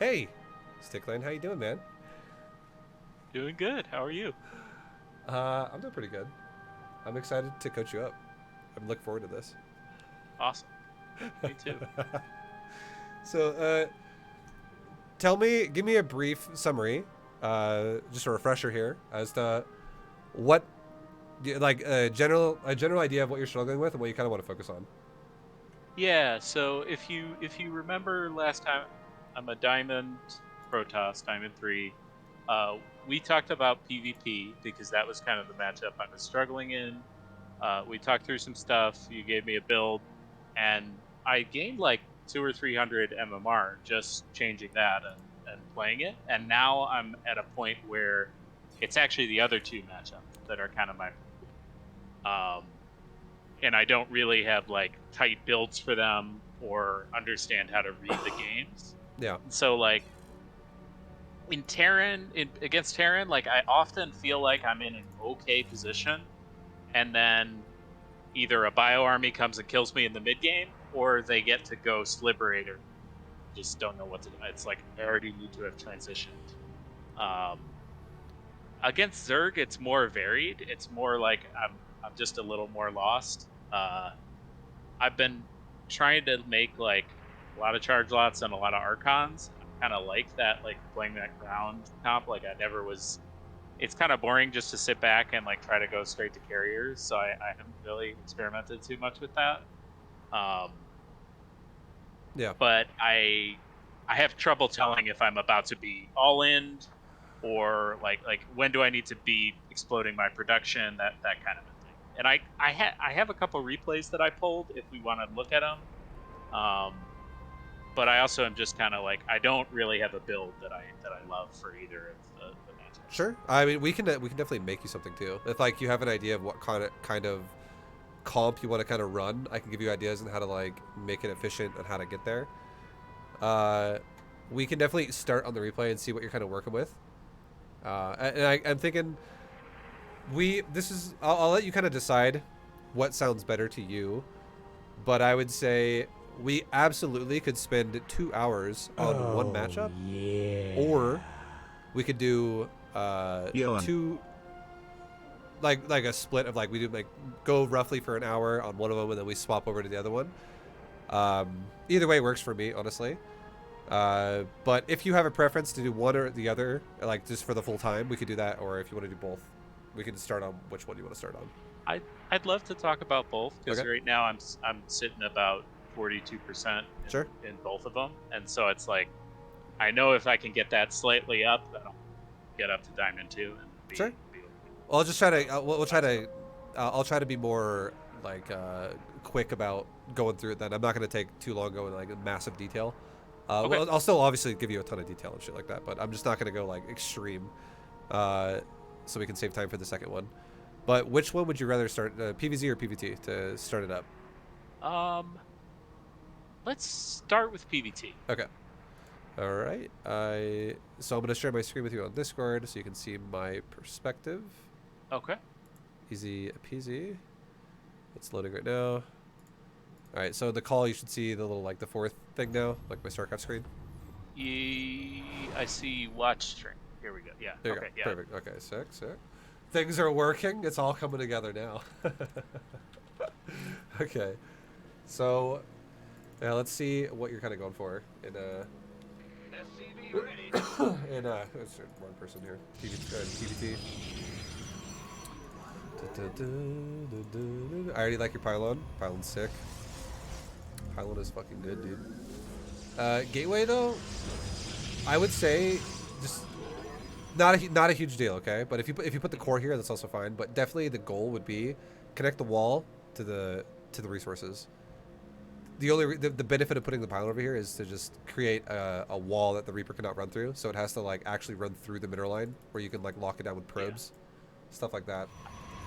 Hey, Stickline, how you doing, man? Doing good. How are you? I'm doing pretty good. I'm excited to coach you up. I'm looking forward to this. Awesome. Me too. So, give me a brief summary, just a refresher here as to what, like a general idea of what you're struggling with and what you kind of want to focus on. Yeah, so if you remember last time, I'm a Diamond Protoss, Diamond 3. We talked about PvP because that was kind of the matchup I was struggling in. We talked through some stuff. You gave me a build, and I gained like 2 or 300 MMR just changing that and playing it. And now I'm at a point where it's actually the other two matchups that are kind of my and I don't really have like tight builds for them or understand how to read the games. Yeah. So like in Terran, against Terran, like I often feel like I'm in an okay position, and then either a bio army comes and kills me in the mid game, or they get to Ghost Liberator. Just don't know what to do. It's like I already need to have transitioned. Um, Against Zerg, it's more varied. It's more like I'm just a little more lost. I've been trying to make like a lot of charge lots and a lot of archons. I kind of like that, like playing that ground comp. Like I never was. It's kind of boring just to sit back and like try to go straight to carriers. So I haven't really experimented too much with that. Um, Yeah. but I have trouble telling if I'm about to be all in or like when do I need to be exploding my production, that kind of a thing. And I have a couple replays that I pulled if we want to look at them. But I also am just kind of like I don't really have a build that I love for either of the matchups. Sure. I mean, we can definitely make you something too. If like you have an idea of what kind of comp you want to kind of run, I can give you ideas on how to like make it efficient and how to get there. Uh, we can definitely start on the replay and see what you're kind of working with. I'm thinking I'll let you kind of decide what sounds better to you, but I would say we absolutely could spend 2 hours on one Oh, matchup, yeah. or we could do Yelling. two, like a split of like we do like go roughly for an hour on one of them and then we swap over to the other one. Either way works for me, honestly. But if you have a preference to do one or the other, like just for the full time, we could do that. Or if you want to do both, we can start on which one you want to start on. I'd love to talk about both because Okay, right now I'm sitting about 42% sure. in both of them, and so it's like I know if I can get that slightly up, then I'll get up to Diamond 2 and Sure. be Well, I'll just try to. We'll try successful. to. I'll try to be more like quick about going through it. Then I'm not going to take too long going like in massive detail. Okay. Well, I'll still obviously give you a ton of detail and shit like that, but I'm just not going to go like extreme, uh, so we can save time for the second one. But which one would you rather start, PVZ or PVT, to start it up? Um, let's start with PVT. Okay. All right. So I'm going to share my screen with you on Discord so you can see my perspective. Okay. Easy peasy. It's loading right now. All right, so the call, you should see the little, like, the fourth thing now, like my StarCraft screen. I see watch string. Here we go. Yeah. There you go. Okay. Yeah. Perfect. Okay, sick. Things are working. It's all coming together now. Okay, so now let's see what you're kind of going for in it's the wrong person here. PVT. I already like your pylon. Pylon's sick. Pylon is fucking good, dude. Gateway though, I would say just not a huge deal, okay? But if you put the core here, that's also fine. But definitely the goal would be connect the wall to the resources. The benefit of putting the pylon over here is to just create a wall that the Reaper cannot run through. So it has to like actually run through the mineral line where you can like lock it down with Yeah. probes, stuff like that.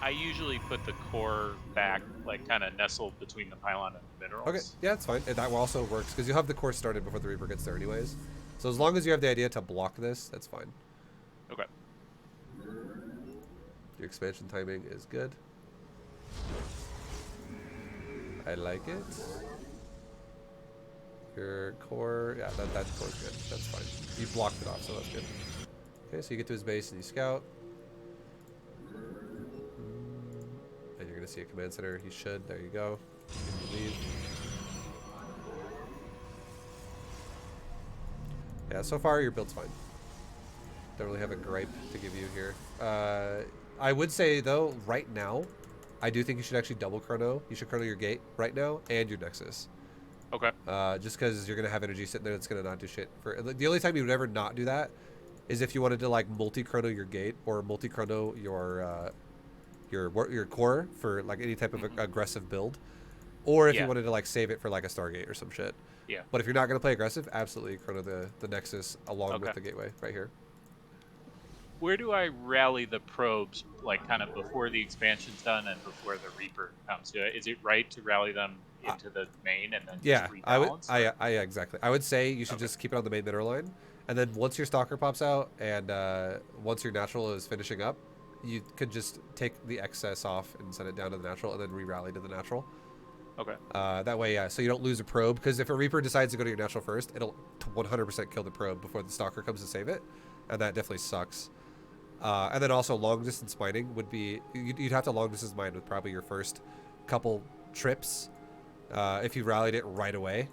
I usually put the core back, like kind of nestled between the pylon and the Okay, minerals. yeah, it's fine. And that also works because you'll have the core started before the Reaper gets there anyways. So as long as you have the idea to block this, that's fine. Okay. Your expansion timing is good. I like it. Your core, yeah, that core's good. That's fine. You blocked it off, so that's good. Okay, so you get to his base and you scout. And you're gonna see a command center. You should. There you go. You leave. Yeah, so far your build's fine. Don't really have a gripe to give you here. I would say though, right now, I do think you should actually double chrono. You should chrono your gate right now and your nexus. Okay. Just because you're gonna have energy sitting there that's gonna not do shit. For the only time you would ever not do that is if you wanted to like multi-chrono your gate or multi-chrono your core for like any type of aggressive build, or if you wanted to like save it for like a Stargate or some shit. Yeah. But if you're not gonna play aggressive, absolutely chrono the nexus along with the gateway right here. Where do I rally the probes, like kind of before the expansion's done and before the Reaper comes to it? Is it right to rally them into the main and then just rebalance? I exactly. I would say you should just keep it on the main mineral line, and then once your stalker pops out and once your natural is finishing up, you could just take the excess off and send it down to the natural and then re-rally to the natural. Okay. That way, yeah, so you don't lose a probe, because if a Reaper decides to go to your natural first, it'll 100% kill the probe before the stalker comes to save it, and that definitely sucks. And then also long distance mining would be, you'd have to long distance mine with probably your first couple trips if you rallied it right away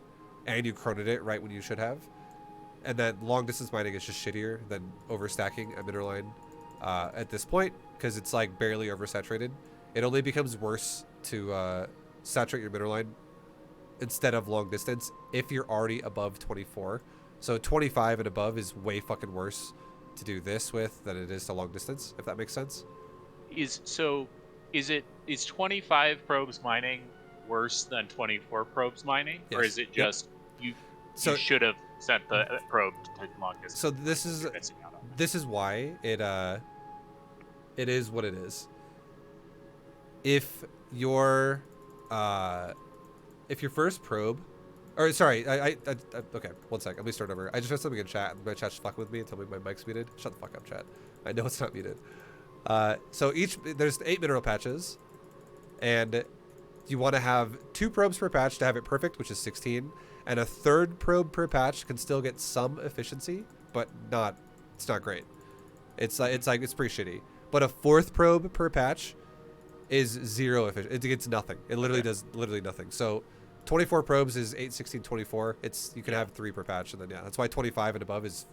and you chroned it right when you should have. And then long distance mining is just shittier than overstacking a mineral line at this point, because it's like barely oversaturated. It only becomes worse to saturate your mineral line instead of long distance if you're already above 24. So 25 and above is way fucking worse to do this with than it is to long distance, if that makes sense. Is 25 probes mining worse than 24 probes mining? Yes. Or is it just you should have sent the probe to long distance? So this is why it is what it is. If your first probe, or sorry, I okay, one sec, let me start over. I just read something in chat. My chat's fucking with me and tell me my mic's muted. Shut the fuck up, chat. I know it's not muted. So there's 8 mineral patches, and you want to have 2 probes per patch to have it perfect, which is 16, and a 3rd probe per patch can still get some efficiency, but it's not great. It's pretty shitty. But a 4th probe per patch is 0 efficient. It gets nothing. It literally does nothing. So 24 probes is 8, 16, 24. You can have 3 per patch, and then that's why 25 and above is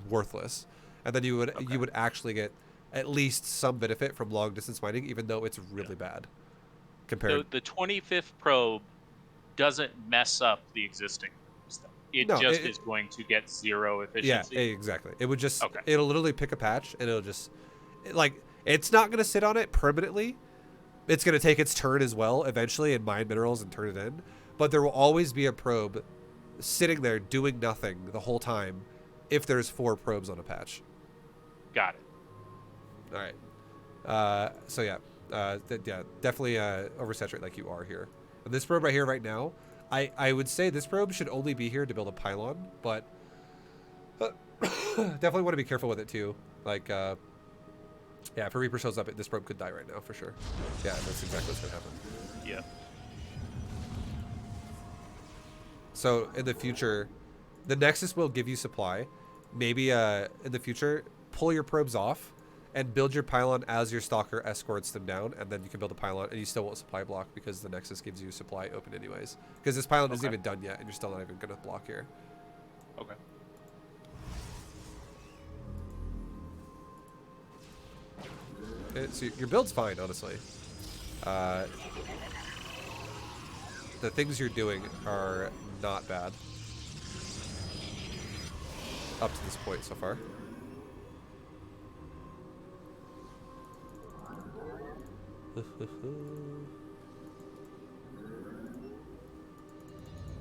worthless. And then you would actually get at least some benefit from long distance mining, even though it's really bad. So the 25th probe doesn't mess up the existing system. It is going to get 0 efficiency. Yeah, exactly. It would just it'll literally pick a patch and it'll just it's not gonna sit on it permanently. It's gonna take its turn as well eventually and mine minerals and turn it in. But there will always be a probe sitting there doing nothing the whole time if there's 4 probes on a patch. Got it. All right. So yeah, definitely oversaturate like you are here. And this probe right here, right now, I would say this probe should only be here to build a pylon, but definitely want to be careful with it too. Like, yeah, if a Reaper shows up, this probe could die right now for sure. Yeah, that's exactly what's gonna happen. Yeah. So in the future, the Nexus will give you supply. Maybe in the future, pull your probes off and build your pylon as your stalker escorts them down, and then you can build a pylon, and you still won't supply block because the Nexus gives you supply open anyways. Because this pylon isn't even done yet, and you're still not even going to block here. Okay. So your build's fine, honestly. The things you're doing are not bad. Up to this point so far.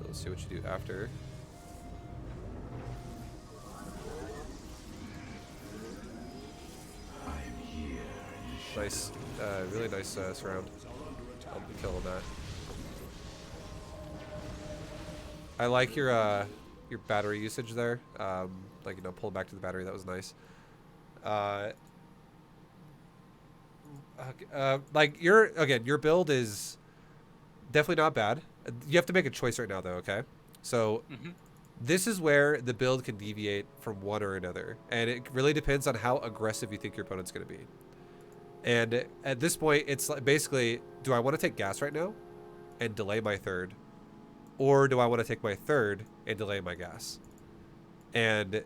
Let's see what you do after. Nice, really nice surround. I'll be killing that. I like your battery usage there. Like, you know, pulling back to the battery, that was nice. Like your build is definitely not bad. You have to make a choice right now though, okay? So this is where the build can deviate from one or another, and it really depends on how aggressive you think your opponent's going to be. And at this point, it's like basically, do I want to take gas right now and delay my third, or do I want to take my third and delay my gas? And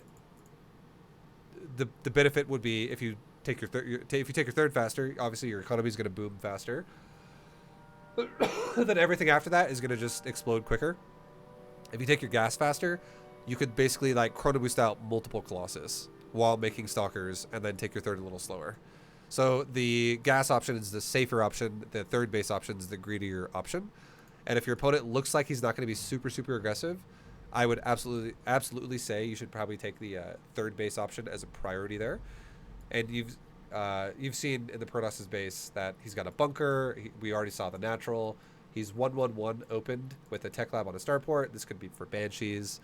the benefit would be if you take your third faster, obviously your economy is going to boom faster. Then everything after that is going to just explode quicker. If you take your gas faster, you could basically like chrono boost out multiple Colossus while making Stalkers, and then take your third a little slower. So the gas option is the safer option. The third base option is the greedier option. And if your opponent looks like he's not going to be super aggressive, I would absolutely say you should probably take the third base option as a priority there. And you've seen in the Protoss's base that he's got a bunker. We already saw the natural. He's 1/1/1 opened with a tech lab on a starport. This could be for Banshees.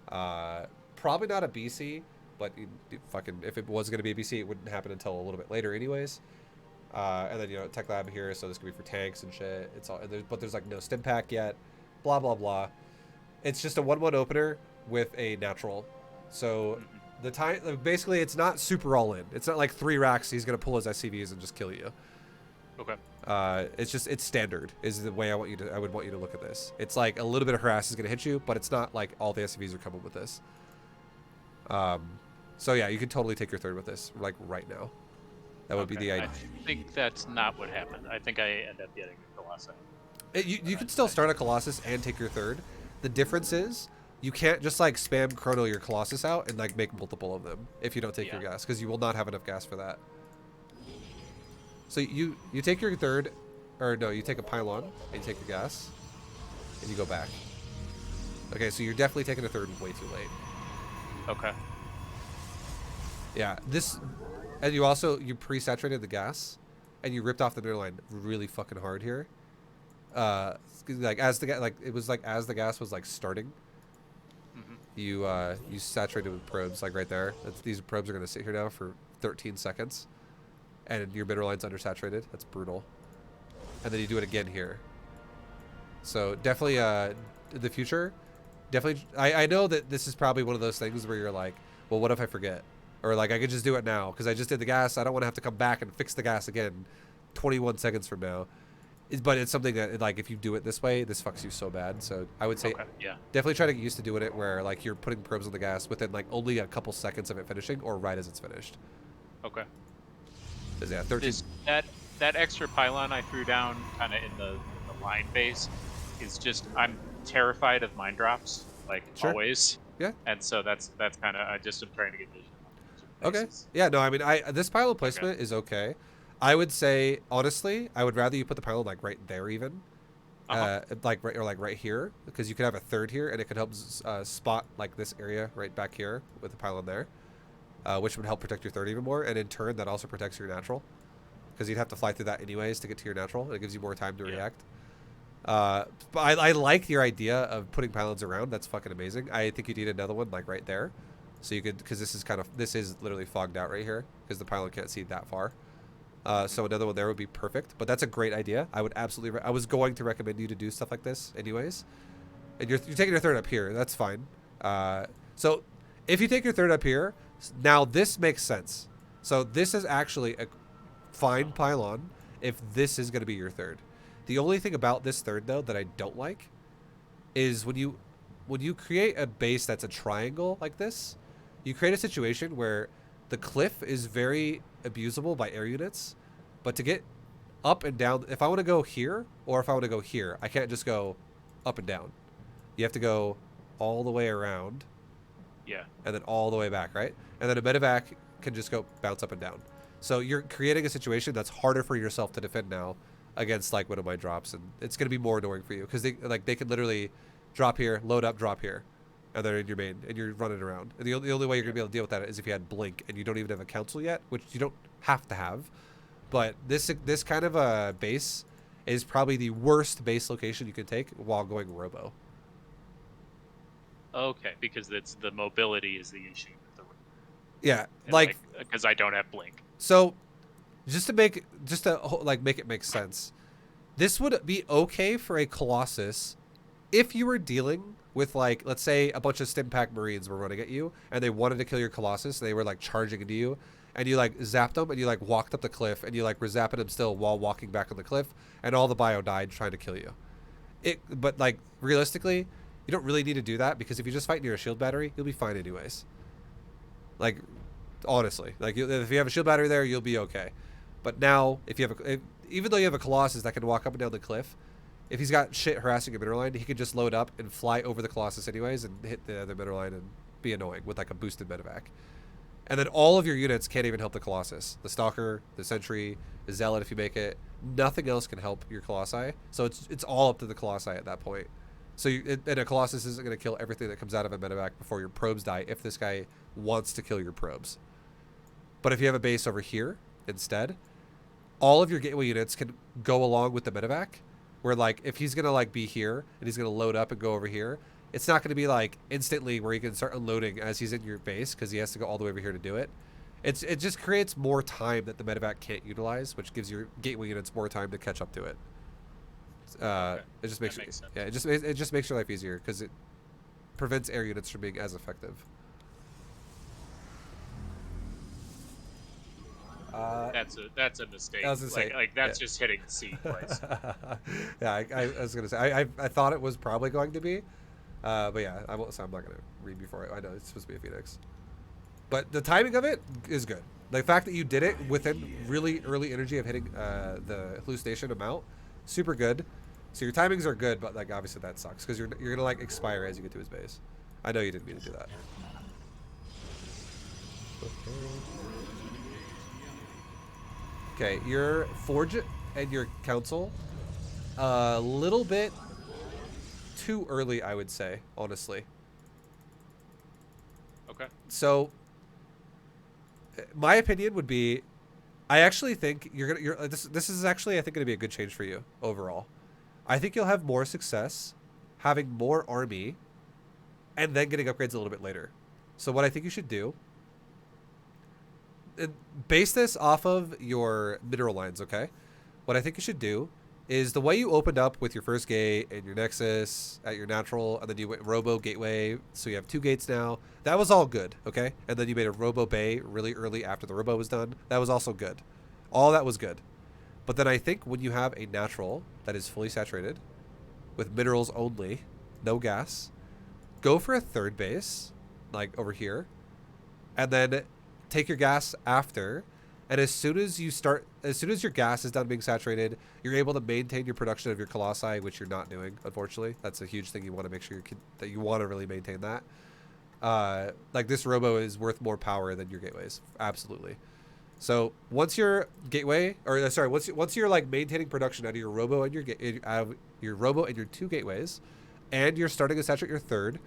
Probably not a BC, but if it was going to be a BC, it wouldn't happen until a little bit later anyways. And then, tech lab here, so this could be for tanks and shit. It's all, but there's like no stim pack yet. Blah, blah, blah. It's just a 1/1 opener with a natural. So the time, basically, it's not super all in. It's not like 3 racks. He's going to pull his SCVs and just kill you. Okay. It's standard is the way I would want you to look at this. It's like a little bit of harass is going to hit you, but it's not like all the SCVs are coming with this. So yeah, you can totally take your third with this, like right now. That would be the idea. I think that's not what happened. I think I end up getting a Colossus. You can still start a Colossus and take your third. The difference is you can't just like spam chrono your Colossus out and like make multiple of them if you don't take your gas, because you will not have enough gas for that. So you take your third, or no, you take a pylon and you take your gas and you go back. Okay, so you're definitely taking a third way too late. Okay. Yeah, and you pre-saturated the gas, and you ripped off the middle line really fucking hard here. Like as the gas was like starting, you saturated with probes like right there. These probes are gonna sit here now for 13 seconds, and your mineral line's undersaturated. That's brutal. And then you do it again here. So definitely, the future, definitely. I know that this is probably one of those things where you're like, well, what if I forget? Or like I could just do it now because I just did the gas. I don't want to have to come back and fix the gas again 21 seconds from now. But it's something that like if you do it this way, this fucks you so bad. So I would say definitely try to get used to doing it where like you're putting probes on the gas within like only a couple seconds of it finishing or right as it's finished. Okay. Yeah, 13. Is that extra pylon I threw down kind of in the line base is just I'm terrified of mine drops like always. Yeah. And so that's kind of I just am trying to get vision. Okay. Yeah, no, I mean, this pylon placement is okay. I would say, honestly, I would rather you put the pylon like right there even. Like right here, because you could have a third here and it could help spot like this area right back here with the pylon there, which would help protect your third even more. And in turn, that also protects your natural, because you'd have to fly through that anyways to get to your natural. And it gives you more time to react. But I like your idea of putting pylons around. That's fucking amazing. I think you need another one like right there. So you could, because this is literally fogged out right here because the pylon can't see that far. So another one there would be perfect. But that's a great idea. I would absolutely. I was going to recommend you to do stuff like this, anyways. And you're taking your third up here. That's fine. So if you take your third up here, now this makes sense. So this is actually a fine pylon if this is going to be your third. The only thing about this third though that I don't like is when you create a base that's a triangle like this. You create a situation where the cliff is very abusable by air units, but to get up and down, if I want to go here or if I want to go here, I can't just go up and down. You have to go all the way around. Yeah. And then all the way back, right? And then a medevac can just go bounce up and down. So you're creating a situation that's harder for yourself to defend now against like one of my drops, and it's going to be more annoying for you because they can literally drop here, load up, drop here. And they're in your main, and you're running around. And the only way you're going to be able to deal with that is if you had Blink, and you don't even have a council yet, which you don't have to have. But this kind of a base is probably the worst base location you can take while going Robo. Okay, because the mobility is the issue. Yeah, like because I don't have Blink. So, just to make it make sense, this would be okay for a Colossus if you were dealing with, like, let's say a bunch of stim pack Marines were running at you and they wanted to kill your Colossus. They were like charging into you, and you like zapped them and you like walked up the cliff and you like were zapping them still while walking back on the cliff, and all the bio died trying to kill you. But like realistically, you don't really need to do that, because if you just fight near a shield battery, you'll be fine anyways. Like, honestly, like if you have a shield battery there, you'll be okay. But now, if you have even though you have a Colossus that can walk up and down the cliff, if he's got shit harassing a mineral line, he can just load up and fly over the Colossus anyways and hit the other mineral line and be annoying with like a boosted medevac. And then all of your units can't even help the Colossus. The Stalker, the Sentry, the Zealot if you make it. Nothing else can help your Colossi. So it's all up to the Colossi at that point. So and a Colossus isn't going to kill everything that comes out of a medevac before your probes die if this guy wants to kill your probes. But if you have a base over here instead, all of your gateway units can go along with the medevac. Where, like, if he's going to, like, be here and he's going to load up and go over here, it's not going to be, like, instantly where he can start unloading as he's in your base, because he has to go all the way over here to do it. It just creates more time that the medevac can't utilize, which gives your gateway units more time to catch up to it. It just makes sense. Yeah, it just makes your life easier, because it prevents air units from being as effective. That's a mistake. I was gonna say, like that's just hitting C twice. Yeah, I was gonna say I thought it was probably going to be, but yeah, I'm not gonna read before I know it's supposed to be a Phoenix. But the timing of it is good. The fact that you did it within really early energy of hitting the hallucination amount, super good. So your timings are good, but like obviously that sucks because you're gonna like expire as you get to his base. I know you didn't mean to do that. Okay, your Forge and your Council, a little bit too early, I would say, honestly. Okay. So, my opinion would be, I actually think this is actually, I think, going to be a good change for you overall. I think you'll have more success having more army and then getting upgrades a little bit later. So what I think you should do, base this off of your mineral lines, okay? What I think you should do is the way you opened up with your first gate and your Nexus at your natural, and then you went Robo Gateway, so you have 2 gates now. That was all good, okay? And then you made a Robo Bay really early after the Robo was done. That was also good. All that was good. But then I think when you have a natural that is fully saturated with minerals only, no gas, go for a 3rd base, like over here, and then take your gas after, and as soon as your gas is done being saturated, you're able to maintain your production of your Colossi, which you're not doing, unfortunately. That's a huge thing. You want to make sure that you want to really maintain that. Like this Robo is worth more power than your gateways, absolutely. So once your gateway, or sorry, once you're like maintaining production out of your Robo and your Robo and your 2 gateways, and you're starting to saturate your 3rd,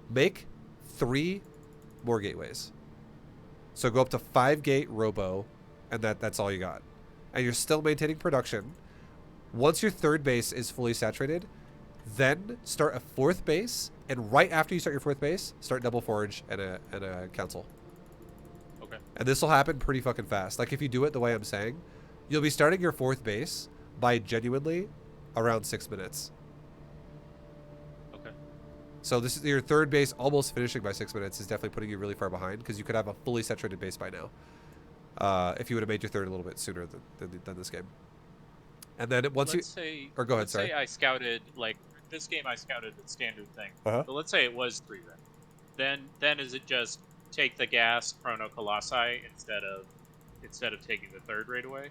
make 3 more gateways. So go up to 5 gate Robo, and that's all you got. And you're still maintaining production. Once your 3rd base is fully saturated, then start a 4th base, and right after you start your 4th base, start double forge and a council. Okay. And this will happen pretty fucking fast. Like if you do it the way I'm saying, you'll be starting your 4th base by genuinely around 6 minutes. Okay. So this is your 3rd base almost finishing by 6 minutes is definitely putting you really far behind, because you could have a fully saturated base by now. If you would have made your 3rd a little bit sooner than this game. And then go ahead, sorry. Let's say I scouted, like, this game I scouted the standard thing. Uh-huh. But let's say it was 3 then is it just take the gas Chrono Colossi instead of taking the 3rd right away?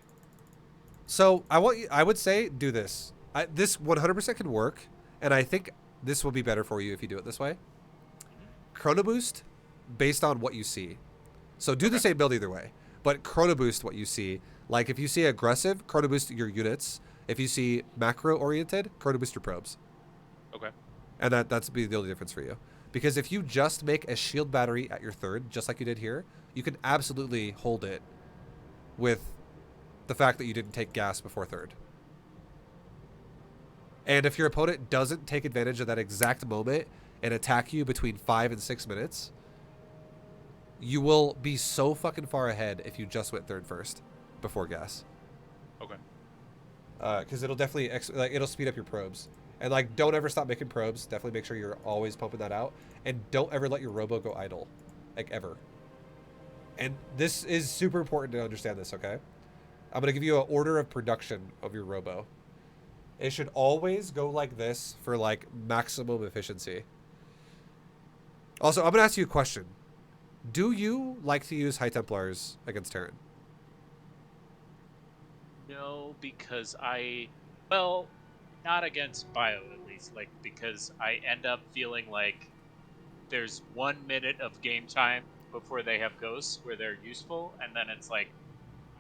So I would say do this. This 100% can work, and I think this will be better for you if you do it this way. Chrono Boost based on what you see. So do the same build either way, but Chrono Boost what you see. Like if you see aggressive, Chrono Boost your units. If you see macro oriented, Chrono Boost your probes. Okay. And that's be the only difference for you. Because if you just make a shield battery at your 3rd, just like you did here, you can absolutely hold it with the fact that you didn't take gas before 3rd. And if your opponent doesn't take advantage of that exact moment and attack you between 5 and 6 minutes, you will be so fucking far ahead if you just went 3rd first before gas. Okay. Because it'll definitely it'll speed up your probes. And like, don't ever stop making probes. Definitely make sure you're always pumping that out, and don't ever let your robo go idle, like ever. And this is super important to understand this. Okay, I'm gonna give you an order of production of your robo. It should always go like this for like maximum efficiency. Also, I'm gonna ask you a question. Do you like to use High Templars against Terran? No, because not against Bio at least, like, because I end up feeling like there's 1 minute of game time before they have ghosts where they're useful, and then it's like,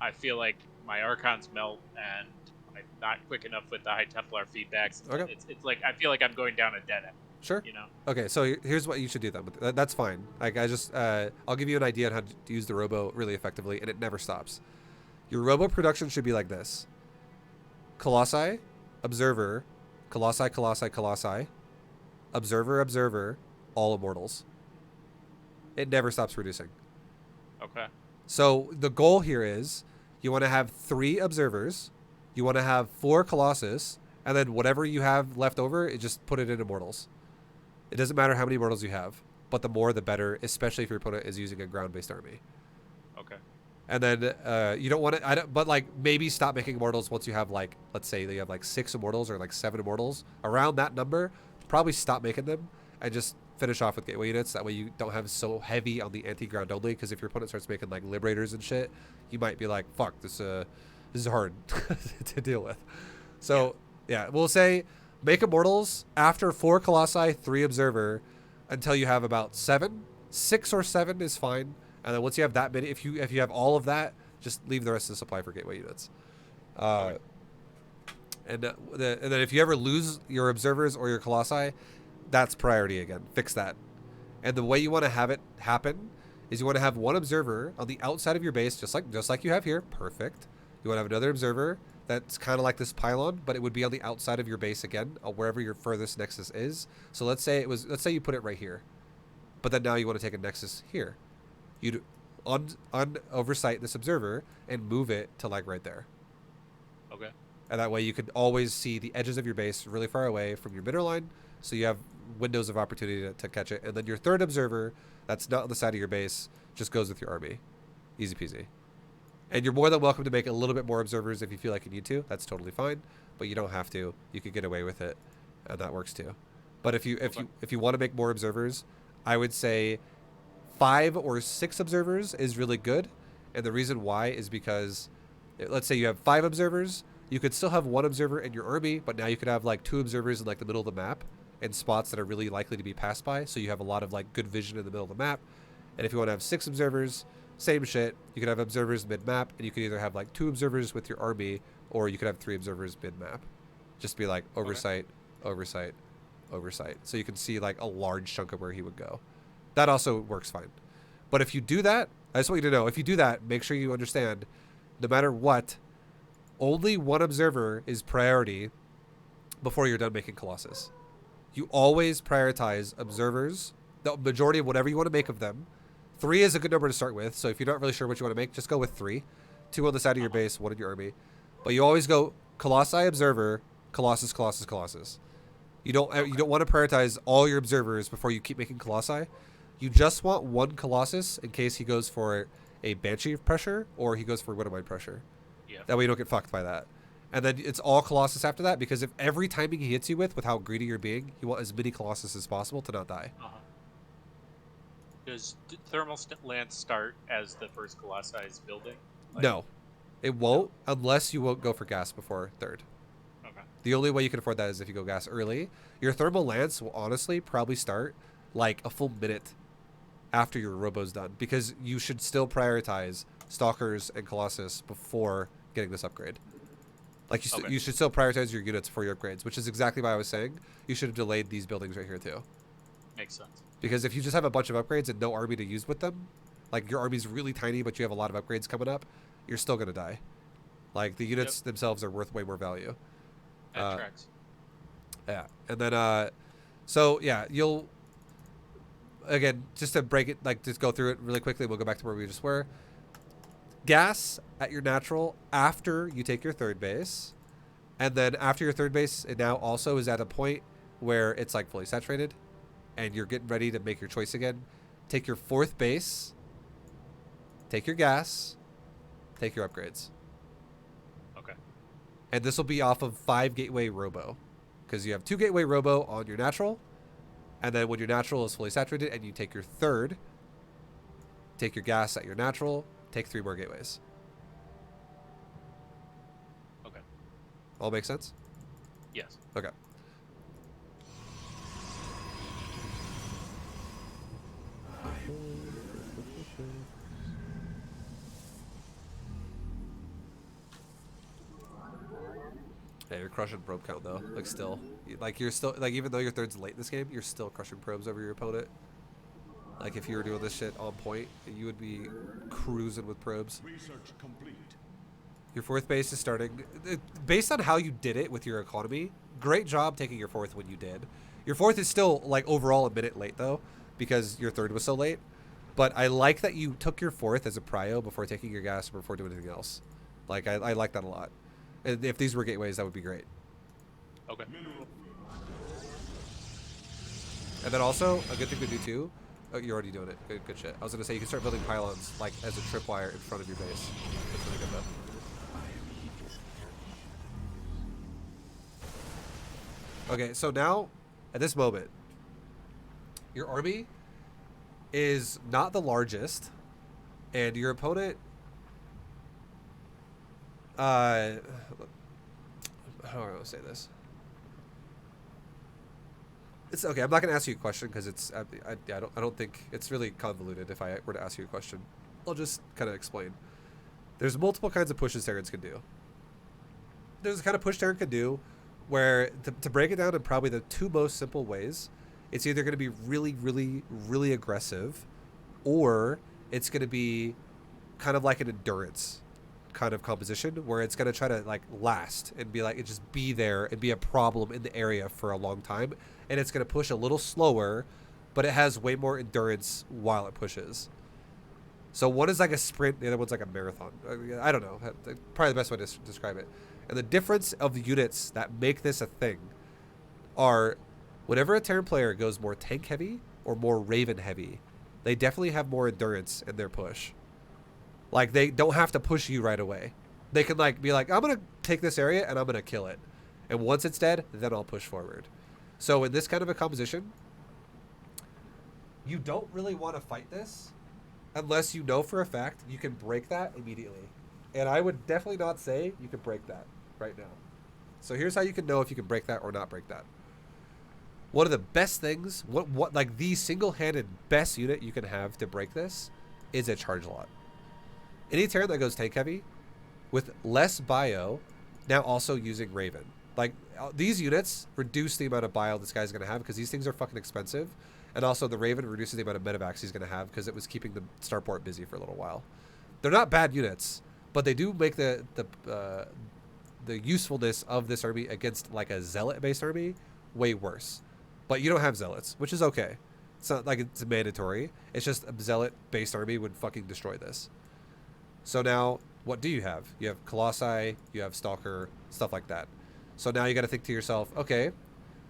I feel like my Archons melt and I'm not quick enough with the High Templar feedbacks. Okay. It's like, I feel like I'm going down a dead end. Sure. You know? Okay, so here's what you should do then. That's fine. Like, I'll give you an idea on how to use the robo really effectively, and it never stops. Your robo production should be like this: Colossi, Observer, Colossi, Colossi, Colossi, Observer, Observer, all Immortals. It never stops producing. Okay. So the goal here is you want to have 3 Observers, you want to have 4 Colossus, and then whatever you have left over, just put it in Immortals. It doesn't matter how many Immortals you have, but the more the better, especially if your opponent is using a ground-based army. Okay. And then you don't want to, but like maybe stop making Immortals once you have like, let's say you have like 6 Immortals or like 7 Immortals. Around that number, probably stop making them and just finish off with gateway units. That way you don't have so heavy on the anti-ground only, because if your opponent starts making like Liberators and shit, you might be like, fuck, this is hard to deal with. So yeah, we'll say make Immortals after 4 Colossi, 3 Observer, until you have about 7. 6 or 7 is fine. And then once you have that many, if you have all of that, just leave the rest of the supply for gateway units. And then if you ever lose your Observers or your Colossi, that's priority again. Fix that. And the way you want to have it happen is you want to have 1 Observer on the outside of your base, just like you have here. Perfect. You want to have another Observer that's kind of like this pylon, but it would be on the outside of your base again, wherever your furthest nexus is. So let's say you put it right here, but then now you want to take a nexus here. You'd oversight this Observer and move it to like right there. Okay. And that way you can always see the edges of your base really far away from your middle line, so you have windows of opportunity to catch it. And then your 3rd Observer that's not on the side of your base just goes with your army. Easy peasy. And you're more than welcome to make a little bit more Observers if you feel like you need to. That's totally fine, but you don't have to. You could get away with it, and that works too. But if you want to make more Observers, I would say 5 or 6 Observers is really good. And the reason why is because, let's say you have 5 Observers, you could still have 1 Observer in your army, but now you could have like 2 Observers in like the middle of the map in spots that are really likely to be passed by. So you have a lot of like good vision in the middle of the map. And if you want to have 6 Observers, same shit. You could have Observers mid-map, and you could either have like 2 Observers with your army, or you could have 3 Observers mid-map. Just be like oversight, oversight, oversight. So you can see like a large chunk of where he would go. That also works fine. But if you do that, I just want you to know, if you do that, make sure you understand, no matter what, only 1 Observer is priority before you're done making Colossus. You always prioritize Observers, the majority of whatever you want to make of them. 3 is a good number to start with, so if you're not really sure what you want to make, just go with 3. 2 on the side of your base, 1 in your army. But you always go Colossi, Observer, Colossus, Colossus, Colossus. You don't want to prioritize all your Observers before you keep making Colossi. You just want 1 Colossus in case he goes for a Banshee pressure or he goes for Widowmine pressure. Yeah. That way you don't get fucked by that. And then it's all Colossus after that, because if every timing he hits you with how greedy you're being, you want as many Colossus as possible to not die. Does Thermal Lance start as the first Colossi building? Like, no. It won't, unless you won't go for gas before 3rd. Okay. The only way you can afford that is if you go gas early. Your Thermal Lance will honestly probably start like a full minute after your robo's done, because you should still prioritize Stalkers and Colossus before getting this upgrade. Like you should still prioritize your units for your upgrades, which is exactly why I was saying you should have delayed these buildings right here too. Makes sense. Because if you just have a bunch of upgrades and no army to use with them, like your army's really tiny but you have a lot of upgrades coming up, you're still going to die. Like the units themselves are worth way more value. That tracks. Yeah. And then, so yeah, you'll, again, just to break it, like just go through it really quickly. We'll go back to where we just were. Gas at your natural after you take your 3rd base. And then after your third base, it now also is at a point where it's like fully saturated and you're getting ready to make your choice again. Take your fourth base, take your gas, take your upgrades. Okay. And this will be off of 5 Gateway Robo. Because you have 2 Gateway Robo on your natural. And then when your natural is fully saturated and you take your third, take your gas at your natural, take 3 more gateways. Okay. All make sense? Yes. Okay. Yeah, you're crushing probe count though. Like still, like you're still like even though your third's late in this game, you're still crushing probes over your opponent. Like if you were doing this shit on point, you would be cruising with probes. Research complete. Your fourth base is starting. Based on how you did it with your economy, great job taking your fourth when you did. Your fourth is still like overall a minute late though, because your third was so late. But I like that you took your fourth as a prio before taking your gas or before doing anything else. Like I like that a lot. And if these were gateways, that would be great. Okay. And then also, a good thing to do too, oh, you're already doing it. Good shit. I was going to say, you can start building pylons like as a tripwire in front of your base. That's really good though. Okay, so now, at this moment, your army is not the largest, and your opponent... how do I want to say this? It's okay. I'm not going to ask you a question because it's I don't think it's really convoluted if I were to ask you a question. I'll just kind of explain. There's multiple kinds of pushes Terrans can do. There's a kind of push Terran can do where to break it down in probably the 2 most simple ways, it's either going to be really, really, really aggressive, or it's going to be kind of like an endurance kind of composition where it's going to try to like last and be like, it just be there and be a problem in the area for a long time. And it's going to push a little slower, but it has way more endurance while it pushes. So one is like a sprint, the other one's like a marathon. I don't know, probably the best way to describe it. And the difference of the units that make this a thing are whenever a Terran player goes more tank heavy or more Raven heavy, they definitely have more endurance in their push. Like, they don't have to push you right away. They can, like, be like, I'm going to take this area and I'm going to kill it. And once it's dead, then I'll push forward. So in this kind of a composition, you don't really want to fight this unless you know for a fact you can break that immediately. And I would definitely not say you can break that right now. So here's how you can know if you can break that or not break that. One of the best things, what like the single-handed best unit you can have to break this is a charge lot. Any Terran that goes tank heavy with less bio, now also using Raven. Like, these units reduce the amount of bio this guy's going to have because these things are fucking expensive. And also the Raven reduces the amount of medevacs he's going to have because it was keeping the starport busy for a little while. They're not bad units, but they do make the usefulness of this army against like a zealot-based army way worse. But you don't have zealots, which is okay. It's not like it's mandatory. It's just a zealot-based army would fucking destroy this. So now, what do you have? You have Colossi, you have Stalker, stuff like that. So now you got to think to yourself, okay,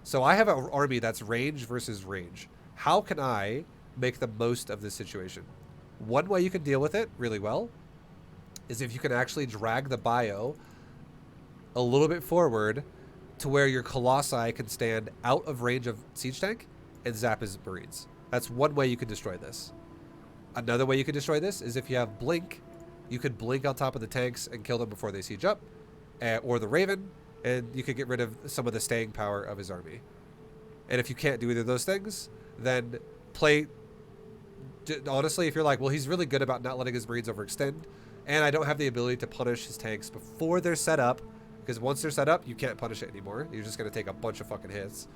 so I have an army that's range versus range. How can I make the most of this situation? One way you can deal with it really well is if you can actually drag the bio a little bit forward to where your Colossi can stand out of range of Siege Tank and zap his Marines. That's one way you can destroy this. Another way you can destroy this is if you have Blink, you could blink on top of the tanks and kill them before they siege up, or the Raven, and you could get rid of some of the staying power of his army. And if you can't do either of those things, then play... Honestly, if you're like, well, he's really good about not letting his Marines overextend, and I don't have the ability to punish his tanks before they're set up, because once they're set up, you can't punish it anymore. You're just going to take a bunch of fucking hits.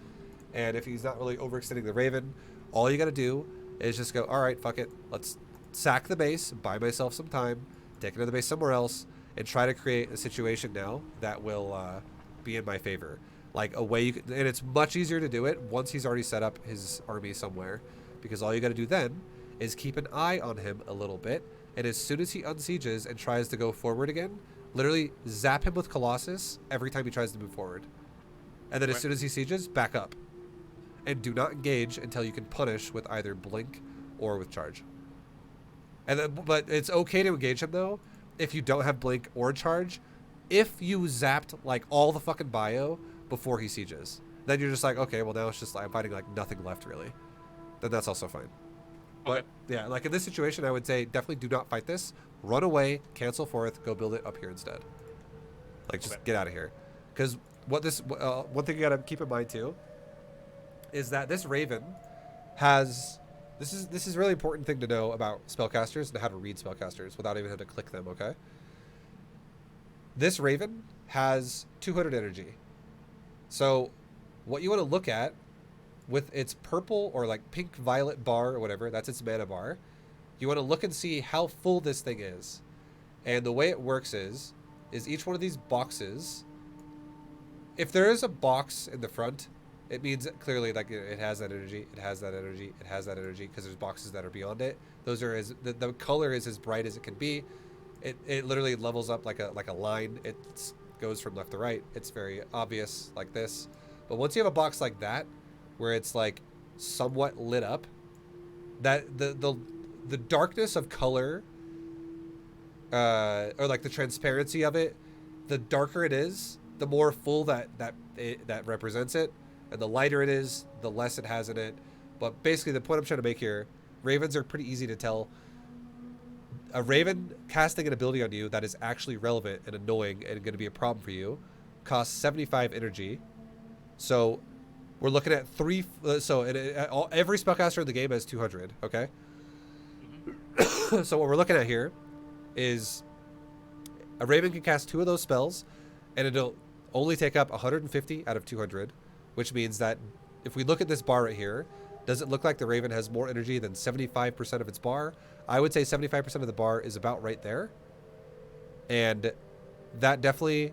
And if he's not really overextending the Raven, all you got to do is just go, all right, fuck it. Let's sack the base, buy myself some time, take another base somewhere else, and try to create a situation now that will be in my favor. Like a way you can, and it's much easier to do it once he's already set up his army somewhere, because all you got to do then is keep an eye on him a little bit, and as soon as he unsieges and tries to go forward again, Literally zap him with Colossus every time he tries to move forward. And then as soon as he sieges, back up. And do not engage until you can punish with either blink or with charge. And then, but it's okay to engage him though if you don't have blink or charge. If you zapped like all the fucking bio before he sieges, then you're just like, okay, well now it's just like I'm fighting like nothing left really. Then that's also fine. But yeah, like in this situation, I would say definitely do not fight this. Run away, cancel forth, go build it up here instead. Like just get out of here. Because what this one thing you gotta keep in mind too is that this Raven has this is a really important thing to know about spellcasters and how to read spellcasters without even having to click them. Okay. This Raven has 200 energy. So what you want to look at with its purple or like pink violet bar or whatever, that's its mana bar, you want to look and see how full this thing is. And the way it works is each one of these boxes, if there is a box in the front, it means clearly like it has that energy, it has that energy, it has that energy, because there's boxes that are beyond it. Those are the color is as bright as it can be. It literally levels up like a line. It goes from left to right. It's very obvious like this. But once you have a box like that, where it's like somewhat lit up, that the darkness of color, or like the transparency of it, the darker it is, the more full that represents it, and the lighter it is, the less it has in it. But basically, the point I'm trying to make here, Ravens are pretty easy to tell. A Raven casting an ability on you that is actually relevant and annoying and going to be a problem for you costs 75 energy. So we're looking at every spellcaster in the game has 200, okay? So what we're looking at here is a Raven can cast 2 of those spells, and it'll only take up 150 out of 200, which means that if we look at this bar right here, does it look like the Raven has more energy than 75% of its bar? I would say 75% of the bar is about right there. And that definitely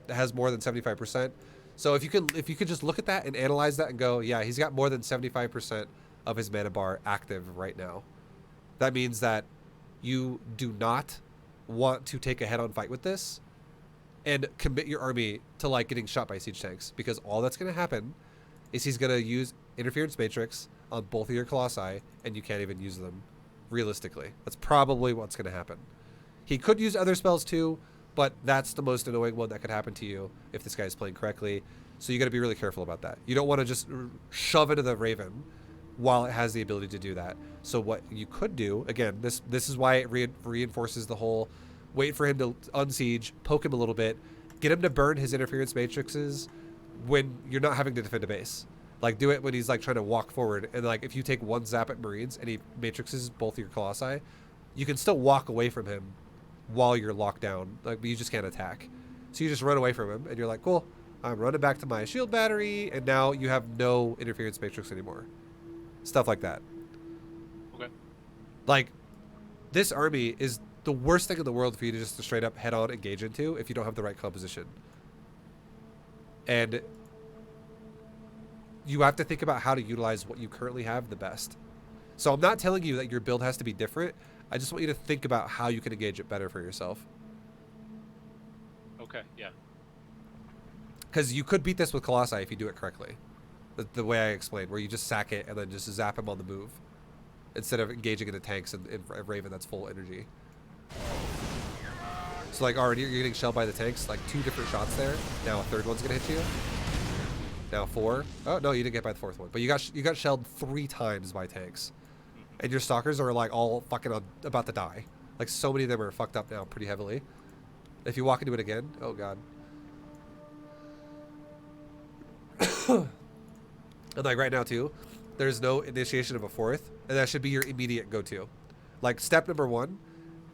has more than 75%. So if you could just look at that and analyze that and go, yeah, he's got more than 75% of his mana bar active right now. That means that you do not want to take a head-on fight with this and commit your army to like getting shot by siege tanks, because all that's going to happen is he's going to use Interference Matrix on both of your Colossi, and you can't even use them realistically. That's probably what's going to happen. He could use other spells too, but that's the most annoying one that could happen to you if this guy is playing correctly. So you got to be really careful about that. You don't want to just shove into the Raven while it has the ability to do that. So what you could do, again, this is why it reinforces the whole wait for him to unsiege, poke him a little bit, get him to burn his Interference Matrixes when you're not having to defend a base. Like, do it when he's like trying to walk forward, and like if you take one zap at Marines and he matrixes both your Colossi, you can still walk away from him while you're locked down. Like, you just can't attack. So you just run away from him, and you're like, cool, I'm running back to my shield battery, and now you have no Interference Matrix anymore. Stuff like that. Okay. Like, this army is the worst thing in the world for you to just straight up head on engage into if you don't have the right composition. And you have to think about how to utilize what you currently have the best. So I'm not telling you that your build has to be different. I just want you to think about how you can engage it better for yourself. Okay, yeah. Because you could beat this with Colossi if you do it correctly. The way I explained, where you just sack it and then just zap him on the move, instead of engaging into tanks and Raven that's full energy. So like already you're getting shelled by the tanks, like 2 different shots there. Now a third one's gonna hit you. Now 4. Oh no, you didn't get by the 4th one, but you got shelled 3 times by tanks, and your stalkers are like all fucking about to die. Like so many of them are fucked up now pretty heavily. If you walk into it again, oh god. And like right now too, there's no initiation of a 4th, and that should be your immediate go-to. Like step number 1,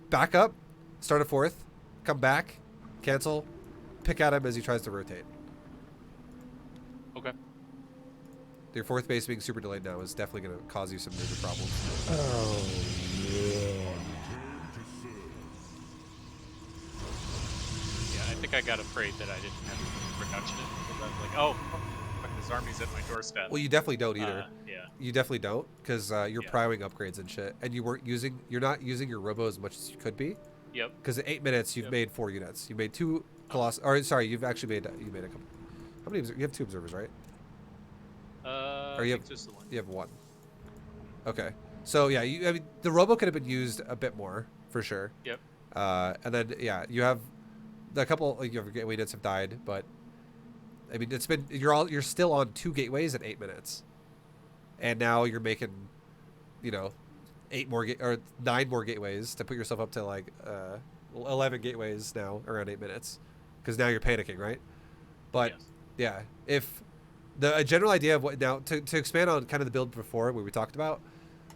back up, start a 4th, come back, cancel, pick at him as he tries to rotate. Okay. Your 4th base being super delayed now is definitely going to cause you some major problems. Oh, yeah. Yeah, I think I got afraid that I didn't have production in, because I was like, oh, fuck, this army's at my doorstep. Well, you definitely don't either. Yeah. You definitely don't, because you're prowing upgrades and shit, and you're not using your robo as much as you could be. Yep. Because in 8 minutes you've made 4 units. You made 2 Colossus. Or sorry, you've actually made a couple. How many? You have 2 observers, right? Or I you think have just the one. you have 1. Okay. So yeah, I mean the robo could have been used a bit more for sure. Yep. And then yeah, you have a couple. Like, your gateway units have died, but I mean it's been you're still on 2 gateways in 8 minutes, and now you're making, 8 more or 9 more gateways to put yourself up to like 11 gateways now around 8 minutes, because now you're panicking, right? But Yes. yeah, if a general idea of what now to expand on kind of the build before where we talked about,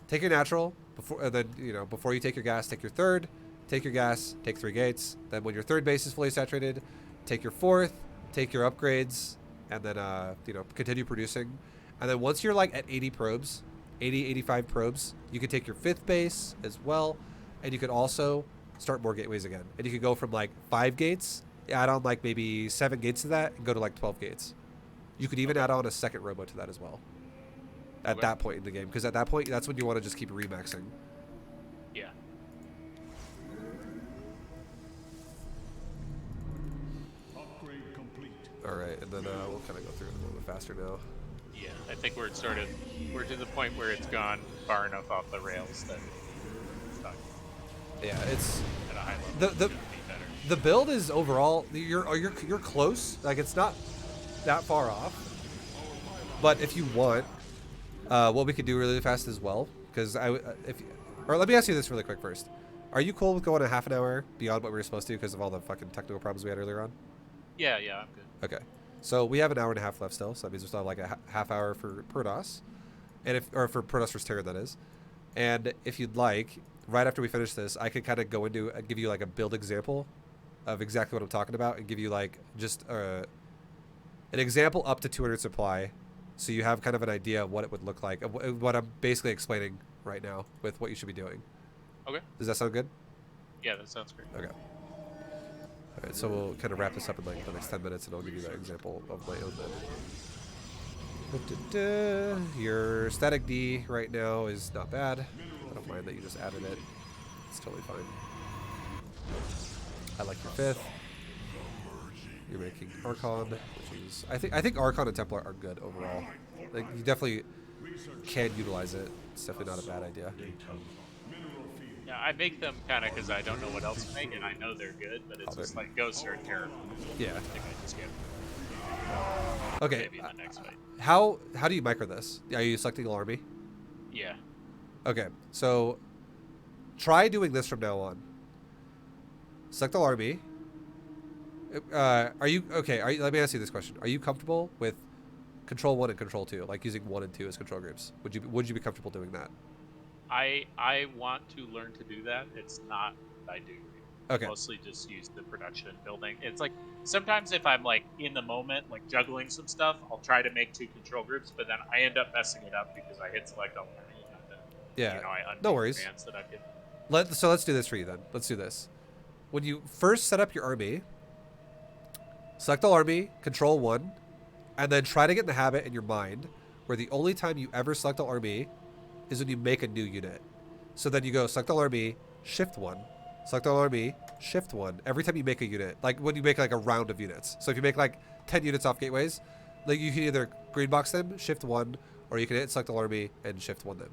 take your natural before, and then before you take your gas, take your third, take your gas, take 3 gates. Then when your third base is fully saturated, take your fourth, take your upgrades, and then continue producing. And then once you're like at 80 probes, 80, 85 probes, you can take your 5th base as well, and you could also start more gateways again. And you could go from like 5 gates, add on like maybe 7 gates to that, and go to like 12 gates. You could even add on a second robo to that as well. At that point in the game, because at that point, that's when you want to just keep remaxing. Yeah. Upgrade complete. All right, and then we'll kind of go through it a little bit faster now. Yeah. I think we're to the point where it's gone far enough off the rails that it's not Yeah, it's at a high level. the It's gonna be better. the build is overall you're close. Like, it's not that far off. But if you want, what we could do really fast as well, because let me ask you this really quick first. Are you cool with going a half an hour beyond what we were supposed to because of all the fucking technical problems we had earlier on? Yeah, I'm good. Okay. So we have an hour and a half left still, so that means we still have like a half hour for Protoss. Or for Protoss versus Terran, that is. And if you'd like, right after we finish this, I could kind of go into give you like a build example of exactly what I'm talking about, and give you like just an example up to 200 supply, so you have kind of an idea of what it would look like, of what I'm basically explaining right now with what you should be doing. Okay. Does that sound good? Yeah, that sounds great. Okay. All right, so we'll kind of wrap this up in like the next 10 minutes, and I'll give you that example of my own then. Your static D right now is not bad. I don't mind that you just added it. It's totally fine. I like your 5th. You're making Archon, which is I think Archon and Templar are good overall. Like, you definitely can utilize it. It's definitely not a bad idea. Yeah, I make them kind of because I don't know what else to make, and I know they're good, but it's just like Ghosts are terrible. Yeah. I think I just get Okay. maybe in the next fight. How do you micro this? Are you selecting all army? Yeah. Okay, so try doing this from now on. Select all army. Are you okay? Let me ask you this question: are you comfortable with Control 1 and Control 2, like using 1 and 2 as control groups? Would you be comfortable doing that? I want to learn to do that. It's not what I do. Okay. Mostly just use the production building. It's like sometimes if I'm like in the moment, like juggling some stuff, I'll try to make 2 control groups, but then I end up messing it up because I hit select all army and then Yeah. I undo No worries. commands that I could. Let's do this for you then. Let's do this. When you first set up your army, select all army, Control 1, and then try to get in the habit in your mind where the only time you ever select all army is when you make a new unit. So then you go select all army, Shift 1, select all army, Shift 1 every time you make a unit. Like when you make like a round of units. So if you make like 10 units off gateways, like you can either green box them, Shift 1, or you can hit select all army and Shift 1 them.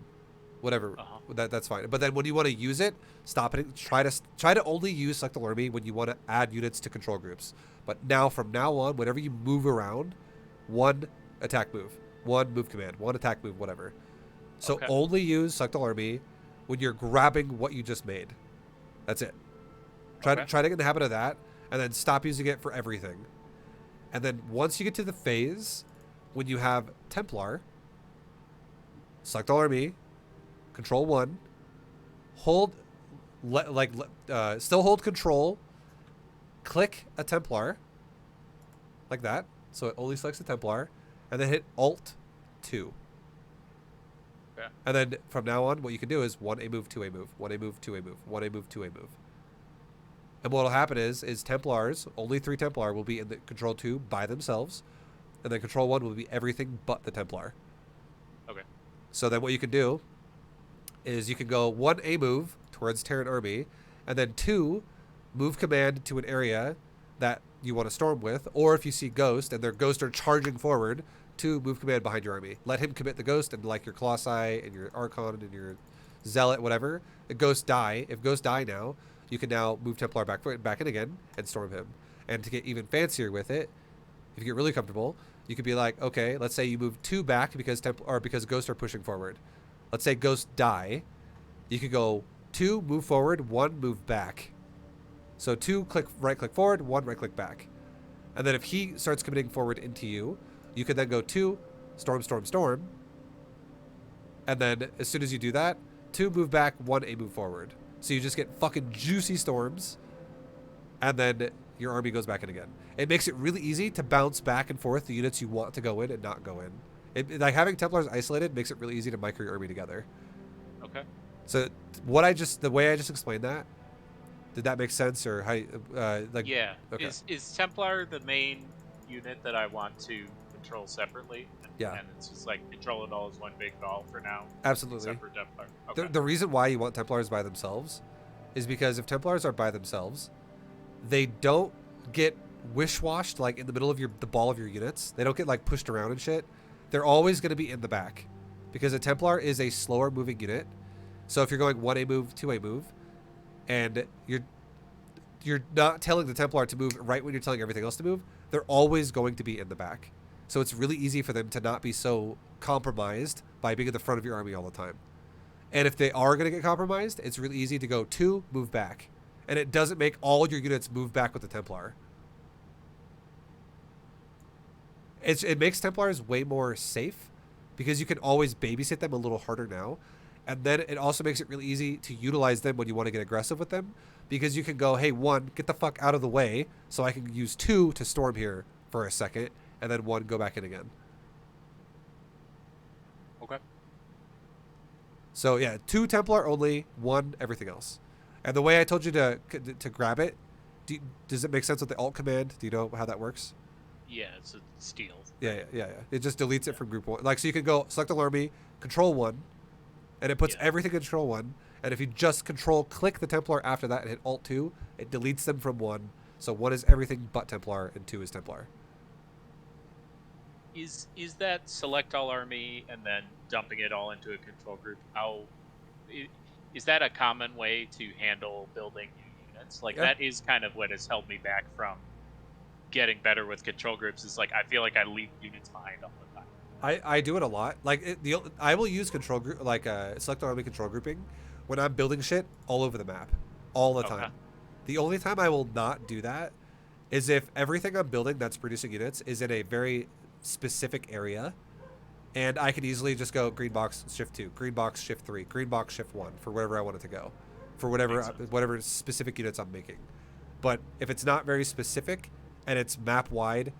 Whatever. That's fine. But then when you want to use it, stop it. Try to only use select all army when you want to add units to control groups. But from now on, whenever you move around, 1 attack move, 1 move command, 1 attack move, whatever. So only use select all army when you're grabbing what you just made. That's it. Try to get in the habit of that, and then stop using it for everything. And then once you get to the phase when you have Templar, select all army, Control 1, hold, still hold Control, click a Templar, like that, so it only selects the Templar, and then hit Alt 2. Okay. And then from now on, what you can do is 1 A move, 2 A move, 1 A move, 2 A move, 1 A move, 2 A move. And what will happen is Templars, only 3 Templar will be in the Control 2 by themselves, and then Control 1 will be everything but the Templar. Okay. So then what you can do is you can go 1 A move towards Terran army, and then 2 move command to an area that you want to storm with, or if you see Ghost and their Ghosts are charging forward, 2, move command behind your army. Let him commit the Ghost, and like your Colossi and your Archon and your Zealot, whatever, the Ghosts die. If Ghosts die now, you can now move Templar back in again and storm him. And to get even fancier with it, if you get really comfortable, you could be like, okay, let's say you move 2 back because Ghosts are pushing forward. Let's say Ghosts die. You could go 2, move forward, 1, move back. So 2, right click forward, 1, right click back. And then if he starts committing forward into you, you could then go 2, storm, storm, storm. And then as soon as you do that, 2, move back, 1, a move forward. So you just get fucking juicy storms. And then your army goes back in again. It makes it really easy to bounce back and forth the units you want to go in and not go in. Like having Templars isolated makes it really easy to micro your army together. Okay. So the way I just explained that, did that make sense, or how? Yeah. Okay. Is Templar the main unit that I want to control separately? Yeah. And it's just like control it all as one big ball for now. Absolutely. Except for Templar. Okay. The reason why you want Templars by themselves is because if Templars are by themselves, they don't get wish-washed like in the middle of the ball of your units. They don't get like pushed around and shit. They're always going to be in the back because a Templar is a slower moving unit. So if you're going 1A move, 2A move, and you're not telling the Templar to move right when you're telling everything else to move, they're always going to be in the back. So it's really easy for them to not be so compromised by being at the front of your army all the time. And if they are going to get compromised, it's really easy to go 2, move back. And it doesn't make all your units move back with the Templar. It makes Templars way more safe because you can always babysit them a little harder now. And then it also makes it really easy to utilize them when you want to get aggressive with them because you can go, hey, 1, get the fuck out of the way so I can use 2 to storm here for a second, and then 1, go back in again. Okay. So yeah, 2 Templar only, 1 everything else. And the way I told you to grab it, does it make sense with the alt command? Do you know how that works? Yeah, it's a steal. Yeah. It just deletes it from group 1. Like, so you can go select an army, control 1, and it puts everything in control 1. And if you just click the Templar after that and hit alt 2, it deletes them from 1. So 1 is everything but Templar, and 2 is Templar. Is that select all army and then dumping it all into a control group? Is that a common way to handle building new units? Like, that is kind of what has held me back from getting better with control groups. Is like I feel like I leave units behind all the time. I do it a lot. Like I will use control group, like select army control grouping, when I'm building shit all over the map, all the time. The only time I will not do that is if everything I'm building that's producing units is in a very specific area, and I could easily just go green box shift 2, green box shift 3, green box shift 1 for wherever I want it to go, for whatever specific units I'm making. But if it's not very specific and it's map wide,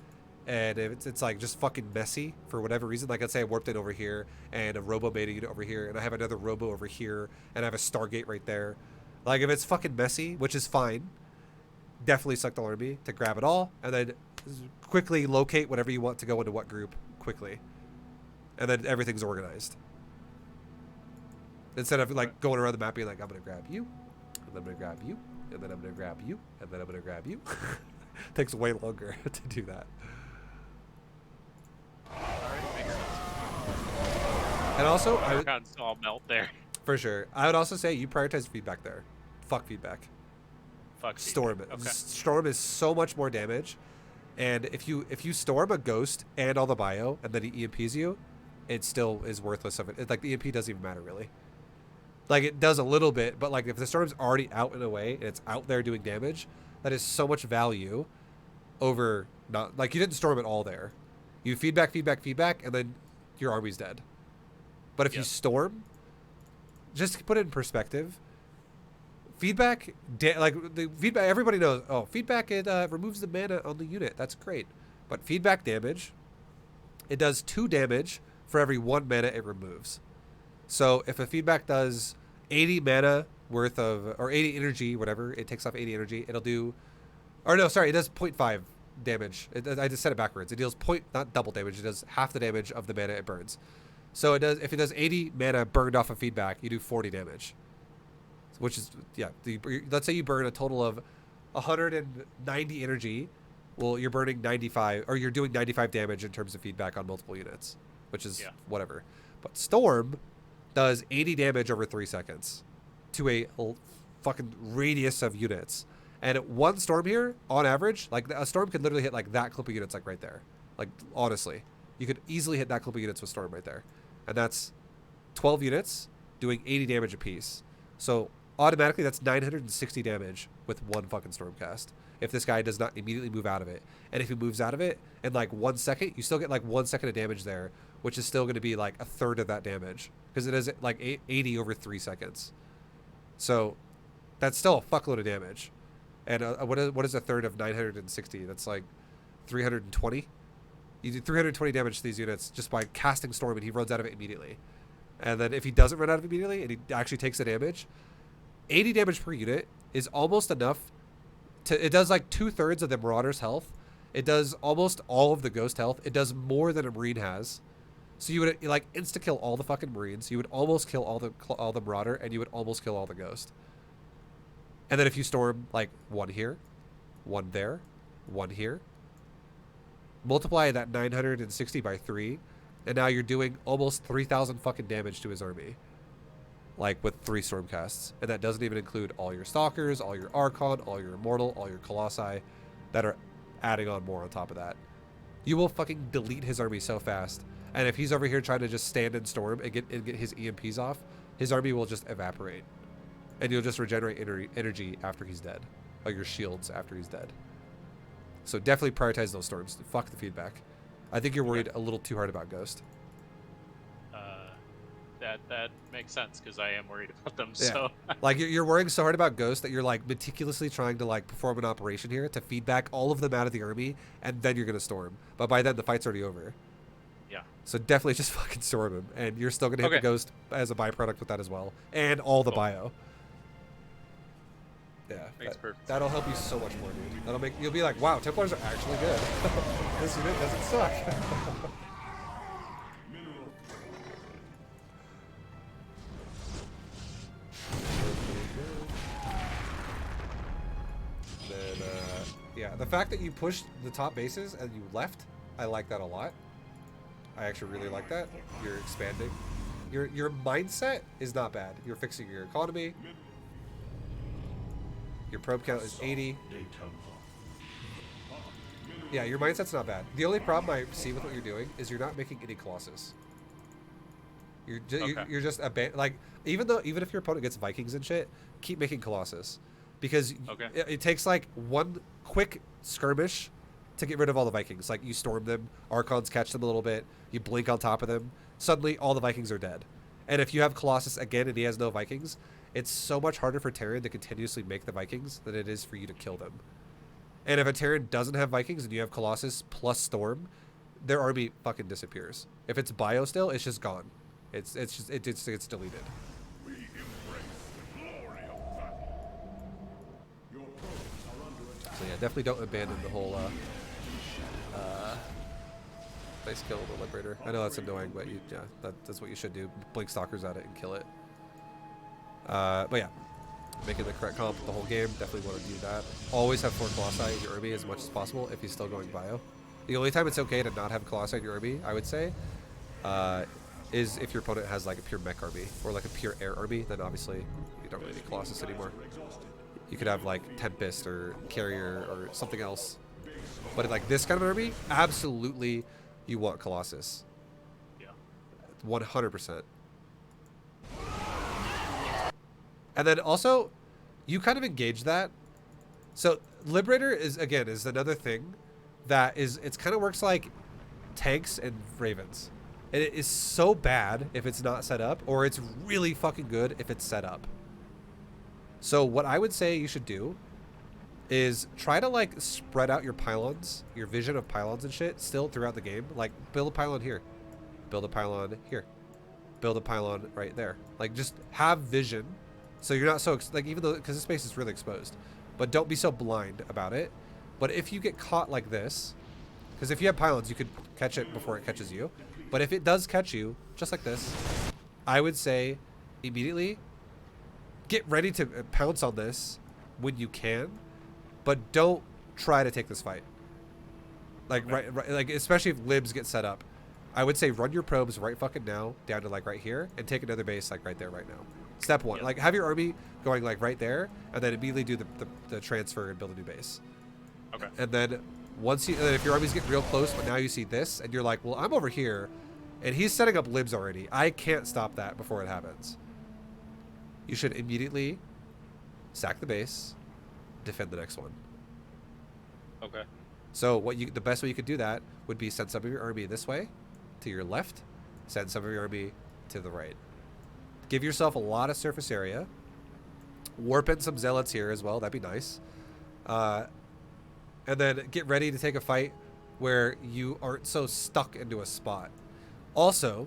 and if it's like just fucking messy for whatever reason, like let's say I warped in over here and a robo made a unit over here and I have another robo over here and I have a Stargate right there. Like if it's fucking messy, which is fine, definitely select the army to grab it all and then quickly locate whatever you want to go into what group quickly. And then everything's organized. Instead of like going around the map being like, I'm going to grab you, and then I'm going to grab you, and then I'm going to grab you, and then I'm going to grab you. Takes way longer to do that. And also, I would all melt there. For sure. I would also say you prioritize feedback there. Fuck feedback. Fuck Storm it. Okay. Storm is so much more damage, and if you storm a ghost and all the bio, and then he EMPs you, it still is worthless of it. Like the EMP doesn't even matter really. Like it does a little bit, but like if the storm's already out in a way and it's out there doing damage, that is so much value over not like you didn't storm it all there. You feedback, and then your army's dead. But if you storm, just to put it in perspective, feedback, like the feedback, everybody knows, oh, feedback, it removes the mana on the unit. That's great. But feedback damage, it does 2 damage for every 1 mana it removes. So if a feedback does 80 mana worth of, or 80 energy, whatever, it takes off 80 energy, it'll do, or no, sorry, it does 0.5 damage. I just said it backwards. It deals not double damage, it does half the damage of the mana it burns. So it does, if it does 80 mana burned off of feedback, you do 40 damage. Which is, let's say you burn a total of 190 energy. Well, you're burning 95, or you're doing 95 damage in terms of feedback on multiple units, which is whatever. But Storm does 80 damage over 3 seconds to a fucking radius of units. And one Storm here, on average, like a Storm could literally hit like that clip of units like right there. Like, honestly. You could easily hit that clip of units with Storm right there. And that's 12 units doing 80 damage apiece. So automatically that's 960 damage with one fucking Stormcast. If this guy does not immediately move out of it. And if he moves out of it in like 1 second, you still get like 1 second of damage there, which is still going to be like a third of that damage. Because it is like 80 over 3 seconds. So that's still a fuckload of damage. And what is a third of 960? That's like 320. You do 320 damage to these units just by casting Storm, and he runs out of it immediately. And then if he doesn't run out of it immediately and he actually takes the damage, 80 damage per unit is almost enough to... It does like 2/3 of the Marauder's health. It does almost all of the Ghost health. It does more than a Marine has. So you would like insta-kill all the fucking Marines. You would almost kill all the Marauder, and you would almost kill all the Ghost. And then if you Storm like one here, one there, one here, multiply that 960 by 3, and now you're doing almost 3,000 fucking damage to his army. Like with 3 Stormcasts. And that doesn't even include all your Stalkers, all your Archon, all your Immortal, all your Colossi that are adding on more on top of that. You will fucking delete his army so fast. And if he's over here trying to just stand and Storm and get his EMPs off, his army will just evaporate. And you'll just regenerate energy after he's dead. Like your shields after he's dead. So definitely prioritize those Storms. Fuck the feedback. I think you're worried a little too hard about Ghost. That makes sense, because I am worried about them. Yeah. So like you're worrying so hard about Ghost that you're like meticulously trying to like perform an operation here to feedback all of them out of the army, and then you're gonna Storm. But by then the fight's already over. yeah. So definitely just fucking Storm him, and you're still gonna hit the Ghost as a byproduct with that as well, and all the bio. Yeah, Makes perfect that'll help you so much more, dude. That'll make you'll be like, wow, Templars are actually good. This unit doesn't suck. Then, yeah, the fact that you pushed the top bases and you left, I like that a lot. I actually really like that. You're expanding. Your mindset is not bad. You're fixing your economy. Your probe count is 80. Yeah, your mindset's not bad. The only problem I see with what you're doing is you're not making any Colossus. You're just like even if your opponent gets Vikings and shit, keep making Colossus, because it takes like one quick skirmish to get rid of all the Vikings. Like you Storm them, Archons catch them a little bit, you blink on top of them, suddenly all the Vikings are dead. And if you have Colossus again and he has no Vikings, it's so much harder for Terran to continuously make the Vikings than it is for you to kill them. And if a Terran doesn't have Vikings and you have Colossus plus Storm, their army fucking disappears. If it's bio still, it's just gone. It's deleted. So yeah, definitely don't abandon the whole nice kill of the Liberator. I know that's annoying, but that's what you should do. Blink Stalkers at it and kill it. But yeah, making the correct comp the whole game, definitely want to do that. Always have 4 Colossi in your army as much as possible if he's still going bio. The only time it's okay to not have Colossi in your army, I would say, is if your opponent has like a pure mech army or like a pure air army, then obviously you don't really need Colossus anymore. You could have like Tempest or Carrier or something else. But in like this kind of army, absolutely you want Colossus. Yeah. 100%. And then also, you kind of engage that. So Liberator is another thing that it's kind of works like tanks and Ravens. And it is so bad if it's not set up, or it's really fucking good if it's set up. So what I would say you should do is try to like spread out your pylons, your vision of pylons and shit still throughout the game. Like build a pylon here, build a pylon here, build a pylon right there. Like just have vision. So you're not so, like, even though, because the space is really exposed, but don't be so blind about it. But if you get caught like this, because if you have pylons, you could catch it before it catches you. But if it does catch you, just like this, I would say immediately get ready to pounce on this when you can. but don't try to take this fight. Like right, like especially if libs get set up, I would say run your probes right fucking now down to like right here and take another base like right there right now. Step one, like have your army going like right there, and then immediately do the transfer and build a new base. Okay. And then once you, if your armies get real close, but now you see this, and you're like, well, I'm over here, and he's setting up libs already. I can't stop that before it happens. You should immediately sack the base, defend the next one. Okay. So the best way you could do that would be send some of your army this way, to your left, send some of your army to the right. Give yourself a lot of surface area. Warp in some zealots here as well. That'd be nice. And then get ready to take a fight where you aren't so stuck into a spot. Also,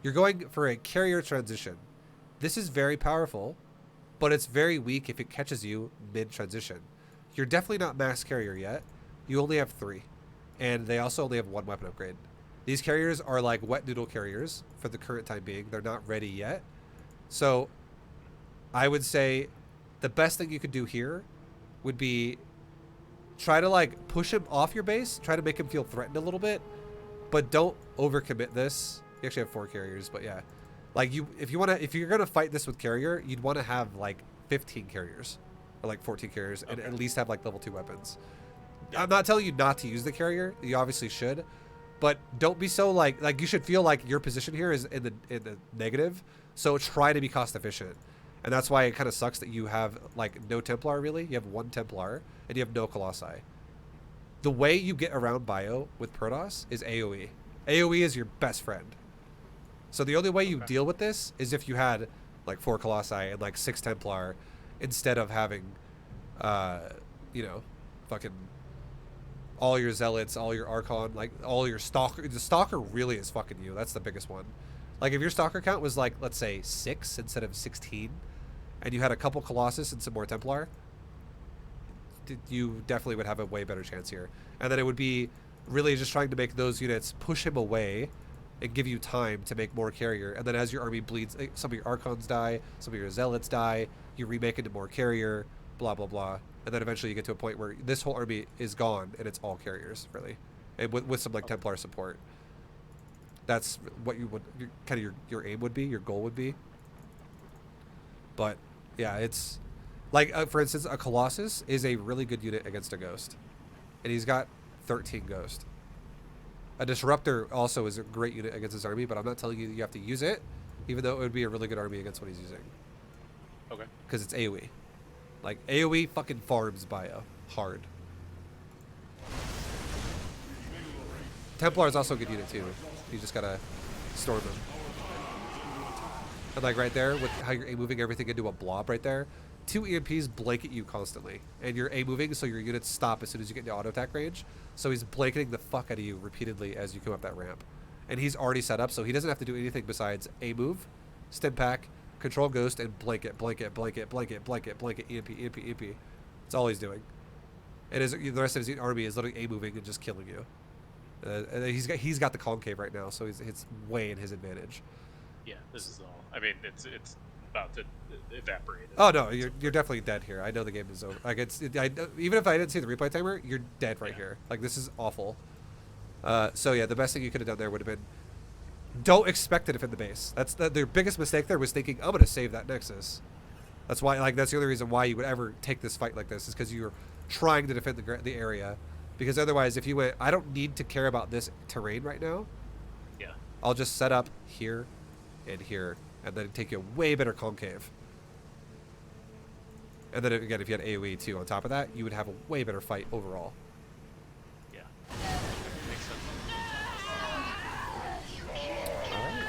you're going for a carrier transition. This is very powerful, but it's very weak if it catches you mid-transition. You're definitely not max carrier yet. You only have 3. And they also only have 1 weapon upgrade. These carriers are like wet noodle carriers for the current time being. They're not ready yet. So I would say the best thing you could do here would be try to like push him off your base, try to make him feel threatened a little bit, but don't overcommit this. You actually have 4 carriers, but yeah. Like if you're gonna fight this with carrier, you'd want to have like 15 carriers or like 14 carriers, and at least have like level 2 weapons. Yeah. I'm not telling you not to use the carrier. You obviously should, but don't be so like you should feel like your position here is in the negative. So try to be cost efficient, and that's why it kind of sucks that you have like no Templar really. You have 1 Templar and you have no Colossi. The way you get around Bio with Protoss is AOE. AOE is your best friend. So the only way you deal with this is if you had like 4 Colossi and like 6 Templar instead of having, you know, fucking all your Zealots, all your Archon, like all your Stalker. The Stalker really is fucking you. That's the biggest one. Like if your Stalker count was like, let's say 6 instead of 16, and you had a couple Colossus and some more Templar, you definitely would have a way better chance here. And then it would be really just trying to make those units push him away and give you time to make more carrier. And then as your army bleeds, some of your Archons die, some of your Zealots die, you remake into more carrier, blah, blah, blah. And then eventually you get to a point where this whole army is gone and it's all carriers, really. And with some like Templar support. That's what you would, kind of your aim would be, your goal would be. But yeah, it's like, for instance, a Colossus is a really good unit against a Ghost. And he's got 13 Ghost. A Disruptor also is a great unit against his army, but I'm not telling you you have to use it, even though it would be a really good army against what he's using. Okay. Because it's AoE. Like, AoE fucking farms Bio. Hard. Templar is also a good unit, too. You just gotta storm them. And, like, right there, with how you're moving everything into a blob right there, 2 EMPs blanket you constantly. And you're A-moving, so your units stop as soon as you get into auto attack range. So he's blanketing the fuck out of you repeatedly as you come up that ramp. And he's already set up, so he doesn't have to do anything besides A-move, stim pack, control ghost, and blanket, blanket, blanket, blanket, blanket, blanket, EMP, EMP, EMP. That's all he's doing. And the rest of his army is literally A-moving and just killing you. And he's got the concave right now, so it's way in his advantage. Yeah, this is all. I mean, it's about to evaporate. Oh no, you're definitely dead here. I know the game is over. Like even if I didn't see the replay timer, you're dead right here. Like this is awful. So yeah, the best thing you could have done there would have been, don't expect to defend the base. That's their biggest mistake there was thinking I'm gonna save that Nexus. That's why that's the only reason why you would ever take this fight like this is because you're trying to defend the area. Because otherwise, if you went, I don't need to care about this terrain right now. Yeah. I'll just set up here and here, and then take you a way better concave. And then again, if you had AoE too on top of that, you would have a way better fight overall. Yeah. Makes sense.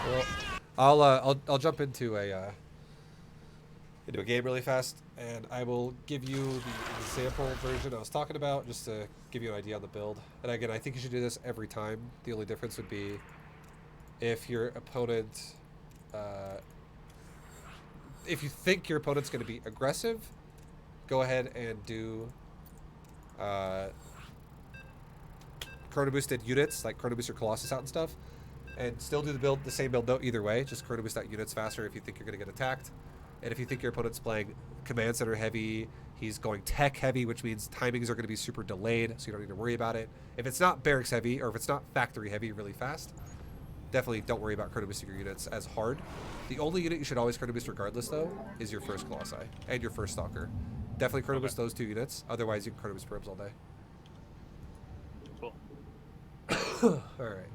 All right. Well, I'll jump into a game really fast, and I will give you the example version I was talking about, just to give you an idea on the build. And again, I think you should do this every time. The only difference would be if your opponent, if you think your opponent's going to be aggressive, go ahead and do chrono boosted units, like chrono boost your Colossus out and stuff, and still do the same build though either way. Just chrono boost out units faster if you think you're going to get attacked. And if you think your opponent's playing command center heavy, He's going tech heavy, which means timings are going to be super delayed, so you don't need to worry about it. If it's not barracks heavy, or if it's not factory heavy really fast, definitely don't worry about chrono boosting your units as hard. The only unit you should always chrono boost regardless, though, is your first Colossi and your first Stalker. Definitely chrono boost those 2 units, otherwise you can chrono boost probes all day. Cool. Alright.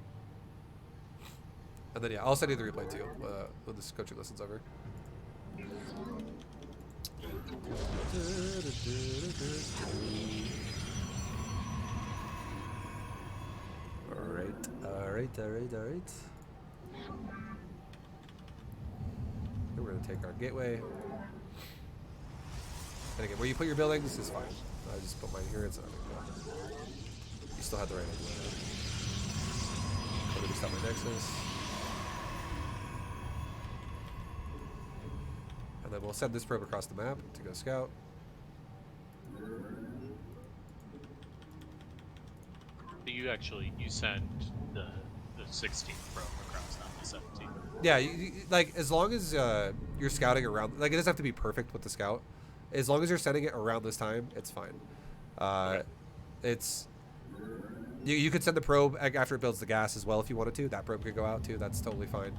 And then, yeah, I'll send you the replay, too, when this coaching lesson's over. Alright. Then we're going to take our gateway. And again, where you put your buildings is fine. I just put mine here. It's not a big deal. You still had the right idea. Let me stop my Nexus. And then we'll send this probe across the map to go scout. You send the 16th probe across, not the 17th. Yeah, like as long as you're scouting around, like it doesn't have to be perfect with the scout. As long as you're sending it around this time, it's fine. Okay. It's you could send the probe after it builds the gas as well if you wanted to. That probe could go out too. That's totally fine.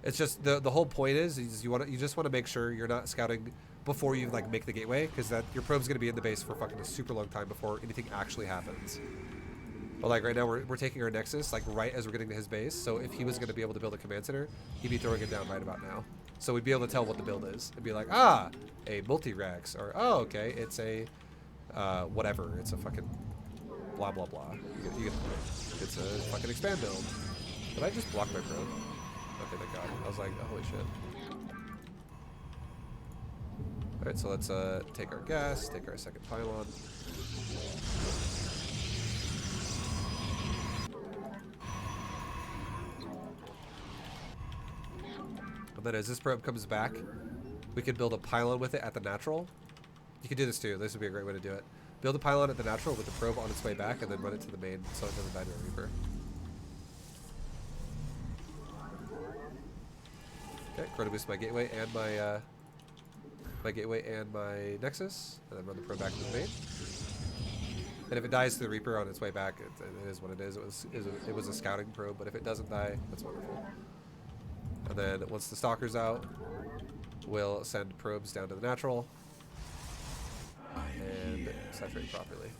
It's just the whole point is you just want to make sure you're not scouting before you like make the gateway, because that your probe's gonna be in the base for fucking a super long time before anything actually happens. But like right now we're taking our Nexus like right as we're getting to his base. So if he was gonna be able to build a command center, he'd be throwing it down right about now. So we'd be able to tell what the build is. It'd be like, ah, a multi-rax, or oh, okay, it's a whatever. It's a fucking blah blah blah. You get the point. It's a fucking expand build. Did I just block my probe? Okay, thank God. I was like, oh, holy shit. Alright, so let's take our gas, take our second pylon. And then as this probe comes back, we can build a pylon with it at the natural. You can do this too. This would be a great way to do it. Build a pylon at the natural with the probe on its way back, and then run it to the main so it doesn't die to a Reaper. Okay, chrono boost my gateway and my Nexus, and then run the probe back to the main. And if it dies to the Reaper on its way back, it is what it is. It was a scouting probe, but if it doesn't die, that's wonderful. And then once the Stalker's out, we'll send probes down to the natural and saturate properly.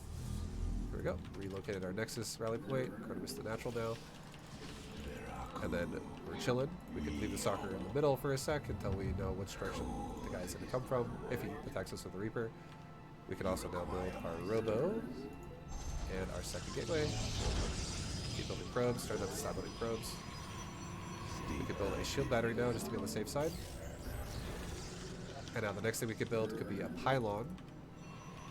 Here we go. Relocated our Nexus rally point. Chrono boost the natural now. And then we're chilling. We can leave the Stalker in the middle for a sec until we know which direction the guy's going to come from if he attacks us with the Reaper. We can also now build our Robo and our second gateway. Keep building probes. Start up to stop building probes. We could build a shield battery now just to be on the safe side. And now the next thing we could build could be a pylon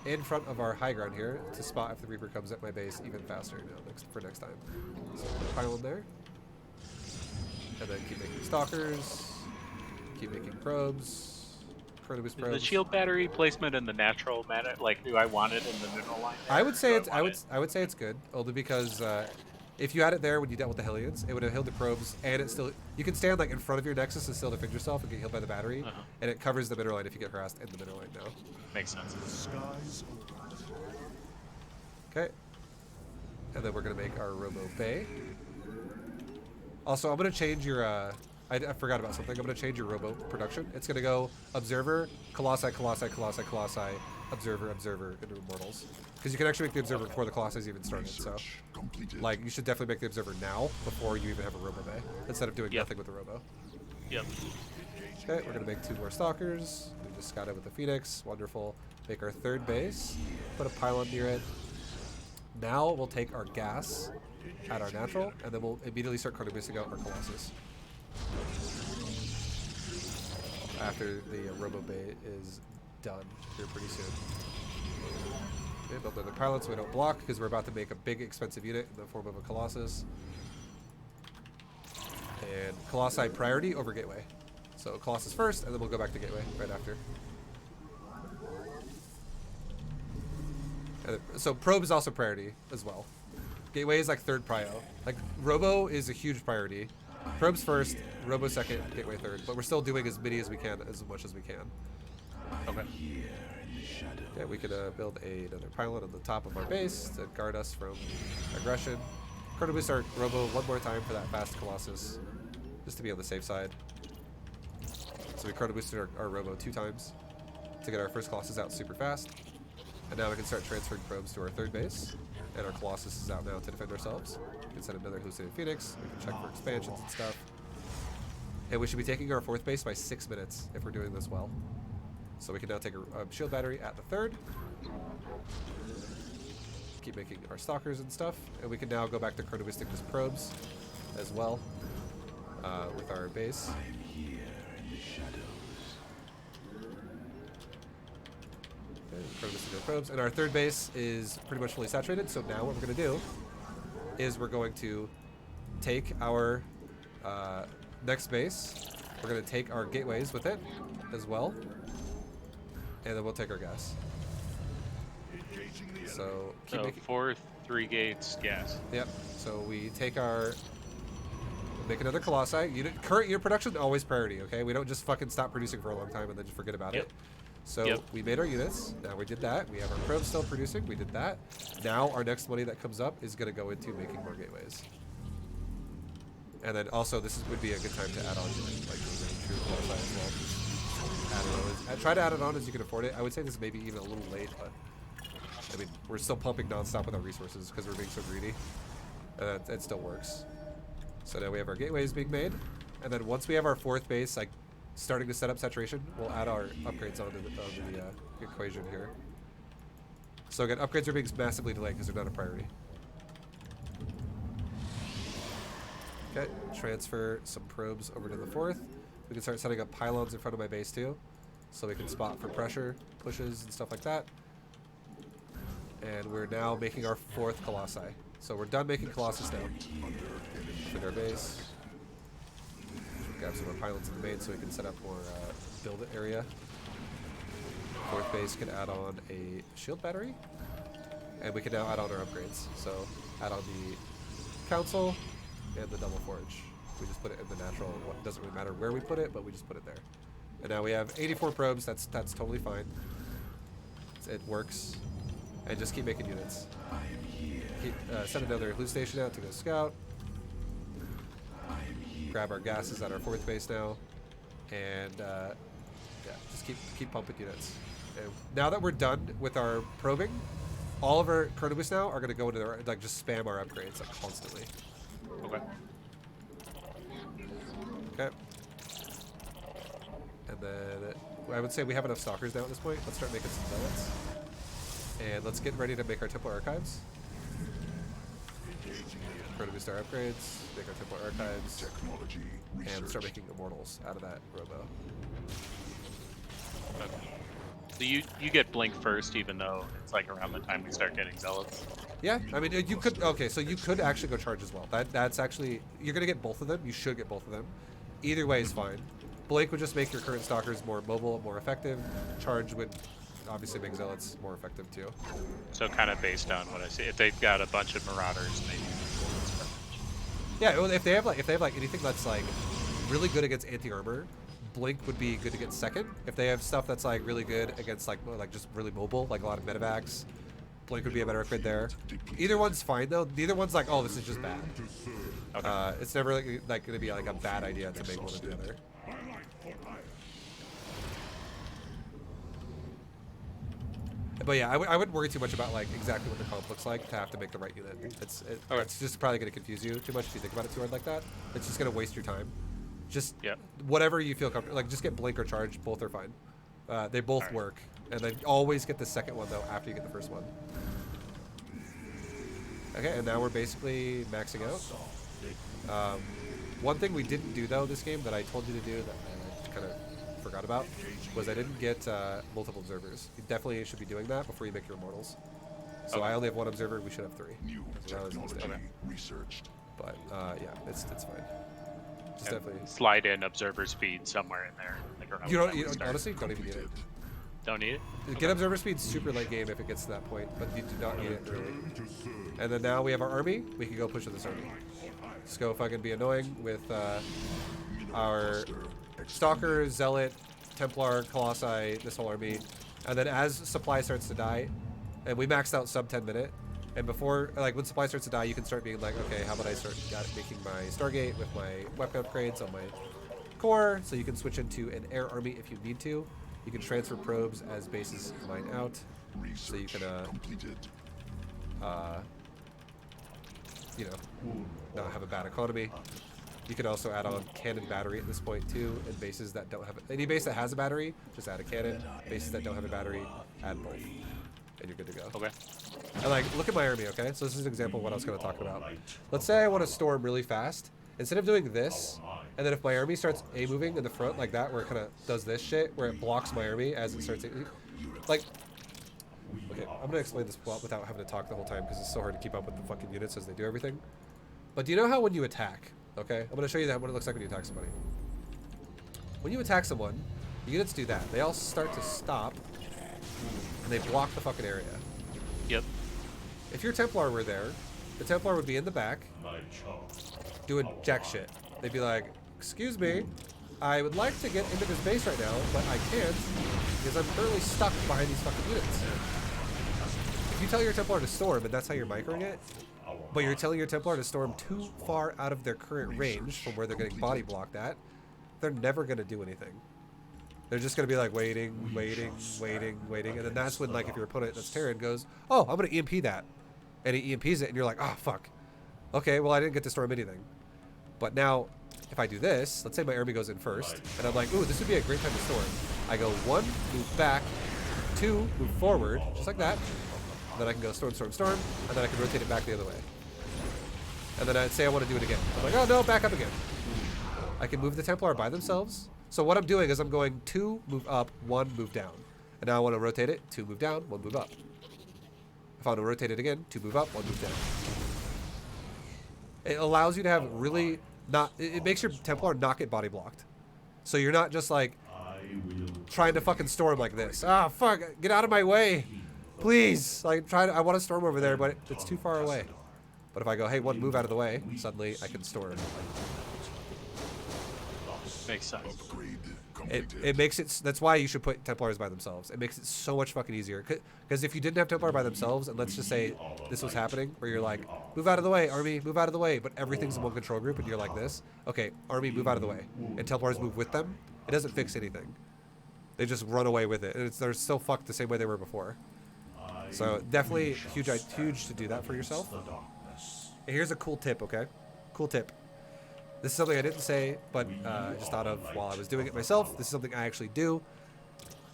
in front of our high ground here to spot if the Reaper comes at my base even faster now for next time. So put a pylon there. And then keep making stalkers, keep making probes, chrono boost probes. The shield battery placement in the natural matter, like, do I want it in the mineral line? I would say it's I would say it's good, only because if you had it there when you dealt with the Hellions, it would have healed the probes, and it still you can stand like in front of your Nexus and still defend yourself and get healed by the battery, and it covers the mineral line if you get harassed in the mineral line now. Makes sense. Skies open. Okay. And then we're gonna make our Robo Bay. Also, I'm gonna change your. I forgot about something. I'm gonna change your Robo production. It's gonna go Observer, Colossi, Colossi, Colossi, Colossi, Observer, Observer into Immortals. Because you can actually make the Observer before the Colossus even started. So, like, you should definitely make the Observer now before you even have a Robo Bay, instead of doing nothing with the Robo. Yep. Okay, we're gonna make 2 more Stalkers. We just got it with the Phoenix. Wonderful. Make our third base. Put a pylon near it. Now we'll take our gas at our natural, and then we'll immediately start chrono boosting out our Colossus. After the Robo Bay is done here pretty soon. Okay, build another pylon so we don't block, because we're about to make a big expensive unit in the form of a Colossus. And Colossi priority over Gateway. So Colossus first, and then we'll go back to Gateway right after. And then, so Probe is also priority as well. Gateway is like third prio. Like Robo is a huge priority. Probe's first, Robo second, Gateway third. But we're still doing as many as we can, as much as we can. Okay. Yeah, we could build another pylon on the top of our base to guard us from aggression. Chrono Boost our Robo one more time for that fast Colossus, just to be on the safe side. So we Chrono Boosted our Robo 2 times to get our first Colossus out super fast. And now we can start transferring probes to our third base. And our Colossus is out now to defend ourselves. We can send another Hallucinated Phoenix. We can check for expansions and stuff. And we should be taking our fourth base by 6 minutes if we're doing this well. So we can now take a shield battery at the third. Keep making our stalkers and stuff. And we can now go back to Chrono Boosting this probes as well with our base. Probes, and our third base is pretty much fully saturated. So now what we're going to do is we're going to take our next base. We're going to take our gateways with it as well, and then we'll take our gas. So keep So making 4, 3 gates, gas. Yep. So we take our make another Colossi. Current unit production always priority. Okay, we don't just fucking stop producing for a long time and then just forget about it. So we made our units. Now we did that. We have our probes still producing. We did that. Now our next money that comes up is going to go into making more gateways. And then also this would be a good time to add on like true qualify as well. Add it on try to add it on as you can afford it. I would say this may be even a little late, but I mean we're still pumping nonstop with our resources because we're being so greedy. It still works. So now we have our gateways being made, and then once we have our fourth base, like starting to set up saturation, we'll add our upgrades onto the equation here. So again, upgrades are being massively delayed because they're not a priority. Okay, transfer some probes over to the fourth. We can start setting up pylons in front of my base too, so we can spot for pressure, pushes, and stuff like that. And we're now making our fourth Colossi. So we're done making Colossus now. Fit our base. Grab some more pylons in the main so we can set up more build area. Fourth base can add on a shield battery. And we can now add on our upgrades. So add on the council and the double forge. We just put it in the natural. It doesn't really matter where we put it, but we just put it there. And now we have 84 probes. That's totally fine. It works. And just keep making units. Send another hallucination out to go scout. Grab our gases at our fourth base now, and yeah, just keep pumping units. And now that we're done with our probing, all of our Chrono Boosts now are going to go into their, like just spam our upgrades like constantly. Okay. Okay. And then I would say we have enough stalkers now at this point. Let's start making some zealots, and let's get ready to make our temple archives. Chrono Boost our upgrades, make our temple archives, and start making immortals out of that robo. Okay. So you get blink first, even though it's like around the time we start getting zealots. Yeah, I mean you could. Okay, so you could actually go charge as well. That's actually you're gonna get both of them. You should get both of them. Either way is fine. Blink would just make your current stalkers more mobile, more effective. Charge would obviously make zealots more effective too. So kind of based on what I see, if they've got a bunch of marauders, maybe. Yeah, well, if they have like anything that's like really good against anti-armor, Blink would be good to get second. If they have stuff that's like really good against like just really mobile, like a lot of medevacs, Blink would be a better upgrade there. Either one's fine though. Neither one's like, oh, this is just bad. Okay. It's never like going to be like a bad idea to make one or the other. But yeah, I wouldn't worry too much about like exactly what the comp looks like to have to make the right unit. It's just probably going to confuse you too much if you think about it too hard like that. It's just going to waste your time. Just whatever you feel comfortable. Like just get blink or charge. Both are fine. They both work, and then always get the second one though after you get the first one. Okay, and now we're basically maxing out. One thing we didn't do though this game that I told you to do that I kind of forgot about was I didn't get multiple observers. You definitely should be doing that before you make your immortals. So I only have one observer. We should have 3. Researched. But yeah, it's fine. Just definitely slide in observer speed somewhere in there. Like you honestly don't even need it. Don't need it. Get observer speed super late game if it gets to that point, but you do not need it early. And then now we have our army. We can go push with this army. Just go fucking be annoying with our Stalker, Zealot, Templar, Colossi, this whole army. And then as supply starts to die, and we maxed out sub 10 minute, and before, like when supply starts to die, you can start being like, okay, how about I start making my Stargate with my weapon upgrades on my core, so you can switch into an air army if you need to. You can transfer probes as bases mine out, so you can, you know, not have a bad economy. You can also add on cannon battery at this point too, and bases that don't have any base that has a battery, just add a cannon. Bases that don't have a battery, add both, and you're good to go. Okay. And like, look at my army, okay? So this is an example of what I was going to talk about. Let's say I want to storm really fast. Instead of doing this, and then if my army starts A-moving in the front like that, where it kind of does this shit, where it blocks my army as it starts, like, okay, I'm going to explain this without having to talk the whole time because it's so hard to keep up with the fucking units as they do everything. But do you know how when you attack, okay? I'm going to show you that what it looks like when you attack somebody. When you attack someone, the units do that. They all start to stop, and they block the fucking area. Yep. If your Templar were there, the Templar would be in the back, doing jack shit. They'd be like, excuse me, I would like to get into this base right now, but I can't, because I'm currently stuck behind these fucking units. If you tell your Templar to storm, and that's how you're microing it, but you're telling your Templar to storm too far out of their current range from where they're getting body blocked at, they're never going to do anything. They're just going to be like waiting, and then that's when, like, if your opponent that's Terran goes, oh, I'm going to EMP that. And he EMPs it, and you're like, oh, fuck. Okay, well, I didn't get to storm anything. But now, if I do this, let's say my army goes in first, and I'm like, ooh, this would be a great time to storm. I go 1, move back, 2, move forward, just like that. And then I can go storm, and then I can rotate it back the other way. And then I'd say I want to do it again. I'm like, oh, no, back up again. I can move the Templar by themselves. So what I'm doing is I'm going 2, move up, 1, move down. And now I want to rotate it, 2, move down, 1, move up. If I want to rotate it again, 2, move up, 1, move down. It allows you to have really not... It makes your Templar not get body blocked. So you're not just like trying to fucking storm like this. Ah, fuck, get out of my way. Please. Like, I want to storm over there, but it's too far away. But if I go, hey, 1, move out of the way, suddenly I can storm. Makes sense. It makes it, that's why you should put Templars by themselves. It makes it so much fucking easier. Because if you didn't have Templar by themselves, and let's just say this was happening, where you're like, move out of the way, army, move out of the way, but everything's in one control group, and you're like this, okay, army, move out of the way, and Templars move with them, it doesn't fix anything. They just run away with it, and they're still fucked the same way they were before. So definitely huge to do that for yourself. And here's a cool tip, okay? Cool tip. This is something I didn't say, but I just thought of while I was doing it myself. This is something I actually do.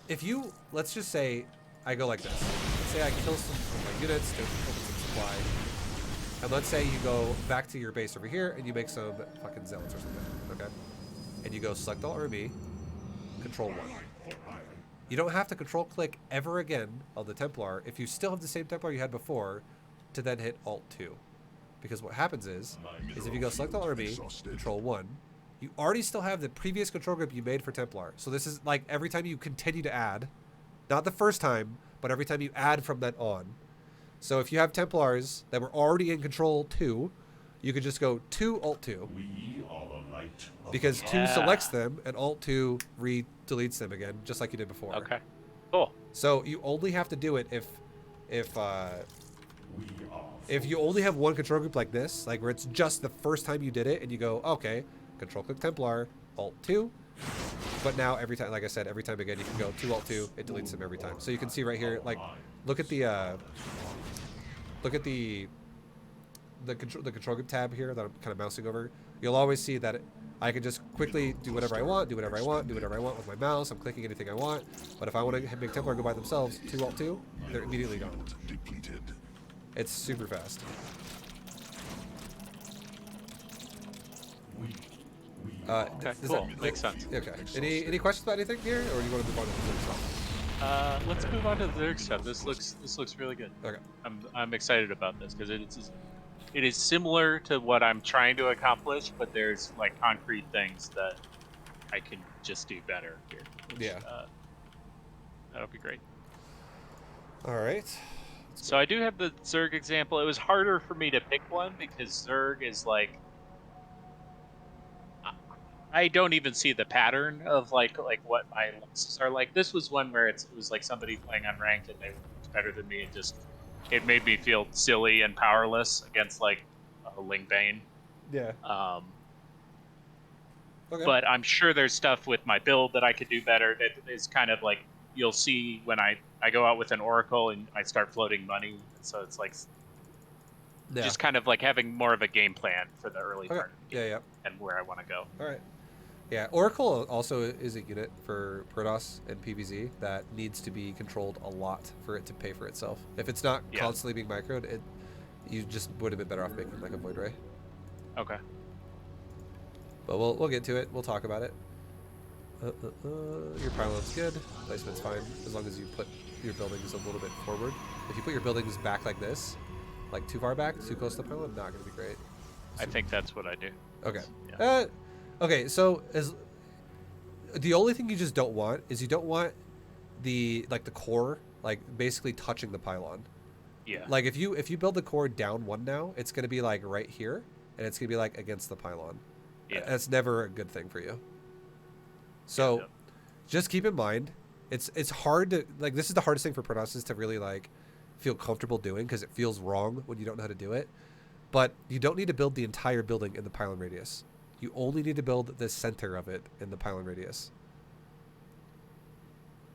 If you, let's just say, I go like this. Let's say I kill some of my units to open some supply. And let's say you go back to your base over here and you make some fucking zealots or something, okay? And you go select all army, control 1. You don't have to control click ever again on the Templar if you still have the same Templar you had before to then hit Alt 2. Because what happens is if you go select all army, control 1, you already still have the previous control group you made for Templar. So this is like every time you continue to add, not the first time, but every time you add from that on. So if you have Templars that were already in control 2, you could just go 2 Alt 2. Because 2 selects them and Alt 2 re-deletes them again, just like you did before. Okay. Cool. So you only have to do it if you only have one control group like this, like where it's just the first time you did it and you go, okay, control click Templar, Alt 2. But now every time, like I said, every time again, you can go 2 Alt 2, it deletes them every time. So you can see right here, like, look at the control group tab here that I'm kind of mousing over. You'll always see that I can just quickly do whatever I want, do whatever I want with my mouse. I'm clicking anything I want. But if I want to make Templar go by themselves, 2 Alt 2, they're immediately gone. It's super fast. Okay, cool. Makes sense. Okay. Any questions about anything here, or do you want to move on to the stuff? Let's move on to the Zerg stuff. This looks really good. Okay. I'm excited about this because it is similar to what I'm trying to accomplish, but there's like concrete things that I can just do better here. Yeah. That'll be great. All right. So I do have the Zerg example. It was harder for me to pick one because Zerg is like I don't even see the pattern of like what my losses are like. This was one where it was like somebody playing on ranked and they were much better than me, and just it made me feel silly and powerless against like Ling Bane. Yeah. Um, Okay. but I'm sure there's stuff with my build that I could do better. That is kind of like you'll see when I go out with an Oracle and I start floating money. So it's like Yeah. just kind of like having more of a game plan for the early part of the game Yeah. and where I want to go. All right. Yeah, Oracle also is a unit for Protoss and PvZ that needs to be controlled a lot for it to pay for itself. If it's not constantly being microed, you just would have been better off making like a Void Ray. Okay. But we'll get to it. We'll talk about it. Your pylon's good. Placement's fine as long as you put your buildings a little bit forward. If you put your buildings back like this, like too far back, too close to the pylon, not going to be great. I think that's what I do. Okay. Yeah. Okay, so the only thing you just don't want is you don't want the core like basically touching the pylon. Yeah. Like if you build the core down one now, it's gonna be like right here, and it's gonna be like against the pylon. Yeah. That's never a good thing for you. So just keep in mind, it's hard to like this is the hardest thing for Protoss to really like feel comfortable doing because it feels wrong when you don't know how to do it. But you don't need to build the entire building in the pylon radius. You only need to build the center of it in the pylon radius.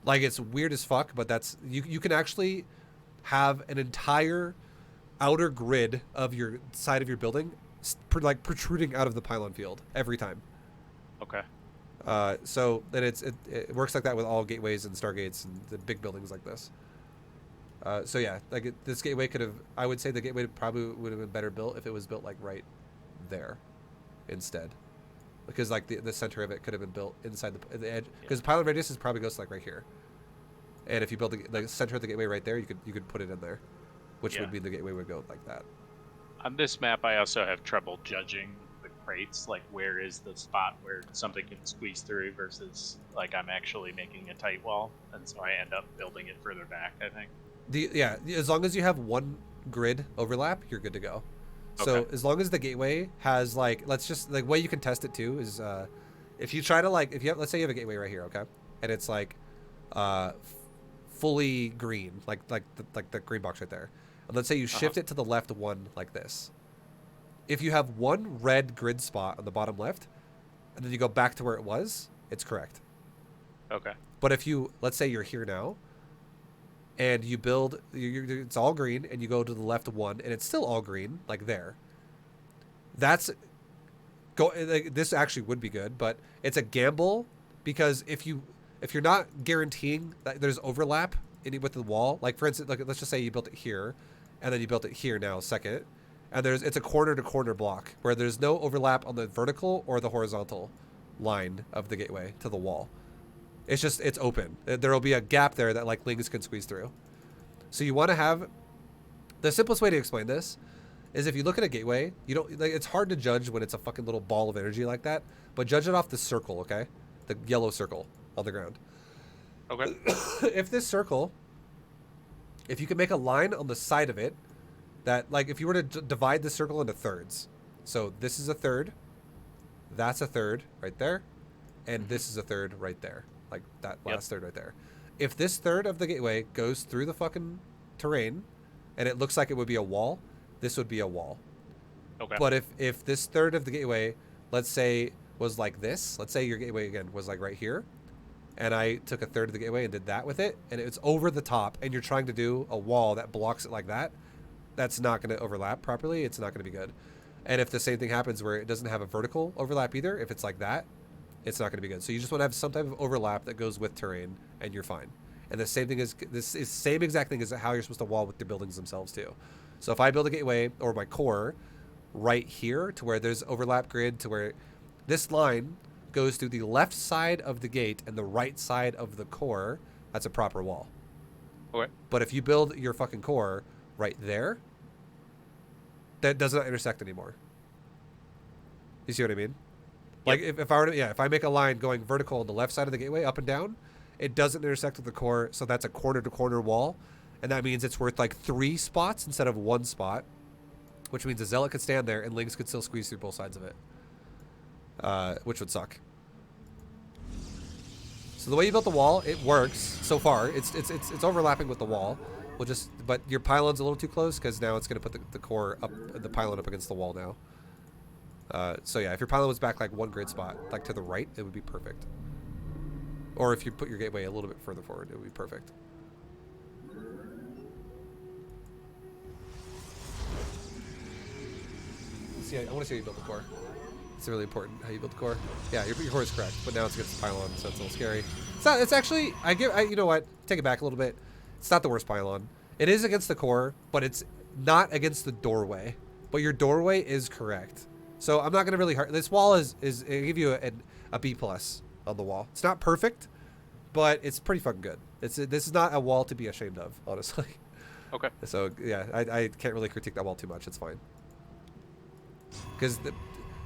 Like, it's weird as fuck, but that's... You can actually have an entire outer grid of your side of your building like protruding out of the pylon field every time. Okay. So then it works like that with all gateways and stargates and the big buildings like this. So yeah, like this gateway could have... I would say the gateway probably would have been better built if it was built like right there instead, because like the center of it could have been built inside the edge, because pylon radius is probably goes like right here, and if you build the center of the gateway right there, you could put it in there, which would be the gateway would go like that. On this map, I also have trouble judging the crates, like where is the spot where something can squeeze through versus like I'm actually making a tight wall, and so I end up building it further back, I think. As long as you have one grid overlap, you're good to go. So as long as the gateway has like, let's just like way you can test it too is if you try to like, if you have, let's say you have a gateway right here, okay, and it's like fully green, like the green box right there, and let's say you shift it to the left one like this. If you have one red grid spot on the bottom left, and then you go back to where it was, it's correct. Okay. But if you, let's say you're here now, and you build, it's all green, and you go to the left one, and it's still all green, like there. This actually would be good, but it's a gamble, because if you're not guaranteeing that there's overlap with the wall, like for instance, like let's just say you built it here, and then you built it here now second, and it's a corner to corner block where there's no overlap on the vertical or the horizontal line of the gateway to the wall. It's open. There will be a gap there that like lings can squeeze through. So you want to have, the simplest way to explain this is if you look at a gateway, you don't like, it's hard to judge when it's a fucking little ball of energy like that, but judge it off the circle, okay? The yellow circle on the ground. Okay. If this circle, if you can make a line on the side of it, that like if you were to divide the circle into thirds, so this is a third, that's a third right there, and this is a third right there. Like that last third right there. If this third of the gateway goes through the fucking terrain and it looks like it would be a wall, this would be a wall. Okay. But if this third of the gateway, let's say, was like this, let's say your gateway again was like right here, and I took a third of the gateway and did that with it, and it's over the top, and you're trying to do a wall that blocks it like that, that's not going to overlap properly. It's not going to be good. And if the same thing happens where it doesn't have a vertical overlap either, if it's like that, it's not going to be good. So you just want to have some type of overlap that goes with terrain, and you're fine. And the same thing is, this is same exact thing as how you're supposed to wall with the buildings themselves too. So if I build a gateway or my core right here to where there's overlap grid to where this line goes through the left side of the gate and the right side of the core, that's a proper wall. Okay. But if you build your fucking core right there, that does not intersect anymore. You see what I mean? Like if I were to, if I make a line going vertical on the left side of the gateway up and down, it doesn't intersect with the core, so that's a corner to corner wall, and that means it's worth like 3 spots instead of 1 spot, which means a zealot could stand there and lings could still squeeze through both sides of it. which would suck. So the way you built the wall, it works so far. It's overlapping with the wall. But your pylon's a little too close because now it's going to put the core up, the pylon up against the wall now. So yeah, if your pylon was back like one grid spot, like to the right, it would be perfect. Or if you put your gateway a little bit further forward, it would be perfect. See, I want to see how you build the core. It's really important how you build the core. Yeah, your core is correct, but now it's against the pylon, so it's a little scary. It's not. It's actually. You know what? Take it back a little bit. It's not the worst pylon. It is against the core, but it's not against the doorway. But your doorway is correct. So I'm not gonna really hurt. This wall is I give you a B+ on the wall. It's not perfect, but it's pretty fucking good. This is not a wall to be ashamed of, honestly. Okay. So yeah, I can't really critique that wall too much. It's fine. Because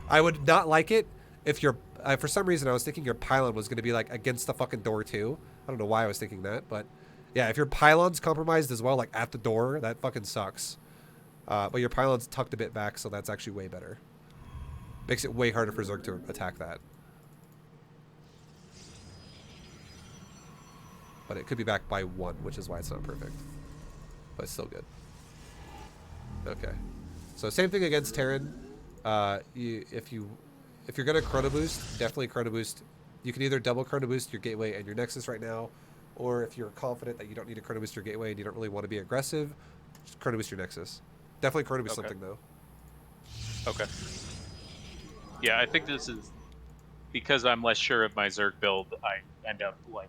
I would not like it if your for some reason I was thinking your pylon was gonna be like against the fucking door too. I don't know why I was thinking that, but yeah, if your pylon's compromised as well, like at the door, that fucking sucks. But your pylon's tucked a bit back, so that's actually way better. Makes it way harder for Zerg to attack that. But it could be back by 1, which is why it's not perfect. But it's still good. Okay. So same thing against Terran. If you're gonna chrono boost, definitely chrono boost. You can either double chrono boost your gateway and your nexus right now, or if you're confident that you don't need to chrono boost your gateway and you don't really want to be aggressive, just chrono boost your nexus. Definitely chrono boost something though. Okay. Yeah, I think this is because I'm less sure of my Zerg build. I end up like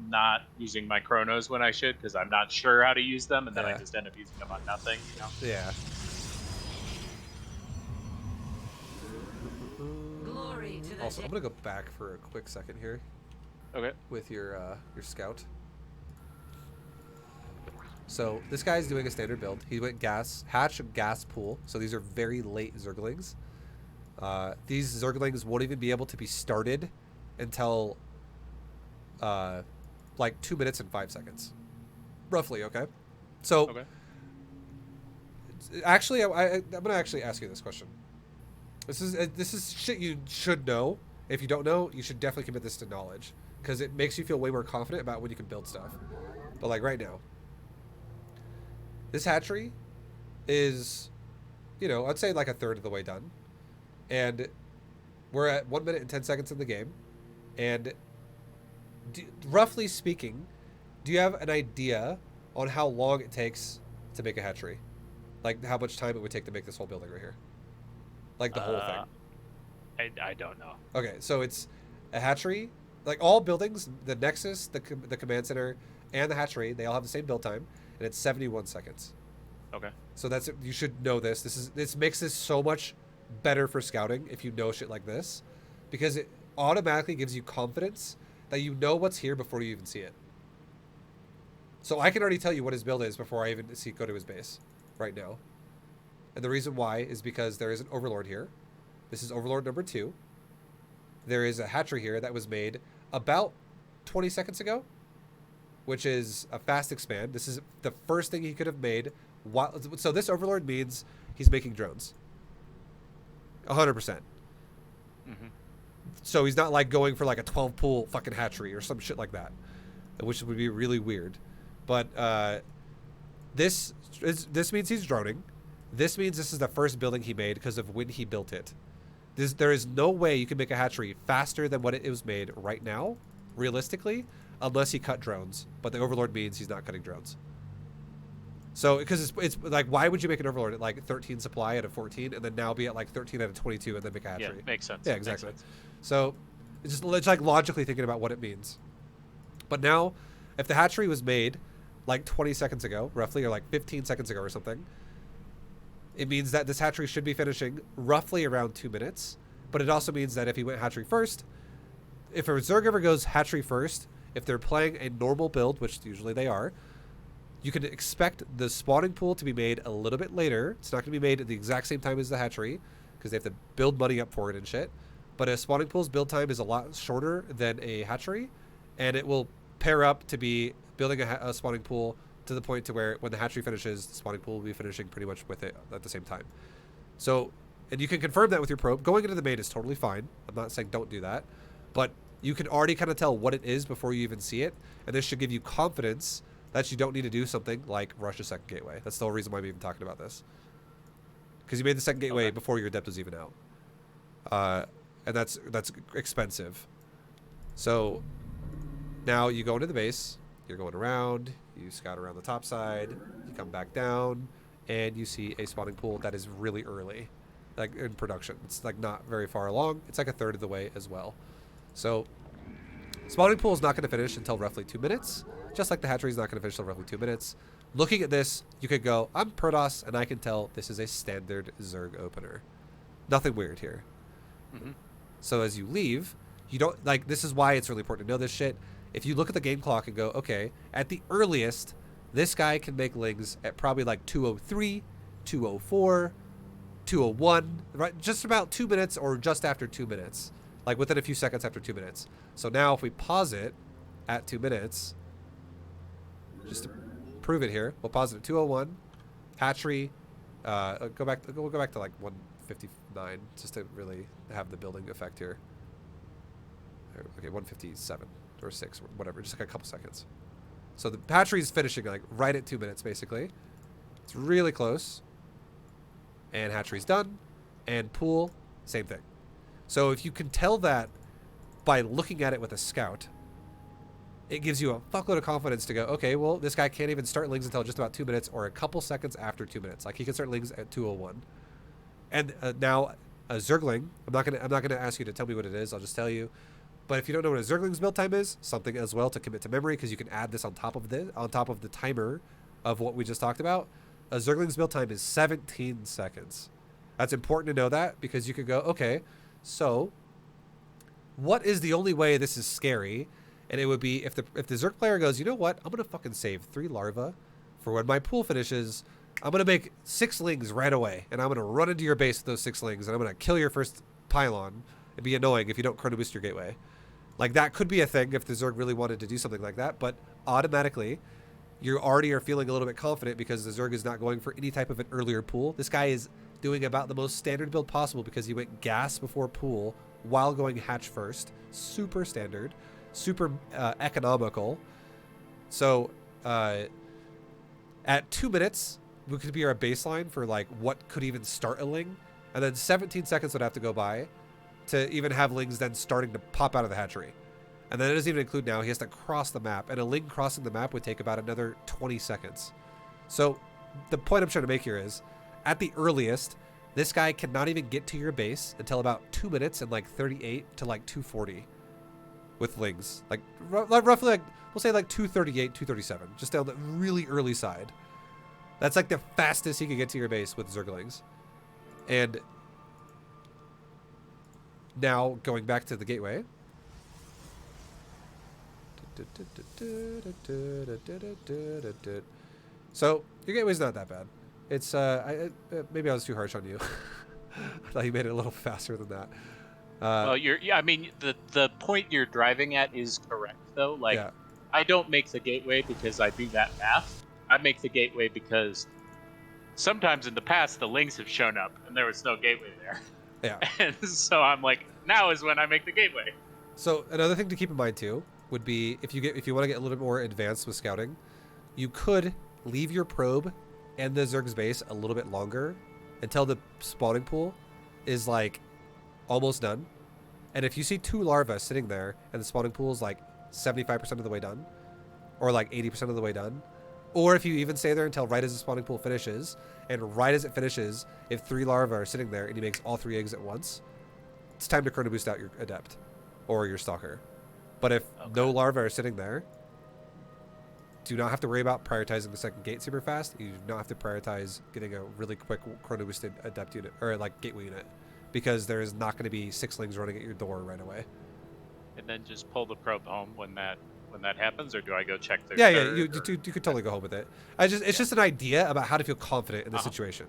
not using my chronos when I should because I'm not sure how to use them, and then I just end up using them on nothing. You know? Yeah. Also, I'm gonna go back for a quick second here. Okay. With your scout. So this guy's doing a standard build. He went hatch gas pool. So these are very late Zerglings. These Zerglings won't even be able to be started until like 2 minutes and 5 seconds, roughly. Okay. So actually, I'm gonna actually ask you this question. This is shit you should know. If you don't know, you should definitely commit this to knowledge because it makes you feel way more confident about when you can build stuff. But like right now, this hatchery is, I'd say like a third of the way done. And we're at 1 minute and 10 seconds in the game. And roughly speaking, do you have an idea on how long it takes to make a hatchery? Like how much time it would take to make this whole building right here? Like the whole thing? I don't know. Okay, so it's a hatchery. Like all buildings, the Nexus, the command center, and the hatchery, they all have the same build time, and it's 71 seconds. Okay. So you should know this. This makes this so much better for scouting if you know shit like this, because it automatically gives you confidence that you know what's here before you even see it. So I can already tell you what his build is before I even go to his base right now. And the reason why is because there is an overlord here. This is overlord number 2. There is a hatchery here that was made about 20 seconds ago, which is a fast expand. This is the first thing he could have made. So this overlord means he's making drones. 100%. Mm-hmm. So he's not like going for like a 12 pool fucking hatchery or some shit like that, which would be really weird. But this means he's droning. This means this is the first building he made because of when he built it. There is no way you can make a hatchery faster than what it was made right now, realistically, unless he cut drones. But the overlord means he's not cutting drones. So, because it's like, why would you make an overlord at like 13 supply out of 14 and then now be at like 13 out of 22 and then make a hatchery? Yeah, makes sense. Yeah, exactly. So, it's like logically thinking about what it means. But now, if the hatchery was made like 20 seconds ago, roughly, or like 15 seconds ago or something, it means that this hatchery should be finishing roughly around 2 minutes. But it also means that if he went hatchery first, if a Zerg ever goes hatchery first, if they're playing a normal build, which usually they are, you can expect the spawning pool to be made a little bit later. It's not going to be made at the exact same time as the hatchery because they have to build money up for it and shit. But a spawning pool's build time is a lot shorter than a hatchery, and it will pair up to be building a spawning pool to the point to where when the hatchery finishes, the spawning pool will be finishing pretty much with it at the same time. So And you can confirm that with your probe. Going into the main is totally fine. I'm not saying don't do that. But you can already kind of tell what it is before you even see it. And this should give you confidence that you don't need to do something like rush a second gateway. That's the whole reason why I'm even talking about this. Because you made the second gateway before your adept was even out. And that's expensive. So now you go into the base. You're going around. You scout around the top side. You come back down. And you see a spawning pool that is really early. Like in production. It's like not very far along. It's like a third of the way as well. So spawning pool is not going to finish until roughly 2 minutes. Just like the hatchery is not going to finish until roughly 2 minutes. Looking at this, you could go, I'm Protoss, and I can tell this is a standard Zerg opener. Nothing weird here. Mm-hmm. So as you leave, you don't, like, this is why it's really important to know this shit. If you look at the game clock and go, okay, at the earliest, this guy can make lings at probably like 203, 204, 201, right? Just about 2 minutes or just after 2 minutes. Like within a few seconds after 2 minutes. So now if we pause it at 2 minutes, just to prove it here, we'll pause it at 201. Hatchery, we'll go back to like 159 just to really have the building effect here. Okay, 157 or 6 or whatever, just like a couple seconds. So the hatchery is finishing like right at 2 minutes basically. It's really close. And hatchery's done. And pool, same thing. So if you can tell that by looking at it with a scout, it gives you a fuckload of confidence to go, okay, well, this guy can't even start lings until just about 2 minutes or a couple seconds after 2 minutes. Like he can start lings at 201. And now a Zergling, I'm not gonna ask you to tell me what it is. I'll just tell you. But if you don't know what a Zergling's build time is, something as well to commit to memory, because you can add this on top of the timer of what we just talked about. A Zergling's build time is 17 seconds. That's important to know that because you could go, okay, so what is the only way this is scary? And it would be if the Zerg player goes, you know what? I'm gonna fucking save 3 larvae for when my pool finishes. I'm gonna make 6 lings right away, and I'm gonna run into your base with those 6 lings, and I'm gonna kill your first pylon. It'd be annoying if you don't chrono boost your gateway. Like that could be a thing if the Zerg really wanted to do something like that, but automatically you already are feeling a little bit confident because the Zerg is not going for any type of an earlier pool. This guy is doing about the most standard build possible because he went gas before pool while going hatch first. Super standard, super economical. So at 2 minutes, we could be our baseline for like what could even start a ling, and then 17 seconds would have to go by to even have lings then starting to pop out of the hatchery. And then it doesn't even include now, he has to cross the map, and a ling crossing the map would take about another 20 seconds. So the point I'm trying to make here is, at the earliest, this guy cannot even get to your base until about 2 minutes and like 38 to like 240 with lings. Like roughly, like we'll say like 238, 237, just down the really early side. That's like the fastest he could get to your base with Zerglings. And now going back to the gateway. So your gateway's not that bad. It's maybe I was too harsh on you. I thought you made it a little faster than that. Well, I mean, the point you're driving at is correct though. Like, yeah. I don't make the gateway because I do that math. I make the gateway because sometimes in the past the lings have shown up and there was no gateway there. Yeah. And so I'm like, now is when I make the gateway. So another thing to keep in mind too would be if you want to get a little bit more advanced with scouting, you could leave your probe and the Zerg's base a little bit longer until the spawning pool is like almost done. And if you see 2 larvae sitting there and the spawning pool is like 75% of the way done, or like 80% of the way done, or if you even stay there until right as the spawning pool finishes, and right as it finishes, if 3 larvae are sitting there and he makes all 3 eggs at once, it's time to chrono boost out your adept or your stalker. But if no larvae are sitting there, do not have to worry about prioritizing the second gate super fast. You do not have to prioritize getting a really quick chrono boosted adept unit or like gateway unit, because there is not going to be 6 lings running at your door right away. And then just pull the probe home when that happens, or do I go check their You could totally go home with it. It's just an idea about how to feel confident in the situation,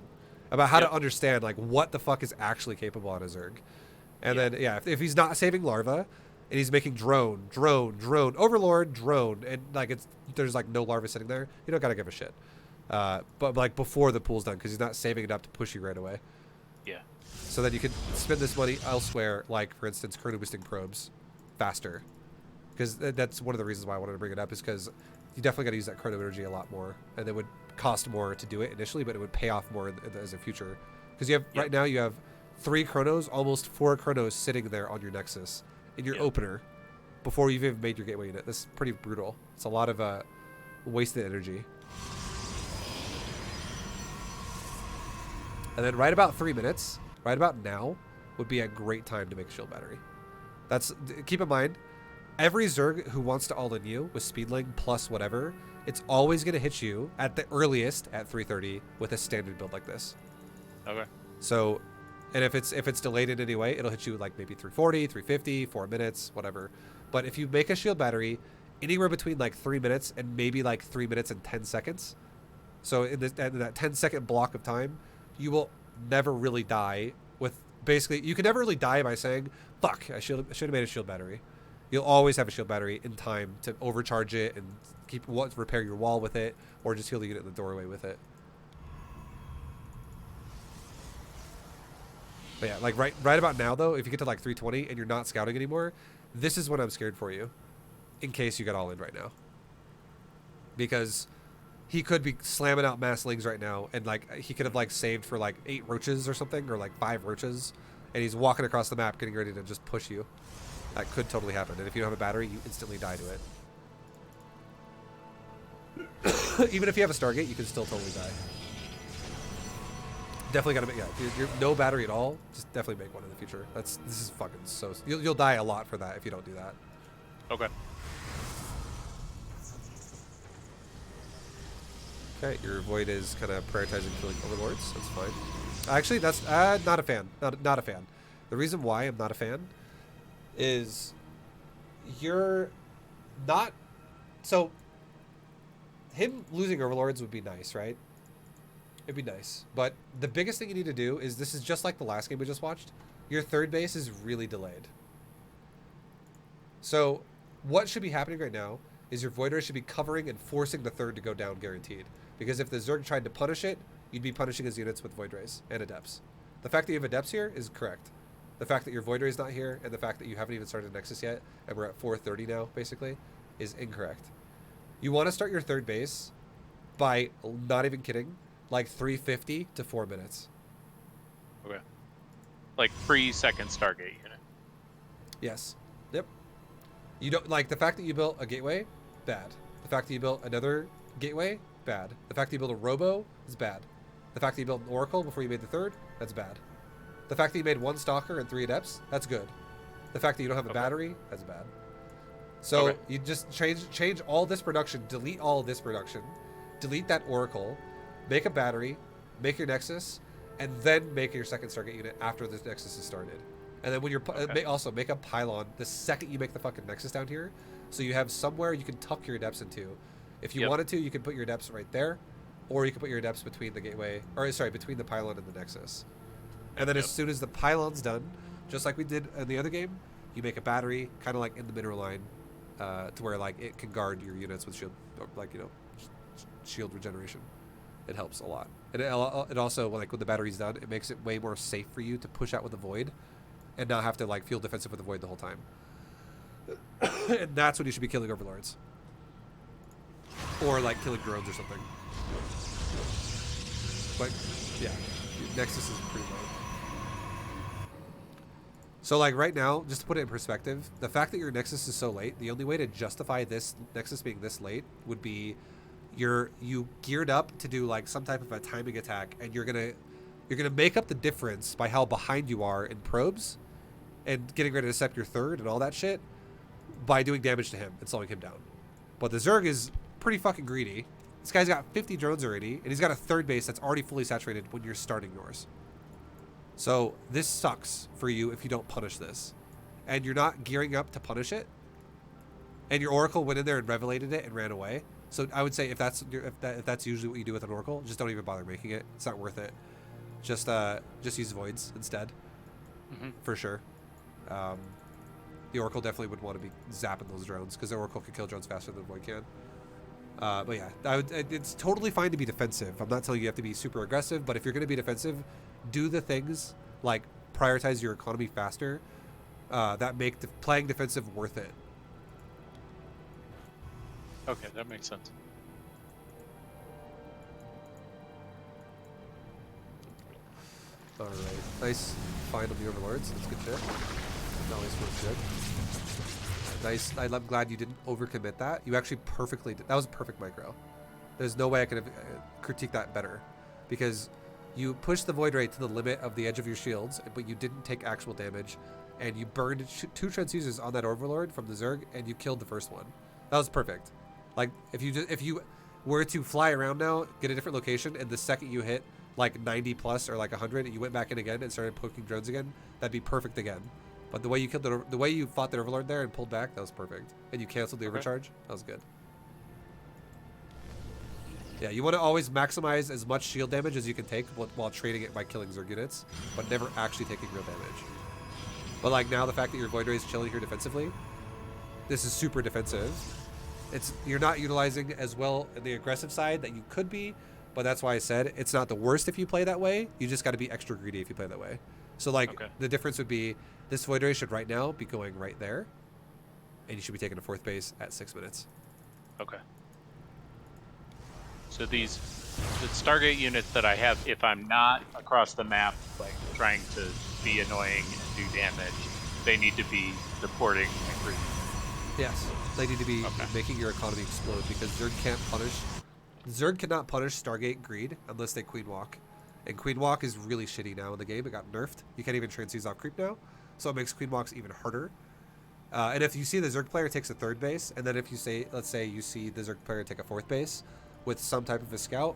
about how to understand like what the fuck is actually capable on a Zerg. And then if he's not saving larva and he's making drone, overlord, drone, and like there's like no larva sitting there, you don't gotta give a shit. But like before the pool's done, because he's not saving it up to push you right away. Yeah. So that you can spend this money elsewhere, like, for instance, chrono boosting probes faster. Because that's one of the reasons why I wanted to bring it up, is because you definitely got to use that chrono energy a lot more. And it would cost more to do it initially, but it would pay off more as a future. Because you have right now you have 3 chronos, almost 4 chronos sitting there on your Nexus in your opener before you've even made your gateway unit. This is pretty brutal. It's a lot of wasted energy. And then right about 3 minutes, right about now, would be a great time to make a shield battery. Keep in mind, every Zerg who wants to all-in you with speedling plus whatever, it's always going to hit you at the earliest at 330 with a standard build like this. Okay. So, and if it's delayed in any way, it'll hit you like maybe 340, 350, 4 minutes, whatever. But if you make a shield battery anywhere between like 3 minutes and maybe like 3 minutes and 10 seconds, so in that 10-second block of time, you will never really die with basically, you can never really die by saying, fuck, I should have made a shield battery. You'll always have a shield battery in time to overcharge it and repair your wall with it, or just heal the unit in the doorway with it. But yeah, like right about now though, if you get to like 320 and you're not scouting anymore, this is when I'm scared for you, in case you get all in right now. Because he could be slamming out mass lings right now, and like he could have like saved for like 8 roaches or something, or like 5 roaches, and he's walking across the map getting ready to just push you. That could totally happen, and if you don't have a battery, you instantly die to it. Even if you have a Stargate, you can still totally die. Definitely gotta make, you're no battery at all. Just definitely make one in the future. This is fucking so. You'll die a lot for that if you don't do that. Okay. Okay, your Void is kind of prioritizing killing overlords. That's fine. Actually, that's not a fan. Not a fan. The reason why I'm not a fan is you're not. So him losing overlords would be nice, right? It'd be nice. But the biggest thing you need to do is, this is just like the last game we just watched. Your third base is really delayed. So what should be happening right now is your Void Ray should be covering and forcing the third to go down guaranteed. Because if the Zerg tried to punish it, you'd be punishing his units with Void Rays and Adepts. The fact that you have Adepts here is correct. The fact that your Void Ray is not here, and the fact that you haven't even started Nexus yet, and we're at 430 now, basically, is incorrect. You want to start your third base by, not even kidding, like 350 to 4 minutes. Okay. Like pre-second Stargate unit. Yes. Yep. You don't like the fact that you built a gateway, bad. The fact that you built another gateway, bad. The fact that you built a robo is bad. The fact that you built an oracle before you made the third, that's bad. The fact that you made 1 stalker and 3 adepts, that's good. The fact that you don't have a battery, that's bad. So you just change all this production, delete all this production, delete that oracle, make a battery, make your nexus, and then make your second Stargate unit after this nexus is started. And then when you're also make a pylon the second you make the fucking nexus down here, so you have somewhere you can tuck your adepts into. If you wanted to, you can put your adepts right there, or you can put your adepts between the gateway, or sorry, between the pylon and the nexus. And then as soon as the pylon's done, just like we did in the other game, you make a battery, kind of like in the mineral line, to where like it can guard your units with shield, like, you know, shield regeneration. It helps a lot. And it also, like, when the battery's done, it makes it way more safe for you to push out with the Void and not have to like feel defensive with the Void the whole time. And that's when you should be killing overlords, or like killing drones or something. But yeah, Nexus is pretty low. So like right now, just to put it in perspective, the fact that your Nexus is so late, the only way to justify this Nexus being this late would be you geared up to do like some type of a timing attack, and you're gonna make up the difference by how behind you are in probes and getting ready to accept your third and all that shit by doing damage to him and slowing him down. But the Zerg is pretty fucking greedy. This guy's got 50 drones already, and he's got a third base that's already fully saturated when you're starting yours. So this sucks for you if you don't punish this, and you're not gearing up to punish it, and your Oracle went in there and revelated it and ran away. So I would say if that's usually what you do with an Oracle, just don't even bother making it. It's not worth it. Just use Voids instead, for sure. The Oracle definitely would want to be zapping those drones, because the Oracle can kill drones faster than Void can. But yeah, it's totally fine to be defensive. I'm not telling you have to be super aggressive, but if you're going to be defensive, do the things like prioritize your economy faster that make playing defensive worth it. Okay, that makes sense. All right, nice find on the overlords. That's good shit. Nice was good. Nice. I'm glad you didn't overcommit that. You actually perfectly did. That was a perfect micro. There's no way I could have critiqued that better, because you pushed the Void Ray to the limit of the edge of your shields, but you didn't take actual damage, and you burned 2 transfuses on that overlord from the Zerg, and you killed the first one. That was perfect. Like if you were to fly around now, get a different location, and the second you hit like 90 plus or like 100, you went back in again and started poking drones again, that'd be perfect again. But the way you killed the way you fought the overlord there and pulled back, that was perfect. And you canceled the overcharge. That was good. Yeah, you want to always maximize as much shield damage as you can take while trading it by killing Zerg units, but never actually taking real damage. But like now, the fact that your Void Ray is chilling here defensively, this is super defensive. You're not utilizing as well in the aggressive side that you could be, but that's why I said it's not the worst if you play that way. You just got to be extra greedy if you play that way. So like the difference would be this Void Ray should right now be going right there, and you should be taking a 4th base at 6 minutes. Okay. So the Stargate units that I have, if I'm not across the map, like trying to be annoying and do damage, they need to be supporting and greedy. Yes, they need to be making your economy explode, because Zerg cannot punish Stargate greed unless they Queen Walk. And Queen Walk is really shitty now in the game. It got nerfed. You can't even transfuse off creep now, so it makes Queen Walks even harder. And if you see the Zerg player takes a 3rd base, and then if you say, let's say you see the Zerg player take a 4th base with some type of a scout,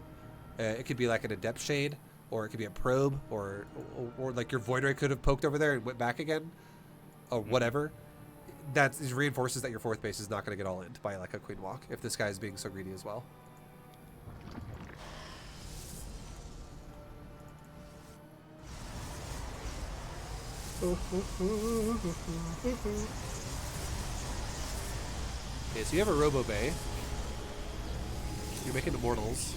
it could be like an Adept Shade, or it could be a probe, or like your Void Ray could have poked over there and went back again, or whatever. That reinforces that your 4th base is not going to get all in by like a Queen Walk if this guy is being so greedy as well. Okay, so you have a Robo Bay. You're making Immortals.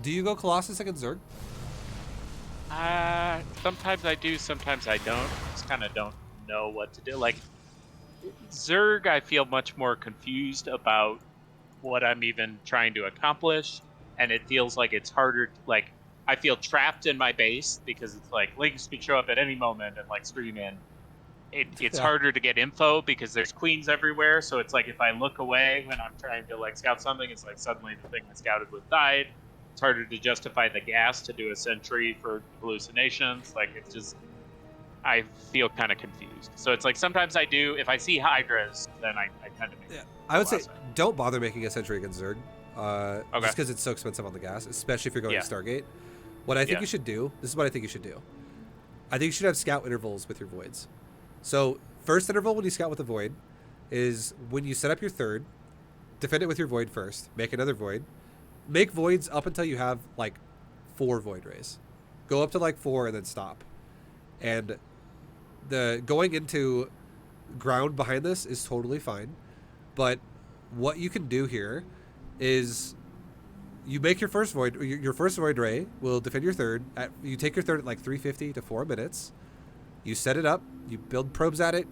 Do you go Colossus against Zerg? Sometimes I do, sometimes I don't. Just kind of don't know what to do. Like, Zerg, I feel much more confused about what I'm even trying to accomplish, and it feels like it's harder. Like, I feel trapped in my base because it's like Lynx can show up at any moment and like scream in. It's harder to get info because there's queens everywhere. So it's like if I look away when I'm trying to like scout something, it's like suddenly the thing I scouted with died. It's harder to justify the gas to do a sentry for hallucinations. Like it's just, I feel kind of confused. So it's like sometimes I do. If I see Hydras, then I kind of make. Yeah, I would say don't bother making a sentry against Zerg. Just because it's so expensive on the gas, especially if you're going to Stargate. What I think you should do, this is what I think you should do. I think you should have scout intervals with your voids. So first interval when you scout with a void is when you set up your 3rd, defend it with your void first, make another void, make voids up until you have like 4 Void Rays. Go up to like 4 and then stop. And the going into ground behind this is totally fine. But what you can do here is you make your first void ray will defend your 3rd. You take your 3rd at like 350 to 4 minutes. You set it up. You build probes at it,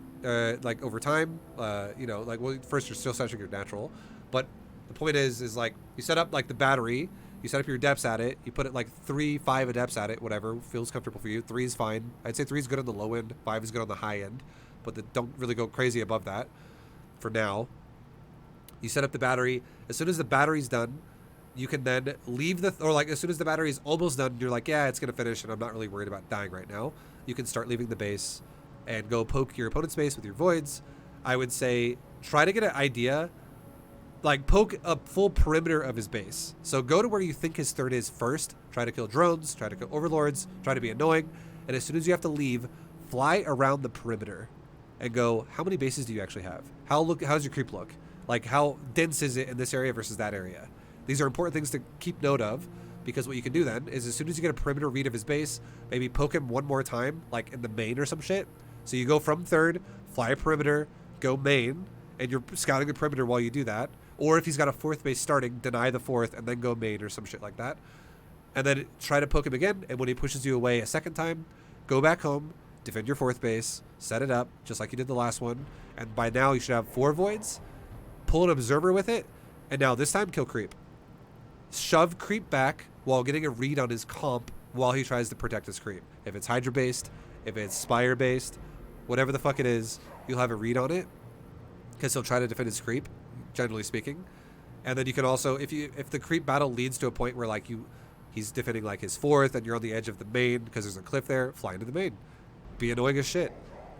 like over time. First you're still saturating your natural, but the point is like you set up like the battery. You set up your adepts at it. You put it like 3-5 adepts at it. Whatever feels comfortable for you. 3 is fine. I'd say 3 is good on the low end. 5 is good on the high end, but don't really go crazy above that. For now, you set up the battery. As soon as the battery's done, you can then leave as soon as the battery is almost done, you're like, yeah, it's gonna finish, and I'm not really worried about dying right now. You can start leaving the base and go poke your opponent's base with your voids. I would say try to get an idea, like poke a full perimeter of his base. So go to where you think his 3rd is first. Try to kill drones, try to kill overlords, try to be annoying, and as soon as you have to leave, fly around the perimeter and go, how many bases do you actually have? How's your creep look? Like how dense is it in this area versus that area? These are important things to keep note of, because what you can do then is as soon as you get a perimeter read of his base, maybe poke him one more time, like in the main or some shit. So you go from 3rd, fly a perimeter, go main, and you're scouting the perimeter while you do that. Or if he's got a 4th base starting, deny the 4th and then go main or some shit like that. and then try to poke him again. And when he pushes you away a second time, go back home, defend your 4th base, set it up just like you did the last one. And by now you should have 4 voids. Pull an observer with it, and now this time kill creep. Shove creep back while getting a read on his comp while he tries to protect his creep. If it's Hydra based, if it's Spire based, whatever the fuck it is, you'll have a read on it because he'll try to defend his creep, generally speaking. And then you can also, if the creep battle leads to a point where like he's defending like his 4th and you're on the edge of the main because there's a cliff there, fly into the main. Be annoying as shit.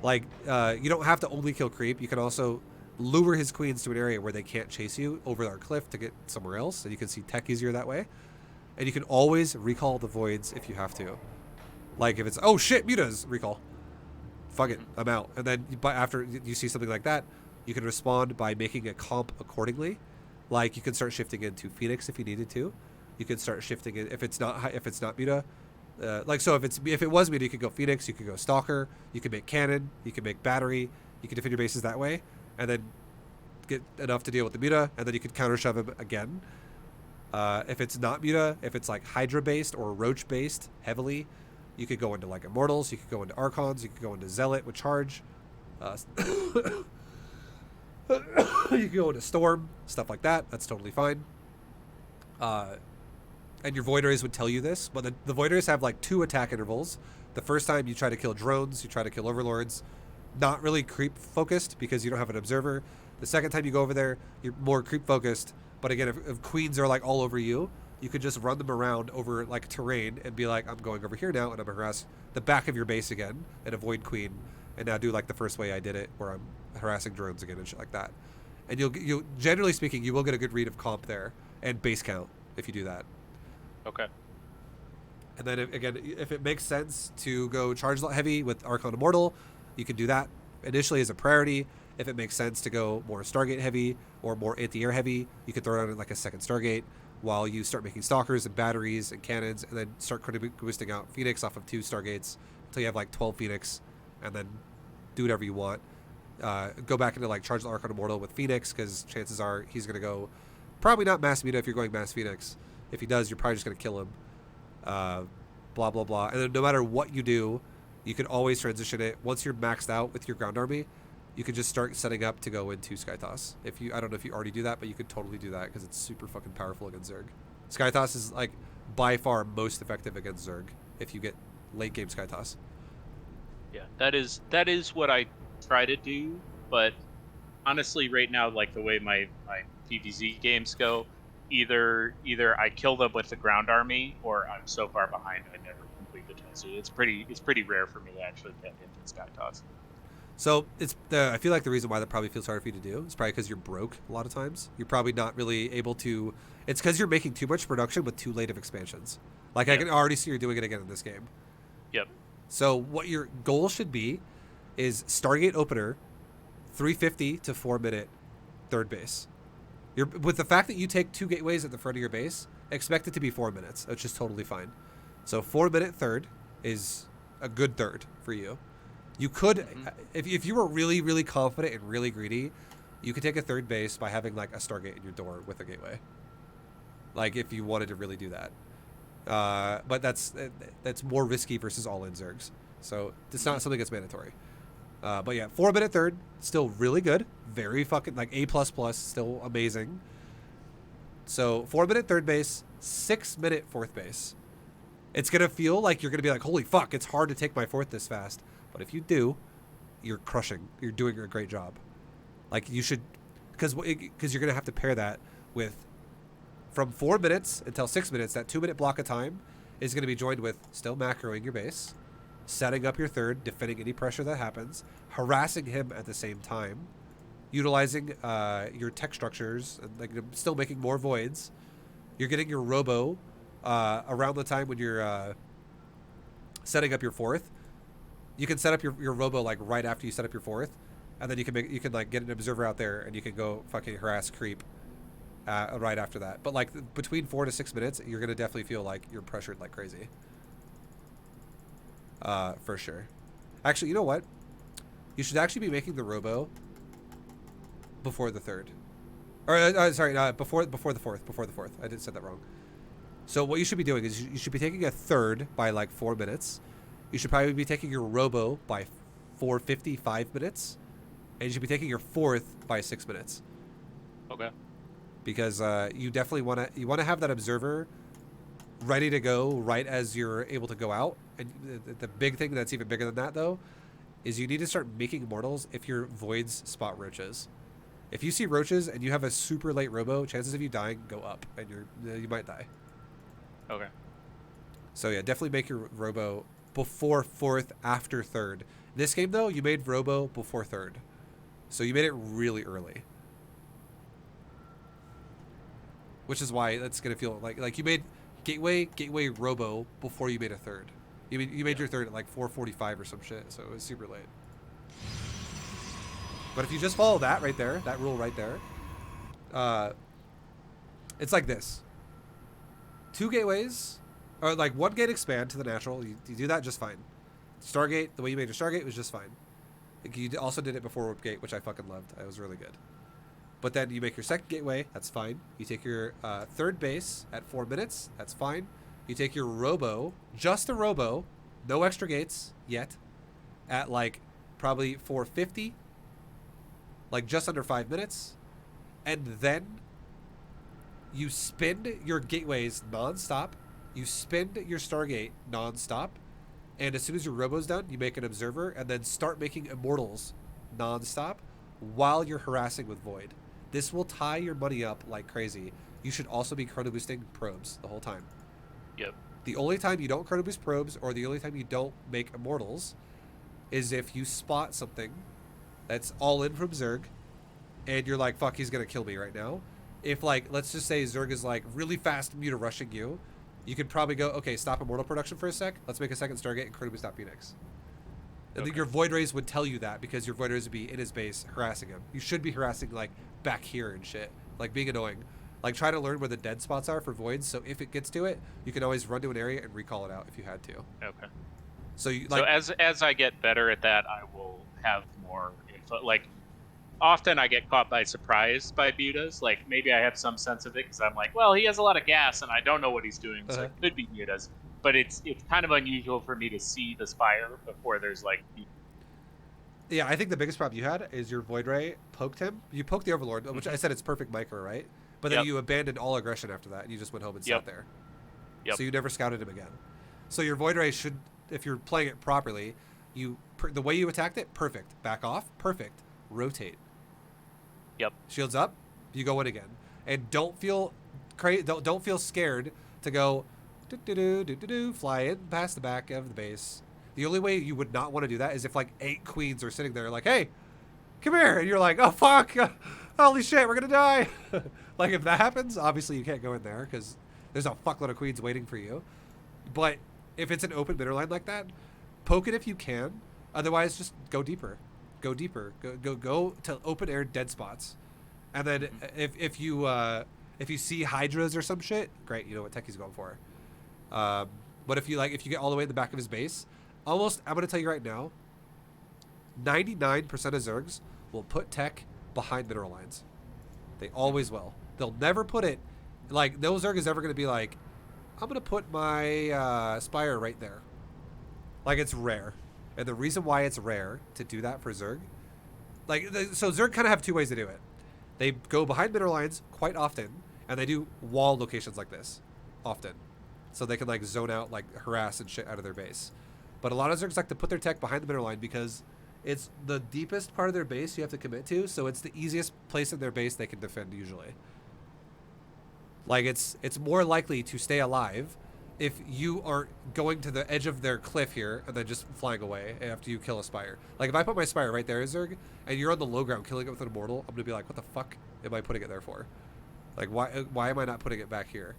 Like you don't have to only kill creep. You can also lure his queens to an area where they can't chase you over our cliff to get somewhere else, and you can see tech easier that way. And you can always recall the voids if you have to. Like if it's, oh shit, mutas, recall. Fuck it, I'm out. And then but after you see something like that, you can respond by making a comp accordingly. Like you can start shifting into Phoenix if you needed to. You can start shifting it if it's not muta. Like so, if it was muta, you could go Phoenix, you could go Stalker, you could make Cannon, you could make Battery, you could defend your bases that way, and then get enough to deal with the muta, and then you could counter shove him again. If it's not muta, if it's like Hydra based or Roach based heavily, you could go into like Immortals, you could go into Archons, you could go into Zealot with charge. You could go into Storm, stuff like that. That's totally fine. And your Void Rays would tell you this, but the Void Rays have like 2 attack intervals. The first time you try to kill drones, you try to kill Overlords. Not really creep focused because you don't have an observer. The second time you go over there, you're more creep focused. But again, if queens are like all over you, you could just run them around over like terrain and be like, I'm going over here now and I'm gonna harass the back of your base again and avoid queen, and now do like the first way I did it where I'm harassing drones again and shit like that. And you'll generally speaking, you will get a good read of comp there and base count if you do that. Okay. And then if it makes sense to go charge heavy with Archon Immortal, you can do that initially as a priority. If it makes sense to go more Stargate heavy or more anti-air heavy, you could throw it on like a second Stargate while you start making Stalkers and Batteries and Cannons, and then start boosting out Phoenix off of 2 Stargates until you have like 12 Phoenix, and then do whatever you want. Go back into like charge the Archon Immortal with Phoenix because chances are he's going to go probably not mass muta if you're going mass Phoenix. If he does, you're probably just going to kill him. Blah, blah, blah. And then no matter what you do, you can always transition it. Once you're maxed out with your ground army, you can just start setting up to go into Skytoss. I don't know if you already do that, but you could totally do that because it's super fucking powerful against Zerg. Skytoss is like by far most effective against Zerg if you get late game Skytoss. Yeah, that is what I try to do, but honestly, right now, like the way my PvZ games go, either I kill them with the ground army, or I'm so far behind I never complete the task. It's pretty rare for me to actually get into Skytoss. So I feel like the reason why that probably feels harder for you to do is probably because you're broke a lot of times. You're probably not really able to. It's because you're making too much production with too late of expansions. Like I can already see you're doing it again in this game. Yep. So what your goal should be is Stargate opener, 350 to 4 minute third base. With the fact that you take 2 gateways at the front of your base, expect it to be 4 minutes. That's just totally fine. So 4 minute third is a good third for you. You could, if you were really, really confident and really greedy, you could take a third base by having like a Stargate in your door with a gateway. Like if you wanted to really do that. But that's more risky versus all-in Zergs. So it's not something that's mandatory. But yeah, 4 minute third, still really good. Very fucking like A++, still amazing. So 4 minute third base, 6 minute fourth base. It's gonna feel like you're gonna be like, holy fuck, it's hard to take my 4th this fast. But if you do, you're crushing. You're doing a great job. Like you should, because you're gonna have to pair that with from 4 minutes until 6 minutes. That 2 minute block of time is gonna be joined with still macroing your base, setting up your third, defending any pressure that happens, harassing him at the same time, utilizing your tech structures, and like still making more voids. You're getting your robo around the time when you're setting up your 4th. You can set up your robo like right after you set up your 4th, and then you can like get an observer out there and you can go fucking harass creep right after that. But like between 4 to 6 minutes, you're gonna definitely feel like you're pressured like crazy. For sure. Actually, you know what? You should actually be making the robo before the 3rd, or sorry, before the 4th. Before the 4th, I did said that wrong. So what you should be doing is you should be taking a third by like 4 minutes. You should probably be taking your robo by 4:55 minutes, and you should be taking your fourth by 6 minutes. Okay. Because you definitely want to have that observer ready to go right as you're able to go out. And the big thing that's even bigger than that though is you need to start making mortals if your voids spot roaches. If you see roaches and you have a super late robo, chances of you dying go up, and you might die. Okay. So yeah, definitely make your robo before fourth, after third. This game though, you made robo before third, so you made it really early, which is why that's gonna feel like you made gateway robo before you made a third. You made your third at like 4:45 or some shit, so it was super late. But if you just follow that right there, that rule right there, it's like this. 2 gateways, or like 1 gate expand to the natural. You do that just fine. Stargate, the way you made your Stargate was just fine. Like you also did it before Warp Gate, which I fucking loved. It was really good. But then you make your second gateway, that's fine. You take your third base at 4 minutes, that's fine. You take your robo, just a robo, no extra gates yet, at like probably 4:50, like just under 5 minutes. And then you spin your gateways non-stop. You spin your Stargate non-stop. And as soon as your robo's done, you make an observer and then start making immortals non-stop while you're harassing with void. This will tie your money up like crazy. You should also be chrono boosting probes the whole time. Yep. The only time you don't chrono boost probes, or the only time you don't make immortals, is if you spot something that's all in from Zerg and you're like, fuck, he's gonna kill me right now. If like, let's just say Zerg is like really fast muta rushing you, you could probably go, okay, stop immortal production for a sec. Let's make a second Stargate and chrono boost that Phoenix. And then your Void Rays would tell you that, because your Void Rays would be in his base harassing him. You should be harassing like back here and shit, like being annoying. Like try to learn where the dead spots are for voids, so if it gets to it, you can always run to an area and recall it out if you had to. Okay. So you like, so as I get better at that, I will have more info. Like often I get caught by surprise by mutas. Like maybe I have some sense of it because I'm like, well, he has a lot of gas and I don't know what he's doing, so it could be mutas. But it's kind of unusual for me to see the spire before there's like. Yeah, I think the biggest problem you had is your Void Ray poked him. You poked the Overlord, which I said it's perfect micro, right? But then you abandoned all aggression after that, and you just went home and sat there. Yep. So you never scouted him again. So your Void Ray should, if you're playing it properly, the way you attacked it, perfect. Back off, perfect. Rotate. Yep. Shields up, you go in again, and don't feel don't feel scared to go fly in past the back of the base. The only way you would not want to do that is if like 8 queens are sitting there like, hey, come here, and you're like, oh fuck, holy shit, we're gonna die. Like if that happens, obviously you can't go in there because there's a fuckload of queens waiting for you. But if it's an open middle line like that, poke it if you can. Otherwise, just go deeper. Go deeper. Go to open air dead spots. And then if you see hydras or some shit, great, you know what Techie's going for. But if you get all the way in the back of his base, almost, I'm gonna tell you right now, 99% of Zergs will put tech behind mineral lines. They always will. They'll never put it, like, no Zerg is ever gonna be like, I'm gonna put my Spire right there. Like, it's rare. And the reason why it's rare to do that for Zerg, so Zerg kind of have 2 ways to do it. They go behind mineral lines quite often, and they do wall locations like this often. So they can like zone out, like harass and shit out of their base. But a lot of Zergs like to put their tech behind the mineral line because it's the deepest part of their base you have to commit to, so it's the easiest place in their base they can defend usually. Like it's more likely to stay alive if you are going to the edge of their cliff here and then just flying away after you kill a Spire. Like if I put my Spire right there, Zerg, and you're on the low ground killing it with an Immortal, I'm gonna be like, what the fuck am I putting it there for? Like why am I not putting it back here?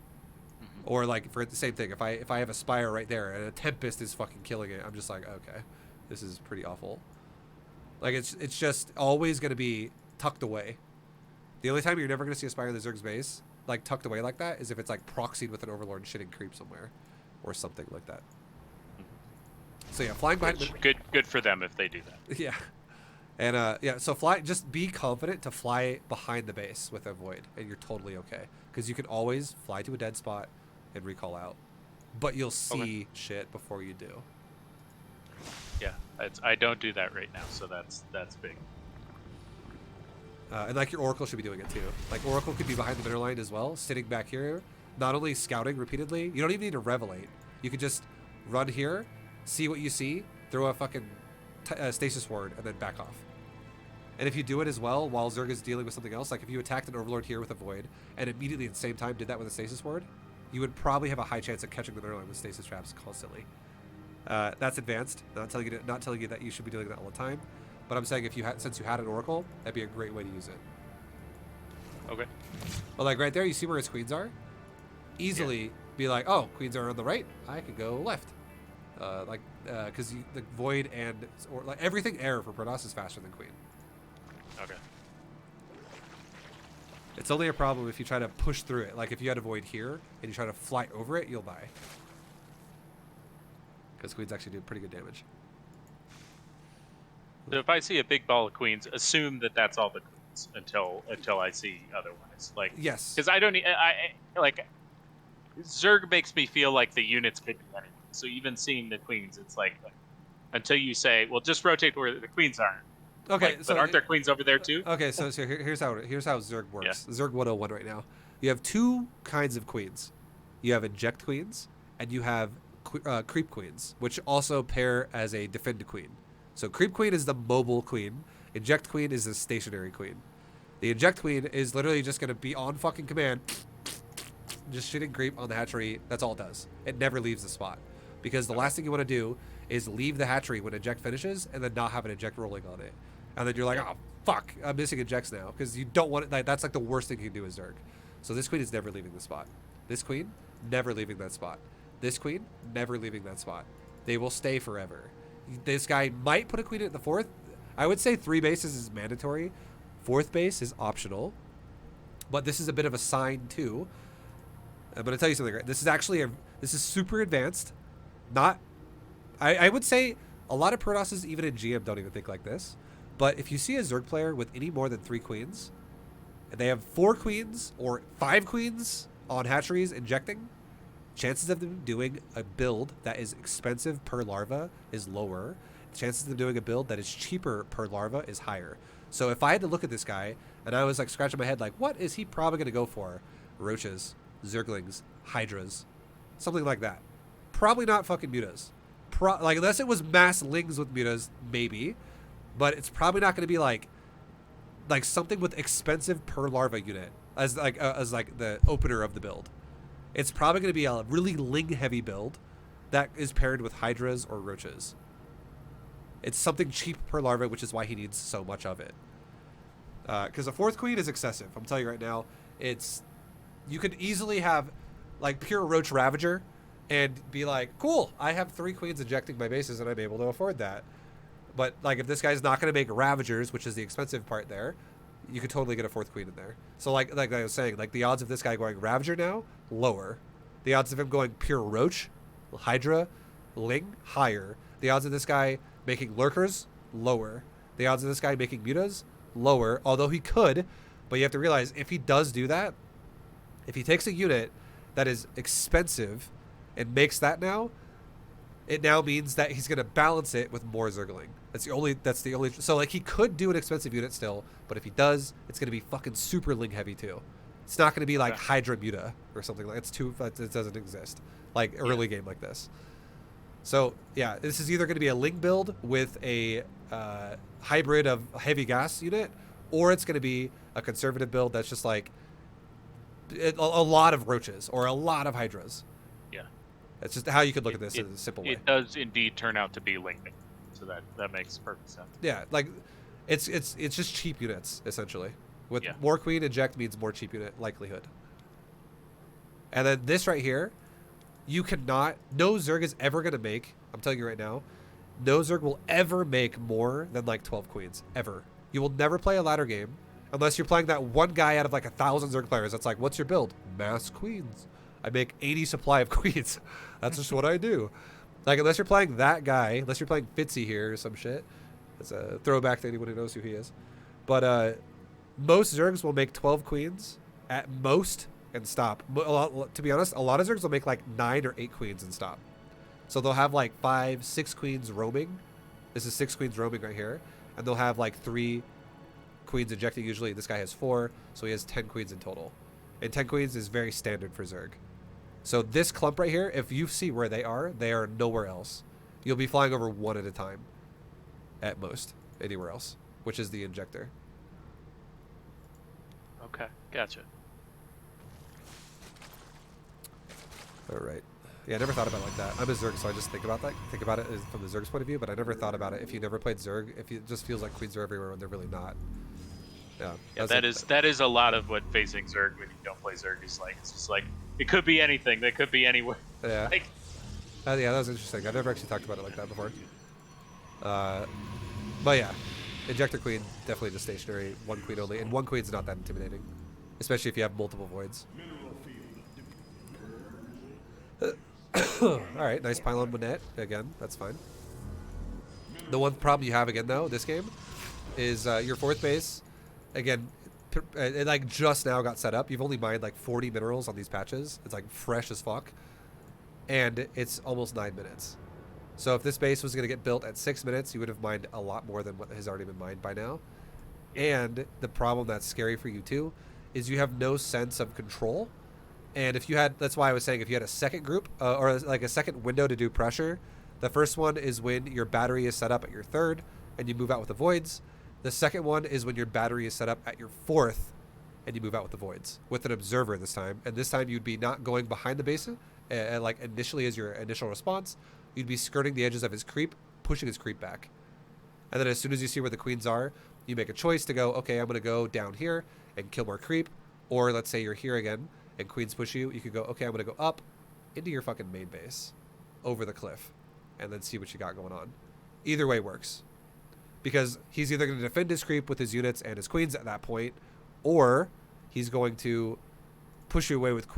Or like for the same thing, if I have a Spire right there and a Tempest is fucking killing it, I'm just like, okay, this is pretty awful. Like it's just always gonna be tucked away. The only time you're never gonna see a Spire in the Zerg's base, like tucked away like that, is if it's like proxied with an Overlord and shitting creep somewhere, or something like that. So yeah, flying behind. Good for them if they do that. Yeah, and yeah. So just be confident to fly behind the base with a Void, and you're totally okay, because you can always fly to a dead spot, and recall out. But you'll see Okay. shit before you do. Yeah, I don't do that right now, so that's big. And like your Oracle should be doing it too. Like Oracle could be behind the mineral line as well, sitting back here, not only scouting repeatedly. You don't even need to revelate. You could just run here, see what you see, throw a fucking stasis ward, and then back off. And if you do it as well while Zerg is dealing with something else, like if you attacked an Overlord here with a Void and immediately at the same time did that with a stasis ward, you would probably have a high chance of catching the mineral line with stasis traps constantly. That's advanced. Not telling you that you should be doing that all the time. But I'm saying if you since you had an Oracle, that'd be a great way to use it. Okay. But like right there, you see where his queens are? Easily be like, oh, queens are on the right. I could go left. Because the Void or like everything air for Protoss is faster than Queen. Okay. It's only a problem if you try to push through it. Like if you had a Void here and you try to fly over it, you'll die. Because queens actually do pretty good damage. So if I see a big ball of queens, assume that that's all the queens until I see otherwise. Like, Yes. because I don't. Like, Zerg makes me feel like the units could be anything. So even seeing the queens, it's like until you say, well, just rotate where the queens aren't. Okay, Like, so but aren't there queens over there too? Okay, so here's how Zerg works. Yeah. Zerg 101 right now. You have two kinds of queens. You have inject queens and you have creep queens, which also pair as a defend queen. So creep queen is the mobile queen. Inject queen is the stationary queen. The inject queen is literally just going to be on fucking command, just shooting creep on the hatchery. That's all it does. It never leaves the spot. Because the last thing you want to do is leave the hatchery when eject finishes and then not have an eject rolling on it. And then you're like, oh, fuck, I'm missing ejects now. Because you don't want it. Like, that's like the worst thing you can do as Zerg. So this queen is never leaving the spot. This queen, never leaving that spot. This queen, never leaving that spot. They will stay forever. This guy might put a queen at the fourth. I would say 3 bases is mandatory. 4th base is optional. But this is a bit of a sign too. I'm going to tell you something. This is actually this is super advanced. I would say a lot of Protosses, even in GM, don't even think like this. But if you see a Zerg player with any more than 3 queens, and they have 4 queens or 5 queens on hatcheries injecting, chances of them doing a build that is expensive per larva is lower. Chances of them doing a build that is cheaper per larva is higher. So if I had to look at this guy and I was like scratching my head like, what is he probably going to go for? Roaches, Zerglings, Hydras, something like that. Probably not fucking mutas. Like unless it was mass lings with mutas, maybe. But it's probably not going to be like something with expensive per larva unit as like the opener of the build. It's probably going to be a really ling heavy build that is paired with Hydras or Roaches. It's something cheap per larva, which is why he needs so much of it. Because a 4th queen is excessive. I'm telling you right now, you could easily have like pure Roach Ravager and be like, cool, I have 3 queens injecting my bases and I'm able to afford that. But like if this guy's not going to make Ravagers, which is the expensive part there, you could totally get a 4th queen in there. So like I was saying, like the odds of this guy going Ravager now, lower. The odds of him going pure Roach, Hydra, Ling, higher. The odds of this guy making Lurkers, lower. The odds of this guy making Mutas, lower. Although he could, but you have to realize if he does do that, if he takes a unit that is expensive and makes that now, it now means that he's going to balance it with more Zergling. That's the only. So like he could do an expensive unit still, but if he does, it's going to be fucking super Ling heavy too. It's not going to be like Hydra Muta or something like it doesn't exist like early game like this. So yeah, this is either going to be a Ling build with a hybrid of heavy gas unit, or it's going to be a conservative build that's just like a lot of Roaches or a lot of Hydras. Yeah. That's just how you could look at this in a simple way. It does indeed turn out to be Ling, so that makes perfect sense. Yeah, like it's just cheap units essentially. With Yeah. more queen inject means more cheap unit likelihood. And then this right here, you cannot. No Zerg is ever gonna make. I'm telling you right now, no Zerg will ever make more than like 12 queens ever. You will never play a ladder game unless you're playing that one guy out of like 1,000 Zerg players. That's like, what's your build? Mass queens. I make 80 supply of queens. That's just what I do. Like, unless you're playing that guy, unless you're playing Fitzy here or some shit. It's a throwback to anyone who knows who he is. But most Zergs will make 12 queens at most and stop. To be honest, a lot of Zergs will make like 9 or 8 queens and stop. So they'll have like 5, 6 queens roaming. This is 6 queens roaming right here. And they'll have like 3 queens ejecting usually. This guy has 4, so he has 10 queens in total. And 10 queens is very standard for Zerg. So this clump right here, if you see where they are nowhere else. You'll be flying over 1 at a time. At most. Anywhere else. Which is the injector. Okay, gotcha. Alright. Yeah, I never thought about it like that. I'm a Zerg, so I just think about it from the Zerg's point of view, but I never thought about it if you never played Zerg, it just feels like queens are everywhere when they're really not. Yeah, that is a lot of what facing Zerg when you don't play Zerg is like. It's just like, it could be anything. They could be anywhere. Yeah. Like, Yeah, that was interesting. I've never actually talked about it like that before. But yeah, Injector Queen, definitely just stationary, 1 queen only, and 1 queen's not that intimidating, especially if you have multiple voids. Alright, nice pylon Monet. Again, that's fine. The one problem you have again, though, this game, is your 4th base, again, it like just now got set up. You've only mined like 40 minerals on these patches. It's like fresh as fuck. And it's almost 9 minutes. So if this base was going to get built at 6 minutes, you would have mined a lot more than what has already been mined by now. And the problem that's scary for you too is you have no sense of control. And if you had, that's why I was saying, if you had a second group or like a second window to do pressure, the first one is when your battery is set up at your 3rd and you move out with the voids. The second one is when your battery is set up at your 4th and you move out with the voids with an observer this time. And this time you'd be not going behind the base like initially as your initial response. You'd be skirting the edges of his creep, pushing his creep back. And then as soon as you see where the queens are, you make a choice to go, okay, I'm going to go down here and kill more creep. Or let's say you're here again and queens push you. You could go, okay, I'm going to go up into your fucking main base over the cliff and then see what you got going on. Either way works. Because he's either going to defend his creep with his units and his queens at that point, or he's going to push you away with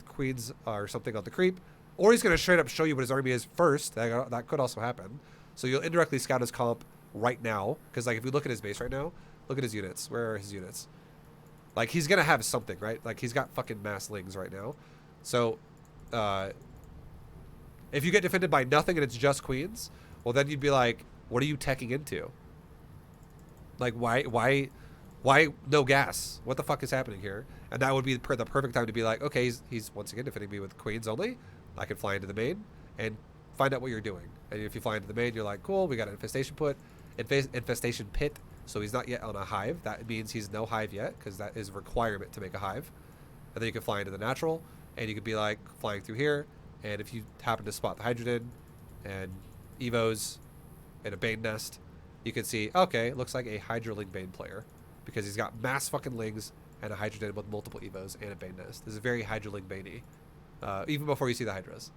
queens or something on the creep, or he's going to straight up show you what his army is first. That could also happen. So you'll indirectly scout his comp right now, because like if we look at his base right now, look at his units. Where are his units? Like he's going to have something, right? Like he's got fucking mass lings right now. So if you get defended by nothing and it's just queens, well then you'd be like, what are you teching into? Like why no gas? What the fuck is happening here? And that would be the perfect time to be like, okay, he's once again defending me with queens only. I can fly into the main and find out what you're doing. And if you fly into the main, you're like, cool, we got an infestation pit. So he's not yet on a hive. That means he's no hive yet, because that is a requirement to make a hive. And then you can fly into the natural, and you could be like flying through here. And if you happen to spot the hydrogen and evos and a bane nest, you can see, okay, looks like a hydroling bane player, because he's got mass fucking lings and a hydrogen with multiple evos and a bane nest. This is very hydroling baney. Even before you see the hydras.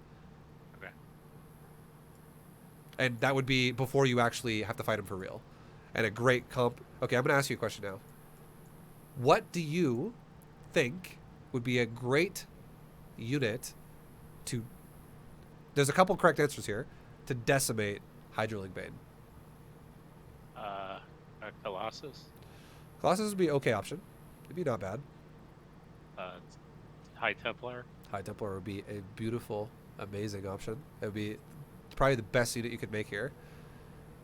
Okay. And that would be before you actually have to fight him for real. And a great comp. Okay, I'm going to ask you a question now. What do you think would be a great unit to... There's a couple correct answers here. To decimate hydroling bane. A Colossus? Colossus would be an okay option. It'd be not bad. High Templar? High Templar would be a beautiful, amazing option. It would be probably the best unit you could make here.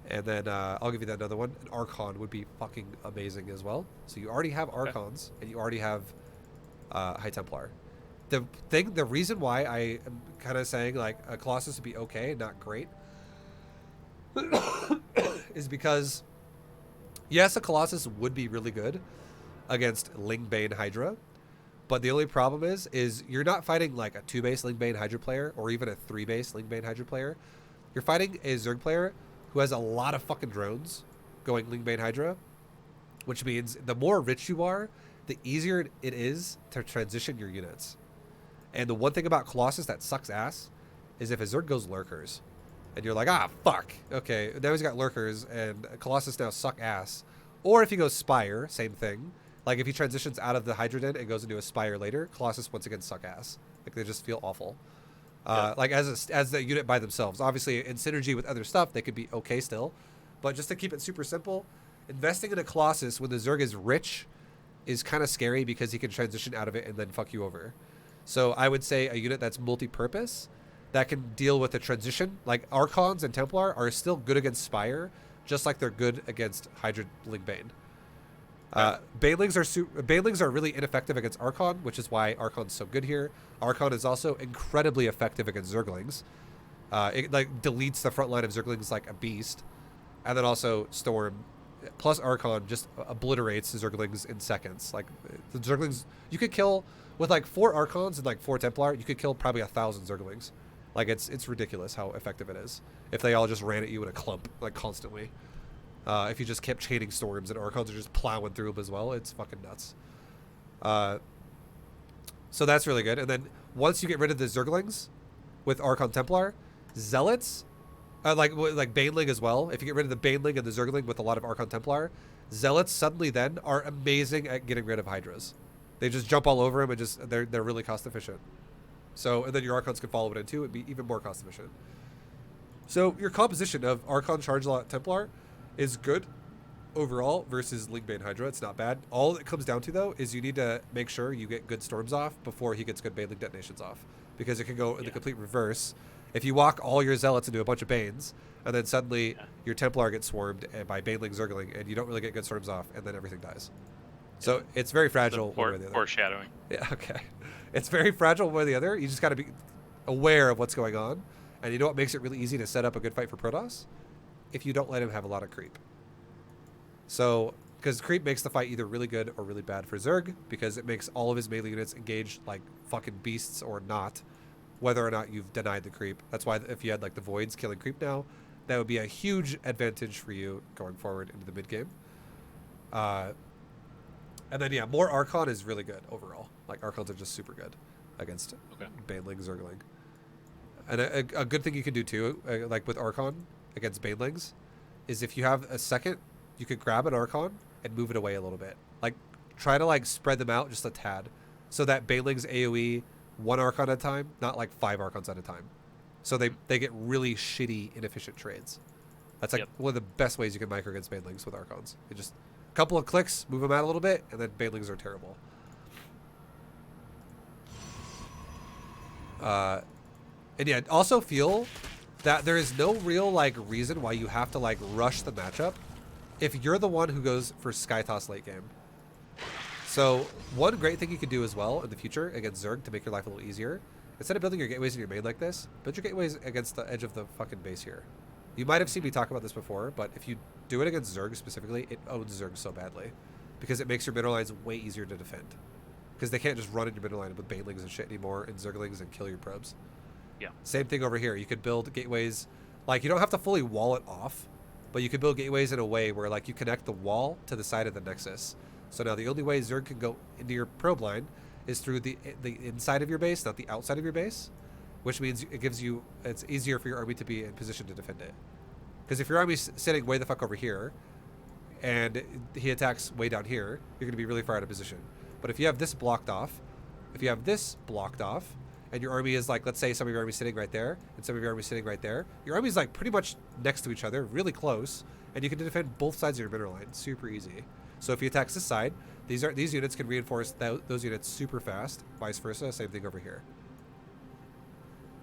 And then I'll give you that another one. An Archon would be fucking amazing as well. So you already have Archons, and you already have High Templar. The reason why I am kind of saying like a Colossus would be okay, not great, is because yes, a Colossus would be really good against Lingbane Hydra. But the only problem is you're not fighting like a 2-base Lingbane Hydra player or even a 3-base Lingbane Hydra player. You're fighting a Zerg player who has a lot of fucking drones going Lingbane Hydra, which means the more rich you are, the easier it is to transition your units. And the one thing about Colossus that sucks ass is if a Zerg goes Lurkers, and you're like, ah, fuck. Okay, now he's got Lurkers, and Colossus now suck ass. Or if he goes Spire, same thing. Like if he transitions out of the Hydroden and goes into a Spire later, Colossus once again suck ass. Like they just feel awful. Like as the unit by themselves. Obviously in synergy with other stuff, they could be okay still. But just to keep it super simple, investing in a Colossus when the Zerg is rich is kind of scary because he can transition out of it and then fuck you over. So I would say a unit that's multi-purpose that can deal with the transition, like Archons and Templar are still good against Spire, just like they're good against Hydra-Link Bane. Banelings are really ineffective against Archon, which is why Archon's so good here. Archon is also incredibly effective against Zerglings. It like deletes the front line of Zerglings like a beast. And then also Storm plus Archon just obliterates Zerglings in seconds. Like the Zerglings, you could kill with like 4 Archons and like 4 Templar, you could kill probably 1,000 Zerglings. Like it's ridiculous how effective it is. If they all just ran at you in a clump, like constantly. If you just kept chaining Storms and Archons are just plowing through them as well, it's fucking nuts. So that's really good. And then once you get rid of the Zerglings with Archon Templar, Zealots, like Baneling as well. If you get rid of the Baneling and the Zergling with a lot of Archon Templar, Zealots suddenly then are amazing at getting rid of Hydras. They just jump all over them and just they're really cost efficient. So and then your Archons can follow it in too. It'd be even more cost efficient. So your composition of Archon Charge Lot Templar is good overall versus Link Bane Hydra. It's not bad. All it comes down to though is you need to make sure you get good Storms off before he gets good Baneling detonations off, because it can go in the complete reverse. If you walk all your Zealots into a bunch of Banes, and then suddenly your Templar gets swarmed by Baneling Zergling, and you don't really get good Storms off, and then everything dies. So it's very fragile one way or the other. Foreshadowing. Yeah, okay. It's very fragile one way or the other. You just got to be aware of what's going on. And you know what makes it really easy to set up a good fight for Protoss? If you don't let him have a lot of creep. So, because creep makes the fight either really good or really bad for Zerg, because it makes all of his melee units engage like fucking beasts or not, whether or not you've denied the creep. That's why if you had like the Voids killing creep now, that would be a huge advantage for you going forward into the mid game. And then, yeah, more Archon is really good overall. Like, Archons are just super good against Baneling, Zergling. And a good thing you can do, too, like with Archon against Banelings, is if you have a second, you could grab an Archon and move it away a little bit. Like, try to, like, spread them out just a tad. So that Banelings AoE 1 Archon at a time, not, like, 5 Archons at a time. So they get really shitty, inefficient trades. That's, like, one of the best ways you can micro against Banelings with Archons. You just... couple of clicks, move them out a little bit, and then Banelings are terrible. And yeah, also feel that there is no real like reason why you have to like rush the matchup if you're the one who goes for Skytoss late game. So one great thing you could do as well in the future against Zerg to make your life a little easier, instead of building your gateways in your main like this, build your gateways against the edge of the fucking base here. You might have seen me talk about this before, but if you do it against Zerg specifically, it owns Zerg so badly. Because it makes your middle lines way easier to defend. Because they can't just run in your middle line with Banelings and shit anymore, and Zerglings and kill your probes. Yeah. Same thing over here. You could build gateways, like you don't have to fully wall it off, but you could build gateways in a way where like you connect the wall to the side of the Nexus. So now the only way Zerg can go into your probe line is through the inside of your base, not the outside of your base. Which means it gives you, it's easier for your army to be in position to defend it. Because if your army's sitting way the fuck over here, and he attacks way down here, you're going to be really far out of position. But if you have this blocked off, and your army is like, let's say some of your army's sitting right there, and some of your army's sitting right there, your army's like pretty much next to each other, really close, and you can defend both sides of your middle line, super easy. So if he attacks this side, these units can reinforce those units super fast, vice versa, same thing over here.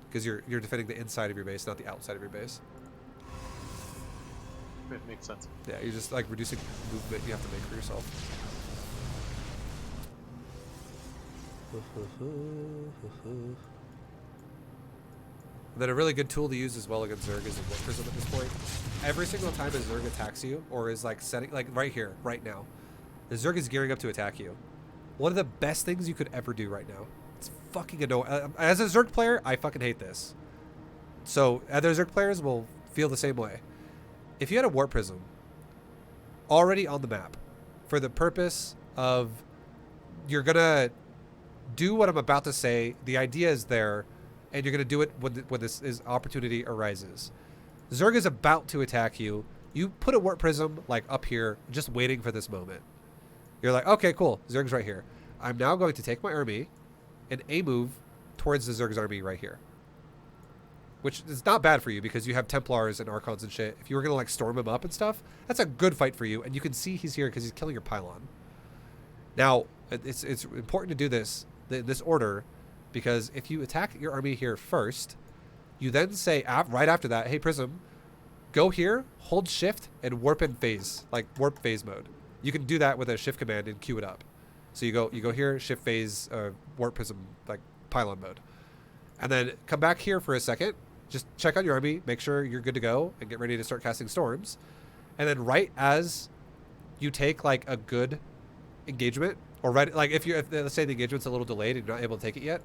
Because you're defending the inside of your base, not the outside of your base. It makes sense. Yeah, you're just like reducing movement you have to make for yourself. And then a really good tool to use as well against Zerg is a Warp Prism at this point. Every single time a Zerg attacks you, or is like setting, like right here, right now, the Zerg is gearing up to attack you. One of the best things you could ever do right now. It's fucking annoying. As a Zerg player, I fucking hate this. So other Zerg players will feel the same way. If you had a Warp Prism already on the map for the purpose of you're going to do what I'm about to say, the idea is there, and you're going to do it when this opportunity arises. Zerg is about to attack you. You put a Warp Prism like up here, just waiting for this moment. You're like, okay, cool. Zerg's right here. I'm now going to take my army and A-move towards the Zerg's army right here. Which is not bad for you because you have Templars and Archons and shit. If you were going to like storm him up and stuff, that's a good fight for you. And you can see he's here because he's killing your pylon. Now, it's important to do this order, because if you attack your army here first, you then say right after that, hey Prism, go here, hold shift, and warp in phase, like warp phase mode. You can do that with a shift command and queue it up. So you go here, shift phase, warp Prism, like pylon mode. And then come back here for a second, just check on your army, make sure you're good to go, and get ready to start casting storms. And then right as you take like a good engagement, or right, like if let's say the engagement's a little delayed and you're not able to take it yet,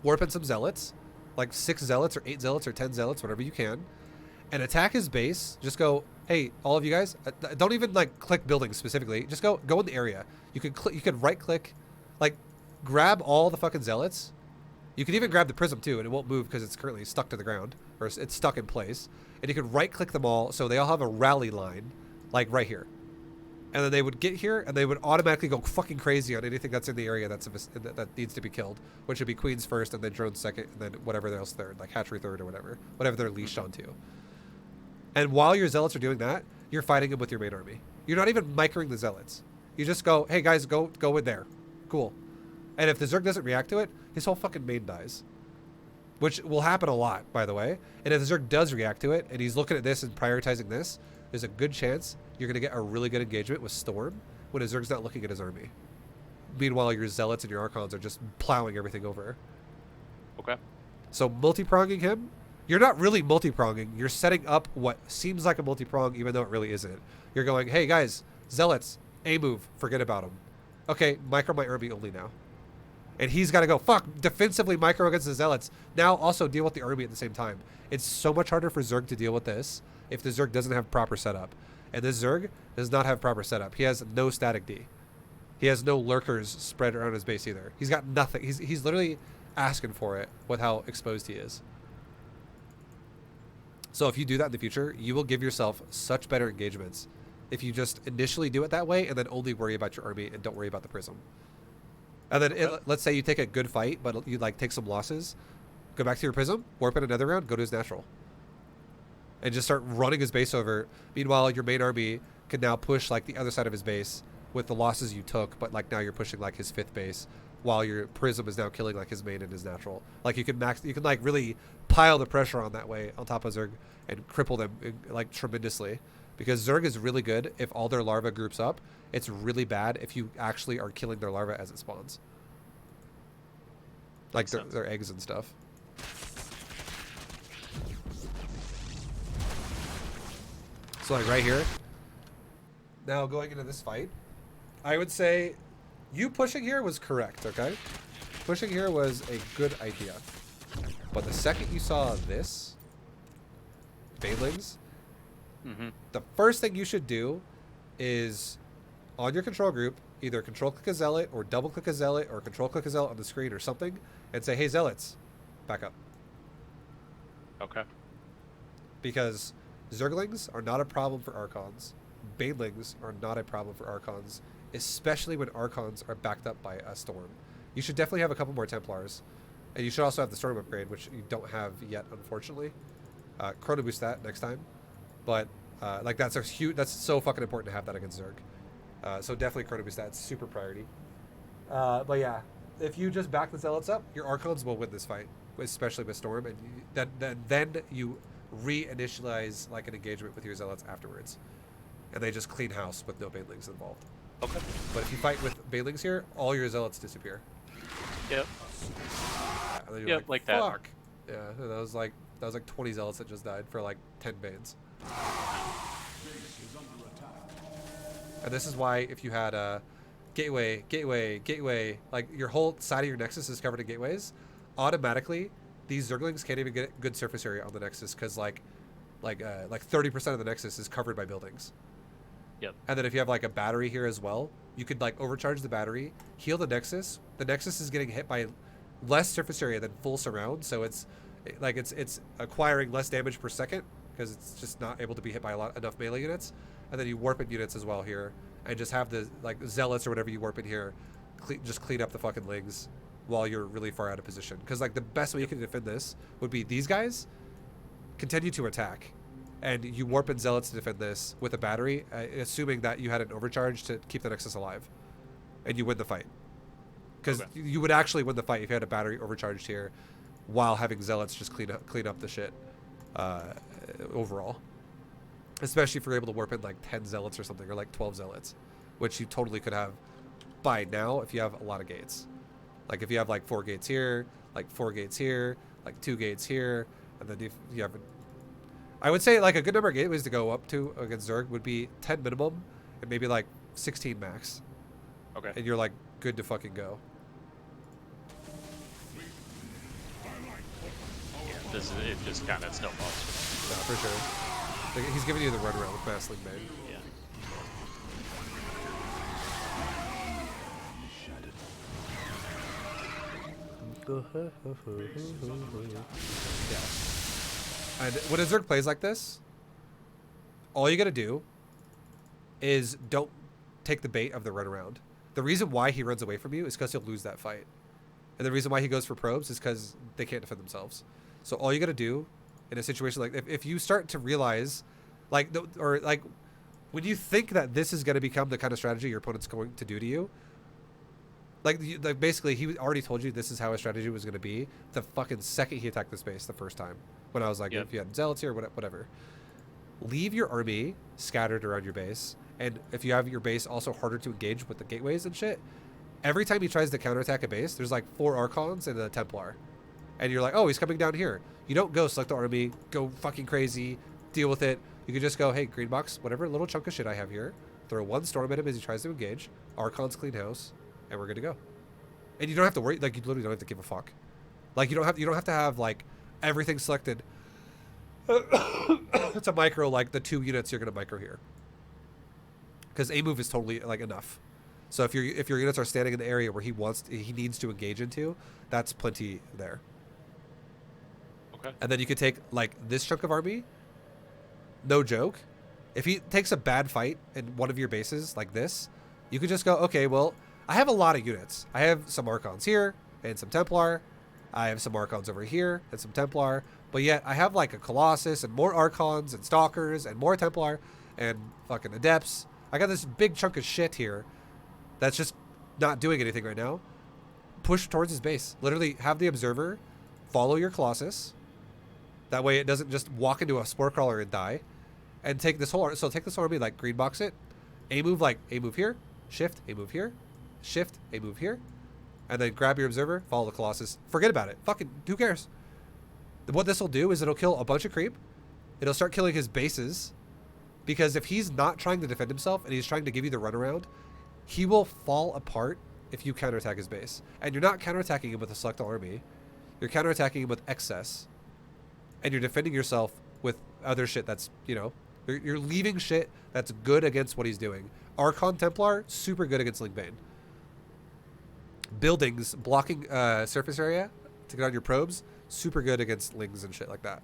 warp in some zealots, like 6 zealots or 8 zealots or 10 zealots, whatever you can, and attack his base. Just go, hey, all of you guys, don't even like click buildings specifically. Just go in the area. You can right click, like grab all the fucking zealots. You can even grab the prism too, and it won't move because it's currently stuck to the ground, or it's stuck in place. And you can right click them all so they all have a rally line, like right here. And then they would get here and they would automatically go fucking crazy on anything that's in the area that needs to be killed, which would be queens first and then drones second and then whatever else third, like hatchery third or whatever they're leashed onto. And while your zealots are doing that, you're fighting them with your main army. You're not even microing the zealots. You just go, hey guys, go in there. Cool. And if the Zerg doesn't react to it, his whole fucking main dies. Which will happen a lot, by the way. And if the Zerg does react to it, and he's looking at this and prioritizing this, there's a good chance you're going to get a really good engagement with Storm when his Zerg's not looking at his army. Meanwhile, your Zealots and your Archons are just plowing everything over. Okay. So multi-pronging him, you're not really multi-pronging. You're setting up what seems like a multi-prong, even though it really isn't. You're going, hey guys, Zealots, A move, forget about them. Okay, micro my army only now. And he's got to go, fuck, defensively micro against the Zealots. Now also deal with the army at the same time. It's so much harder for Zerg to deal with this if the Zerg doesn't have proper setup. And this Zerg does not have proper setup. He has no static D. He has no lurkers spread around his base either. He's got nothing. He's literally asking for it with how exposed he is. So if you do that in the future, you will give yourself such better engagements if you just initially do it that way and then only worry about your army and don't worry about the prism. And then let's say you take a good fight, but you like take some losses. Go back to your prism, warp in another round, go to his natural. And just start running his base over. Meanwhile, your main army can now push like the other side of his base with the losses you took, but like now you're pushing like his 5th base, while your prism is now killing like his main and his natural. Like you can like really pile the pressure on that way on top of Zerg and cripple them like tremendously. Because Zerg is really good if all their larva groups up. It's really bad if you actually are killing their larva as it spawns. Like their eggs and stuff. So like right here. Now going into this fight, I would say you pushing here was correct, okay? Pushing here was a good idea. But the second you saw this, Banelings, the first thing you should do is on your control group, either control click a zealot or double click a zealot or control click a zealot on the screen or something and say, hey zealots, back up. Okay. Because Zerglings are not a problem for Archons. Banelings are not a problem for Archons, especially when Archons are backed up by a Storm. You should definitely have a couple more Templars. And you should also have the Storm upgrade, which you don't have yet, unfortunately. Chrono boost that next time. But like that's so fucking important to have that against Zerg. So definitely Chrono boost that. It's super priority. But yeah, if you just back the Zealots up, your Archons will win this fight, especially with Storm. And then you reinitialize like an engagement with your Zealots afterwards. And they just clean house with no Banelings involved. Okay. But if you fight with Banelings here, all your Zealots disappear. Yep. And then you're Yep, like that. Fuck. Yeah, that was like 20 Zealots that just died for like 10 Bans. And this is why if you had a gateway, like your whole side of your Nexus is covered in gateways, automatically these Zerglings can't even get good surface area on the Nexus because like 30% of the Nexus is covered by buildings. Yep. And then if you have like a battery here as well, you could like overcharge the battery, heal the Nexus. The Nexus is getting hit by less surface area than full surround, so it's acquiring less damage per second because it's just not able to be hit by enough melee units. And then you warp in units as well here, and just have the like Zealots or whatever you warp in here, just clean up the fucking Lings while you're really far out of position. Because like the best way you can defend this would be these guys continue to attack, and you warp in Zealots to defend this with a battery, assuming that you had an overcharge to keep the Nexus alive. and you win the fight. Because Okay. you would actually win the fight if you had a battery overcharged here, while having zealots just clean up the shit overall. Especially if you're able to warp in like 10 zealots or something, or like 12 zealots, which you totally could have by now if you have a lot of gates. Like if you have like 4 gates here, like 4 gates here, like 2 gates here, and then if you have, I would say like a good number of gateways to go up to against Zerg would be 10 minimum and maybe like 16 max, Okay. and you're like good to fucking go. Yeah, it just kind of snowballs. Yeah, for sure. Like, he's giving you the runaround with Massling Bane. Yeah. Yeah. And when a Zerg plays like this, all you gotta do is don't take the bait of the runaround. The reason why he runs away from you is because he'll lose that fight. And the reason why he goes for probes is because they can't defend themselves. So all you gotta do in a situation like, if you start to realize, like, or like, when you think that this is gonna become the kind of strategy your opponent's going to do to you, like basically he already told you this is how his strategy was gonna be the fucking second he attacked the space the first time. When I was like, Yep. if you had zealots here, whatever. Leave your army scattered around your base, and if you have your base also harder to engage with the gateways and shit, every time he tries to counterattack a base, there's like 4 Archons and a Templar. And you're like, oh, he's coming down here. You don't go select the army, go fucking crazy, deal with it. You can just go, hey, green box, whatever little chunk of shit I have here, throw 1 storm at him as he tries to engage, Archons clean house, and we're good to go. And you don't have to worry, like, you literally don't have to give a fuck. Like, you don't have to have like everything selected. It's a micro, like the 2 units you're gonna micro here, because a move is totally like enough. So if your units are standing in the area where he needs to engage into, that's plenty there. Okay. And then you could take like this chunk of army. No joke, if he takes a bad fight in one of your bases like this, you could just go, okay, well, I have a lot of units. I have some Archons here and some Templar. I have some Archons over here and some Templar. But yet I have like a Colossus and more Archons and Stalkers and more Templar and fucking Adepts. I got this big chunk of shit here that's just not doing anything right now. Push towards his base. Literally have the Observer follow your Colossus. That way it doesn't just walk into a Spore Crawler and die. And take this whole army, like green box it. A move here, shift, a move here, shift, a move here. And then grab your Observer, follow the Colossus. Forget about it. Fucking, who cares? What this will do is it'll kill a bunch of creep. It'll start killing his bases. Because if he's not trying to defend himself and he's trying to give you the runaround, he will fall apart if you counterattack his base. And you're not counterattacking him with a select army. You're counterattacking him with excess. And you're defending yourself with other shit that's, you know, you're leaving shit that's good against what he's doing. Archon Templar, super good against Lingbane. Buildings, blocking surface area to get on your probes, super good against Lings and shit like that.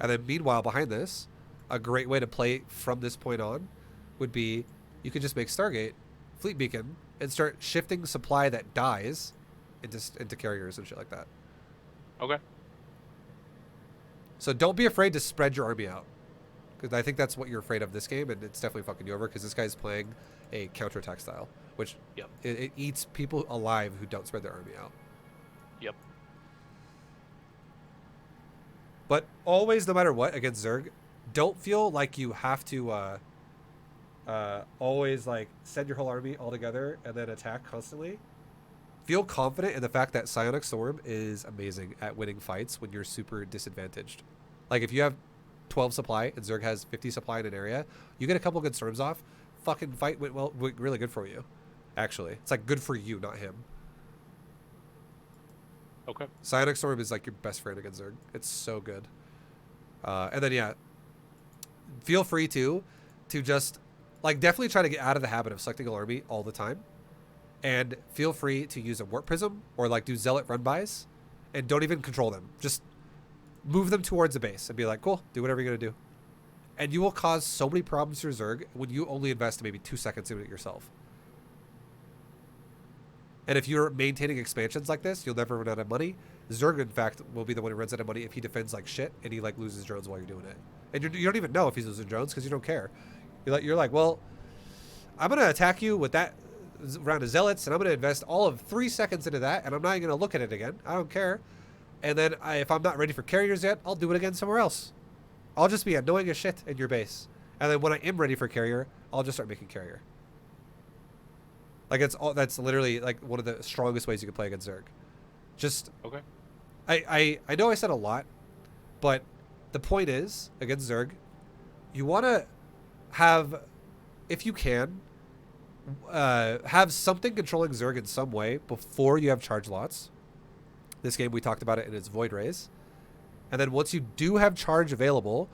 And then meanwhile, behind this, a great way to play from this point on would be you could just make Stargate, Fleet Beacon, and start shifting supply that dies into carriers and shit like that. Okay. So don't be afraid to spread your army out, because I think that's what you're afraid of this game, and it's definitely fucking you over, because this guy's playing a counterattack style, which Yep. it eats people alive who don't spread their army out. Yep. But always, no matter what, against Zerg, don't feel like you have to always like send your whole army all together and then attack constantly. Feel confident in the fact that Psionic Storm is amazing at winning fights when you're super disadvantaged. Like if you have 12 supply and Zerg has 50 supply in an area, you get a couple good storms off, fucking fight went really good for you. Actually, it's like good for you, not him. Okay. Psionic Storm is like your best friend against Zerg. It's so good. And then yeah, feel free to just like definitely try to get out of the habit of selecting an army all the time. And feel free to use a Warp Prism or like do Zealot run-bys, and don't even control them. Just move them towards the base and be like, cool, do whatever you're going to do. And you will cause so many problems for Zerg when you only invest maybe 2 seconds in it yourself. And if you're maintaining expansions like this, you'll never run out of money. Zerg, in fact, will be the one who runs out of money if he defends like shit and he like loses drones while you're doing it. And you don't even know if he's losing drones because you don't care. You're like, well, I'm going to attack you with that round of Zealots, and I'm going to invest all of 3 seconds into that, and I'm not even going to look at it again. I don't care. And then if I'm not ready for carriers yet, I'll do it again somewhere else. I'll just be annoying as shit in your base. And then when I am ready for carrier, I'll just start making carrier. Like that's literally like one of the strongest ways you can play against Zerg. Just Okay. I know I said a lot, but the point is, against Zerg, you want to have, if you can, have something controlling Zerg in some way before you have charge lots. This game we talked about it in its Void Rays. And then once you do have charge available,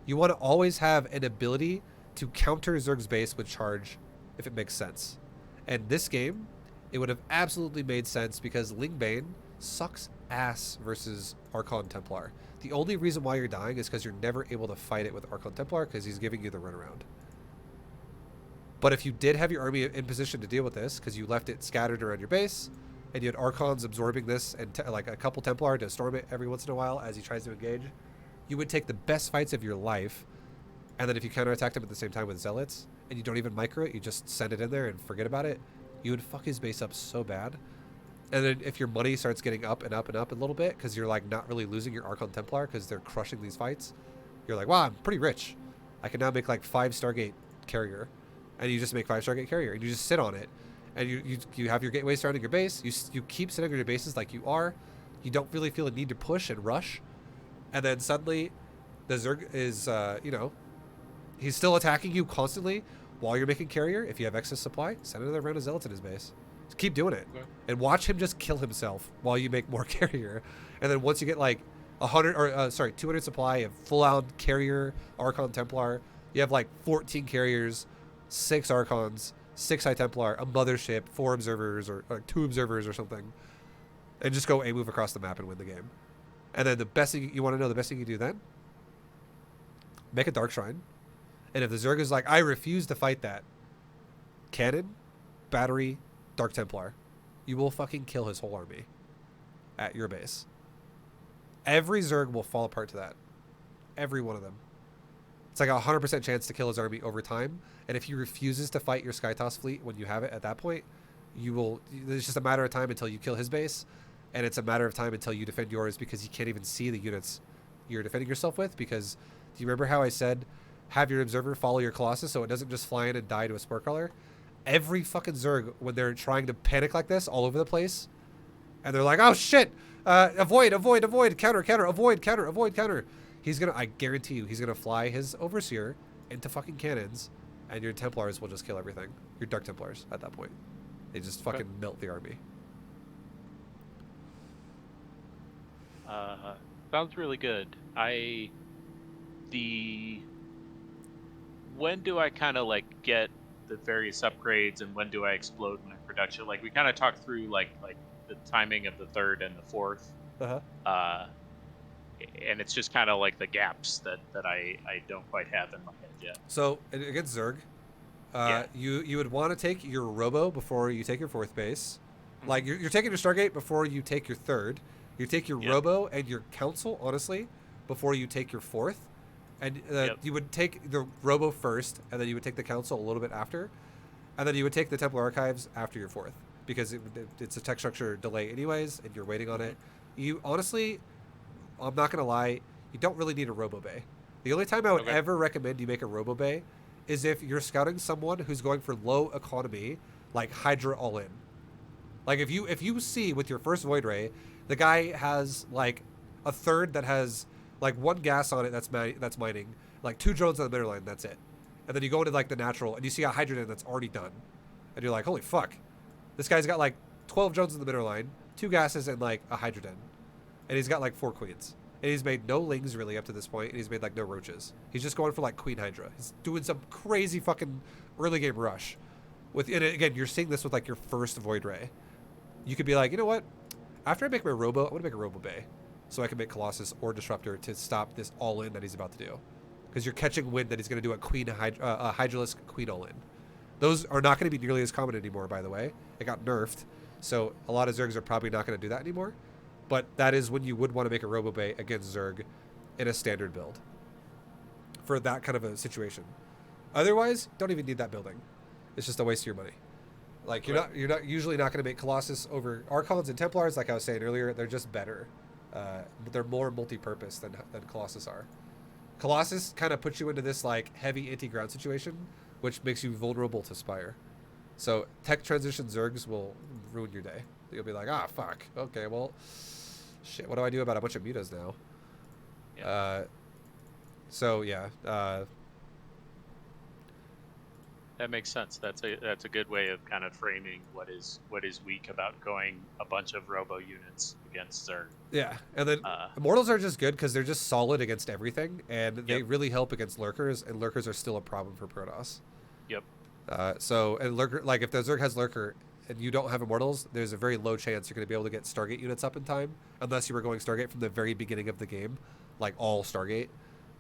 you want to always have an ability to counter Zerg's base with charge if it makes sense. And this game, it would have absolutely made sense because Lingbane sucks ass versus Archon Templar. The only reason why you're dying is because you're never able to fight it with Archon Templar because he's giving you the runaround. But if you did have your army in position to deal with this because you left it scattered around your base and you had Archons absorbing this and like a couple Templar to storm it every once in a while as he tries to engage, you would take the best fights of your life. And then if you counterattacked him at the same time with Zealots and you don't even micro it, you just send it in there and forget about it, you would fuck his base up so bad. And then if your money starts getting up and up and up a little bit because you're like not really losing your Archon Templar because they're crushing these fights, you're like, wow, I'm pretty rich. I can now make like 5 Stargate carrier. And you just make 5 Stargate carrier and you just sit on it. And you have your gateways surrounding your base. You keep sitting on your bases like you are. You don't really feel a need to push and rush. And then suddenly the Zerg is, he's still attacking you constantly while you're making carrier. If you have excess supply, send another round of Zealots in his base. Just keep doing it. Okay. And watch him just kill himself while you make more carrier. And then once you get like 200 supply of full-out carrier Archon Templar, you have like 14 carriers, 6 Archons, 6 High Templar, a mothership, 4 observers or 2 observers or something. And just go move across the map and win the game. And then the best thing you want to know, the best thing you do then, make a Dark Shrine. And if the Zerg is like, I refuse to fight that, cannon, battery, Dark Templar, you will fucking kill his whole army at your base. Every Zerg will fall apart to that. Every one of them. It's like a 100% chance to kill his army over time. And if he refuses to fight your Skytoss fleet when you have it at that point, it's just a matter of time until you kill his base. And it's a matter of time until you defend yours because you can't even see the units you're defending yourself with. Because do you remember how I said, have your observer follow your Colossus so it doesn't just fly in and die to a Sporecrawler? Every fucking Zerg, when they're trying to panic like this all over the place, and they're like, oh shit, avoid, counter, avoid, counter. I guarantee you, he's gonna fly his Overseer into fucking cannons, and your Templars will just kill everything. Your Dark Templars at that point. They just fucking melt the army. Sounds really good. When do I kind of like get the various upgrades, and when do I explode my production? Like we kind of talked through like the timing of the 3rd and the 4th. And it's just kind of like the gaps that I don't quite have in my head yet. So against Zerg, you would want to take your Robo before you take your 4th base. Like you're taking your Stargate before you take your 3rd. You take your Robo and your Council, honestly, before you take your 4th. And you would take the Robo first, and then you would take the Council a little bit after. And then you would take the Templar Archives after your 4th. Because it's a tech structure delay anyways, and you're waiting on it. You honestly, I'm not going to lie, you don't really need a Robo Bay. The only time I would ever recommend you make a Robo Bay is if you're scouting someone who's going for low economy, like Hydra all in. Like if you see with your first Void Ray, the guy has like a 3rd that has like 1 gas on it that's mining, like 2 drones on the middle line, that's it. And then you go into like the natural and you see a Hydrogen that's already done. And you're like, holy fuck. This guy's got like 12 drones in the middle line, 2 gases and like a Hydrogen. And he's got like 4 queens. And he's made no lings really up to this point, and he's made like no roaches. He's just going for like Queen Hydra. He's doing some crazy fucking early game rush. And again, you're seeing this with like your first Void Ray. You could be like, you know what? After I make my Robo, I want to make a Robo Bay. So I can make Colossus or Disruptor to stop this all-in that he's about to do. Because you're catching wind that he's going to do a Hydralisk Queen all-in. Those are not going to be nearly as common anymore, by the way. It got nerfed. So a lot of Zergs are probably not going to do that anymore. But that is when you would want to make a Robo Bay against Zerg in a standard build. For that kind of a situation. Otherwise, don't even need that building. It's just a waste of your money. Like you're not usually not going to make Colossus over Archons and Templars. Like I was saying earlier, they're just better. But they're more multi-purpose than Colossus are. Colossus kind of puts you into this like heavy anti-ground situation, which makes you vulnerable to Spire. So tech transition Zergs will ruin your day. You'll be like, ah, fuck. Okay, well, shit. What do I do about a bunch of mutas now? Yeah. So yeah. That makes sense. That's a good way of kind of framing what is weak about going a bunch of robo units against Zerg. Yeah, and then Immortals are just good because they're just solid against everything, and they really help against Lurkers, and Lurkers are still a problem for Protoss. Yep. So, and Lurker, like if the Zerg has Lurker and you don't have Immortals, there's a very low chance you're going to be able to get Stargate units up in time, unless you were going Stargate from the very beginning of the game, like all Stargate.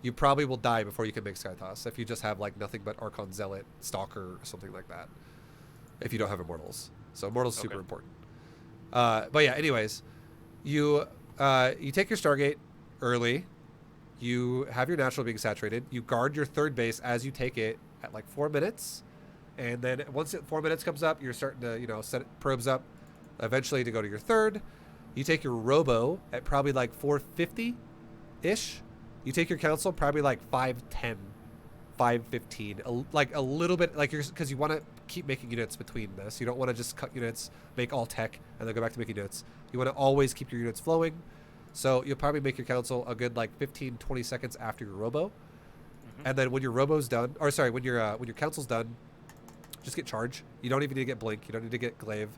You probably will die before you can make Skytoss if you just have like nothing but Archon Zealot, Stalker, or something like that. If you don't have Immortals, so Immortals is super important. But yeah, anyways, you take your Stargate early. You have your natural being saturated. You guard your third base as you take it at like 4 minutes, and then once 4 minutes comes up, you're starting to set probes up. Eventually, to go to your third, you take your Robo at probably like 450 ish. You take your council probably like 510, 515, like a little bit, like because you want to keep making units between this. You don't want to just cut units, make all tech, and then go back to making units. You want to always keep your units flowing. So you'll probably make your council a good like 15, 20 seconds after your Robo. And then when your Robo's done, or sorry, when your council's done, just get charge. You don't even need to get Blink. You don't need to get Glaive.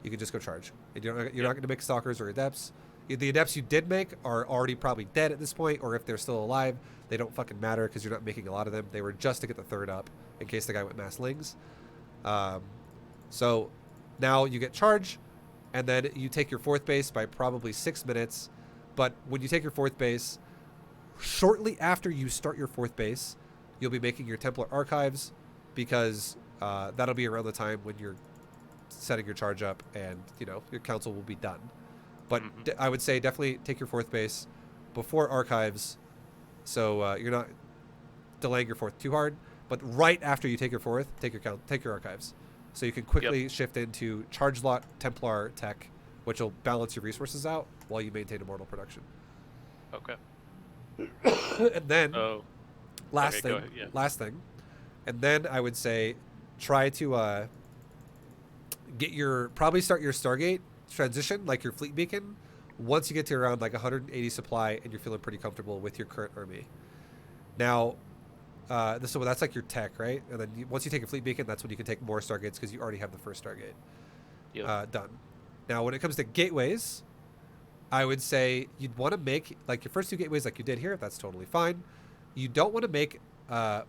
You can just go charge. And you're not going to make Stalkers or Adepts. The Adepts you did make are already probably dead at this point, or if they're still alive, they don't fucking matter because you're not making a lot of them. They were just to get the third up in case the guy went Mass Lings. So now you get charge, and then you take your fourth base by probably 6 minutes. But when you take your fourth base, shortly after you start your fourth base, you'll be making your Templar Archives because that'll be around the time when you're setting your charge up and, your council will be done. But I would say definitely take your fourth base before Archives, so you're not delaying your fourth too hard. But right after you take your fourth, take your Archives, so you can quickly shift into Charge Lot Templar Tech, which will balance your resources out while you maintain Immortal production. Okay. And then last thing, and then I would say try to probably start your Stargate transition, like your fleet beacon, once you get to around like 180 supply and you're feeling pretty comfortable with your current army. Now, so that's like your tech, right? And then once you take a fleet beacon, that's when you can take more Stargates because you already have the first Stargate done. Now, when it comes to gateways, I would say you'd want to make like your first two gateways like you did here. That's totally fine. You don't want to make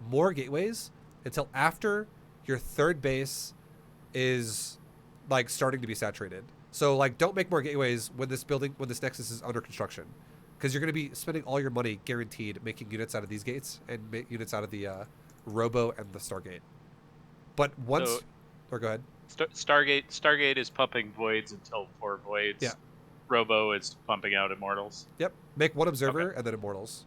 more gateways until after your third base is like starting to be saturated. So like don't make more gateways when this nexus is under construction, because you're going to be spending all your money guaranteed making units out of these gates and units out of the Robo and the Stargate. But once, or go ahead. Stargate is pumping voids until 4 voids. Yeah. Robo is pumping out Immortals. Yep. Make one Observer and then Immortals.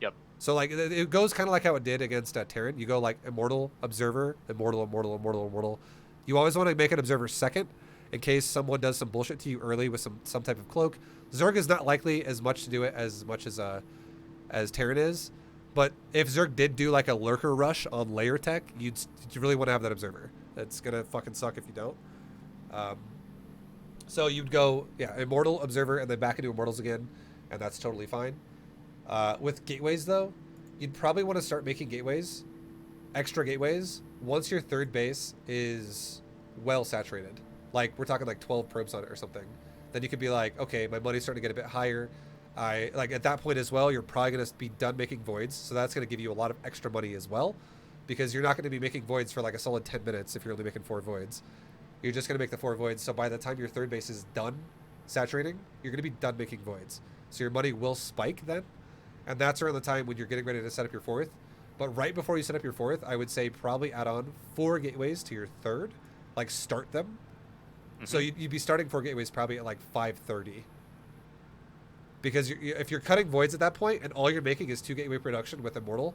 Yep. So like it goes kind of like how it did against Terran. You go like Immortal, Observer, Immortal, Immortal, Immortal, Immortal. You always want to make an Observer second, in case someone does some bullshit to you early with some type of cloak. Zerg is not likely as much to do it as much as Terran is, but if Zerg did do like a lurker rush on layer tech, you really want to have that Observer. It's gonna fucking suck if you don't. So you'd go Immortal, Observer, and then back into Immortals again, and that's totally fine. With gateways though, you'd probably want to start making gateways, extra gateways, once your third base is well saturated. Like we're talking like 12 probes on it or something. Then you could be like, okay, my money's starting to get a bit higher. At that point as well, you're probably going to be done making voids. So that's going to give you a lot of extra money as well, because you're not going to be making voids for like a solid 10 minutes if you're only making 4 voids. You're just going to make the 4 voids. So by the time your third base is done saturating, you're going to be done making voids. So your money will spike then. And that's around the time when you're getting ready to set up your fourth. But right before you set up your fourth, I would say probably add on 4 gateways to your third. Like start them. So you'd be starting 4 gateways probably at like 5:30. Because if you're cutting voids at that point and all you're making is 2 gateway production with Immortal,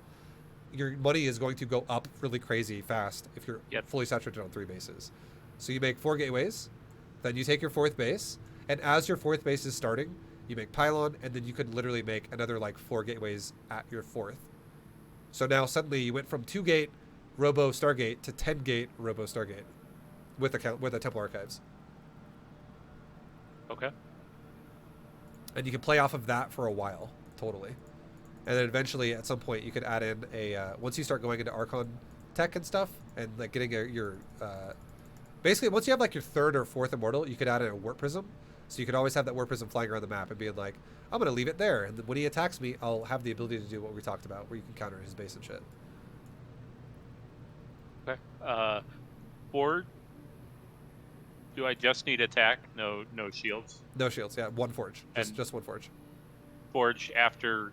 your money is going to go up really crazy fast if you're fully saturated on 3 bases. So you make 4 gateways, then you take your 4th base, and as your 4th base is starting, you make pylon, and then you could literally make another like 4 gateways at your 4th. So now suddenly you went from 2 gate Robo Stargate to 10 gate Robo Stargate with the Temple Archives. Okay. And you can play off of that for a while, totally. And then eventually, at some point, you could add in a once you start going into Archon tech and stuff, and like getting your basically once you have like your 3rd or 4th immortal, you could add in a warp prism. So you could always have that warp prism flying around the map and being like, I'm gonna leave it there, and then when he attacks me, I'll have the ability to do what we talked about, where you can counter his base and shit. Okay. Forge. Do I just need attack? No shields. No shields, yeah, 1 forge, just 1 forge. Forge after.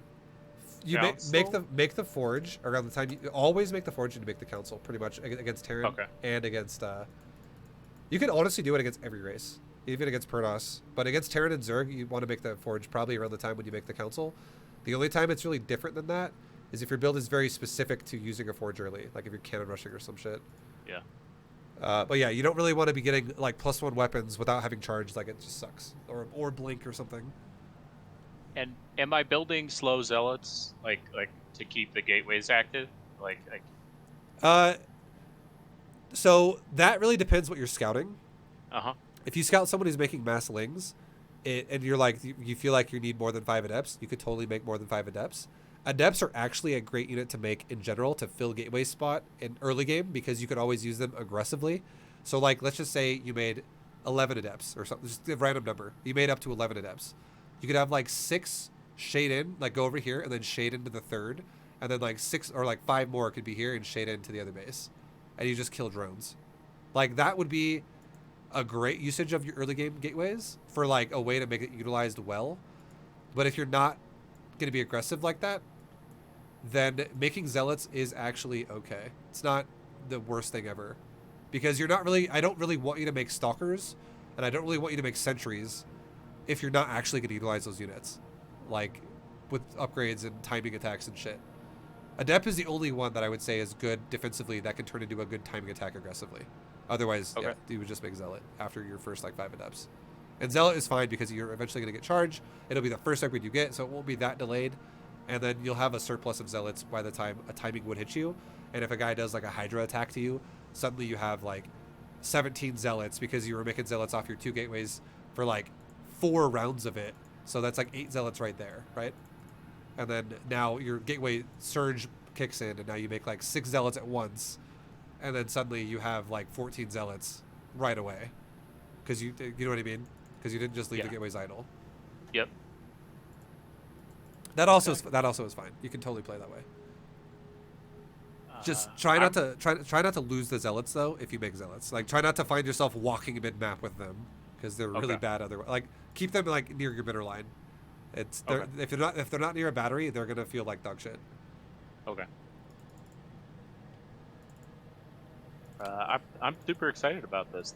You make the forge around the time you always make the forge and you make the council pretty much against Terran and against you can honestly do it against every race, even against Protoss, but against Terran and Zerg you want to make the forge probably around the time when you make the council. The only time it's really different than that is if your build is very specific to using a forge early, like if you're cannon rushing or some shit. Yeah. But yeah, you don't really want to be getting like +1 weapons without having charge, like it just sucks, or blink or something. And am I building slow zealots like to keep the gateways active? So that really depends what you're scouting. Uh-huh. If you scout someone who's making mass lings, and you're like you feel like you need more than 5 adepts, you could totally make more than 5 adepts. Adepts are actually a great unit to make in general to fill gateway spot in early game because you could always use them aggressively. So like let's just say you made 11 adepts or something, just a random number. You made up to 11 adepts. You could have like 6 shade in, like go over here and then shade into the 3rd, and then like 6 or like 5 more could be here and shade into the other base, and you just kill drones. Like that would be a great usage of your early game gateways for like a way to make it utilized well. But if you're not going to be aggressive like that, then making zealots is actually okay. It's not the worst thing ever, because you're not really. I don't really want you to make stalkers, and I don't really want you to make sentries if you're not actually going to utilize those units, like with upgrades and timing attacks and shit. Adept is the only one that I would say is good defensively that can turn into a good timing attack aggressively. Otherwise, yeah, you would just make Zealot after your first like 5 adepts. And Zealot is fine because you're eventually going to get charged. It'll be the first upgrade you get, so it won't be that delayed. And then you'll have a surplus of Zealots by the time a timing would hit you. And if a guy does like a Hydra attack to you, suddenly you have like 17 Zealots because you were making Zealots off your 2 gateways for like 4 rounds of it. So that's like 8 Zealots right there, right? And then now your gateway surge kicks in, and now you make like 6 Zealots at once. And then suddenly you have like 14 Zealots right away. Because you know what I mean? Because you didn't just leave the gateways idle. Yep. That also is fine. You can totally play that way. Just try not to lose the Zealots though. If you make Zealots, like try not to find yourself walking mid map with them because they're really bad otherwise. Like keep them like near your middle line. If they're not near a battery, they're gonna feel like dog shit. Okay. I'm super excited about this.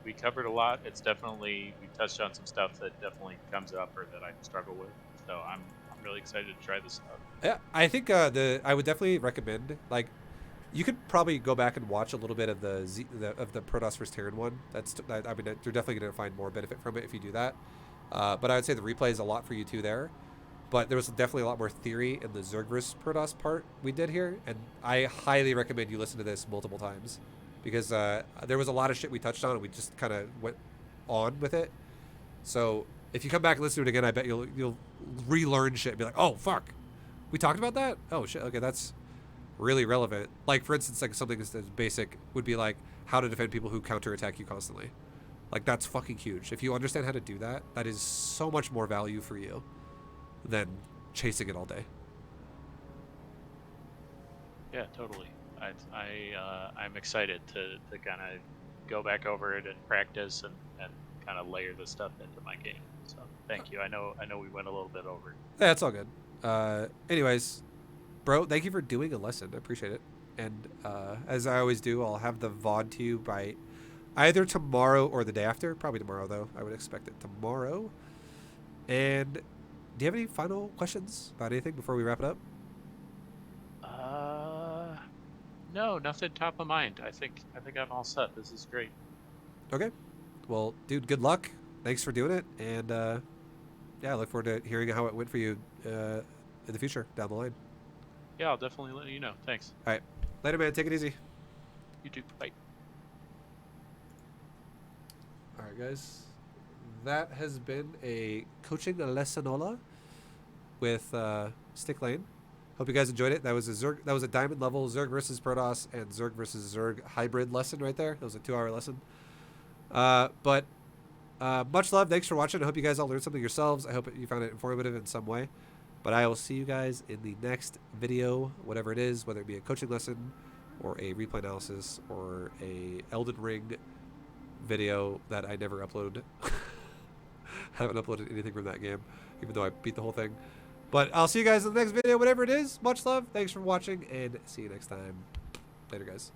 We covered a lot. It's definitely, we touched on some stuff that definitely comes up or that I struggle with. So I'm really excited to try this out. Yeah, I think I would definitely recommend, like, you could probably go back and watch a little bit of the Protoss vs Terran one. I mean, you're definitely going to find more benefit from it if you do that. But I would say the replay is a lot for you too there. But there was definitely a lot more theory in the Zerg vs Protoss part we did here, and I highly recommend you listen to this multiple times because there was a lot of shit we touched on and we just kind of went on with it. So if you come back and listen to it again, I bet you'll relearn shit and be like, oh fuck, we talked about that? Oh shit, okay, that's really relevant. Like for instance, like something as basic would be like how to defend people who counterattack you constantly. Like that's fucking huge. If you understand how to do that, that is so much more value for you than chasing it all day. Yeah, totally. I'm excited to kind of go back over it and practice and kind of layer this stuff into my game. So thank you. I know we went a little bit over. Yeah, it's all good. Anyways, bro, thank you for doing a lesson. I appreciate it. And as I always do, I'll have the VOD to you by either tomorrow or the day after. Probably tomorrow, though. I would expect it tomorrow. And do you have any final questions about anything before we wrap it up? No, nothing top of mind. I think I'm all set. This is great. Okay. Well, dude, good luck. Thanks for doing it, and yeah, I look forward to hearing how it went for you in the future down the line. Yeah, I'll definitely let you know. Thanks. All right, later, man. Take it easy. You too. Bye. All right, guys. That has been a coaching lessonola with Stick Lane. Hope you guys enjoyed it. That was a Zerg. That was a diamond level Zerg versus Protoss and Zerg versus Zerg hybrid lesson right there. That was a 2-hour lesson. But much love. Thanks for watching. I hope you guys all learned something yourselves. I hope you found it informative in some way. But I will see you guys in the next video, whatever it is, whether it be a coaching lesson or a replay analysis or a Elden Ring video that I never uploaded. I haven't uploaded anything from that game, even though I beat the whole thing. But I'll see you guys in the next video, whatever it is. Much love. Thanks for watching, and see you next time. Later, guys.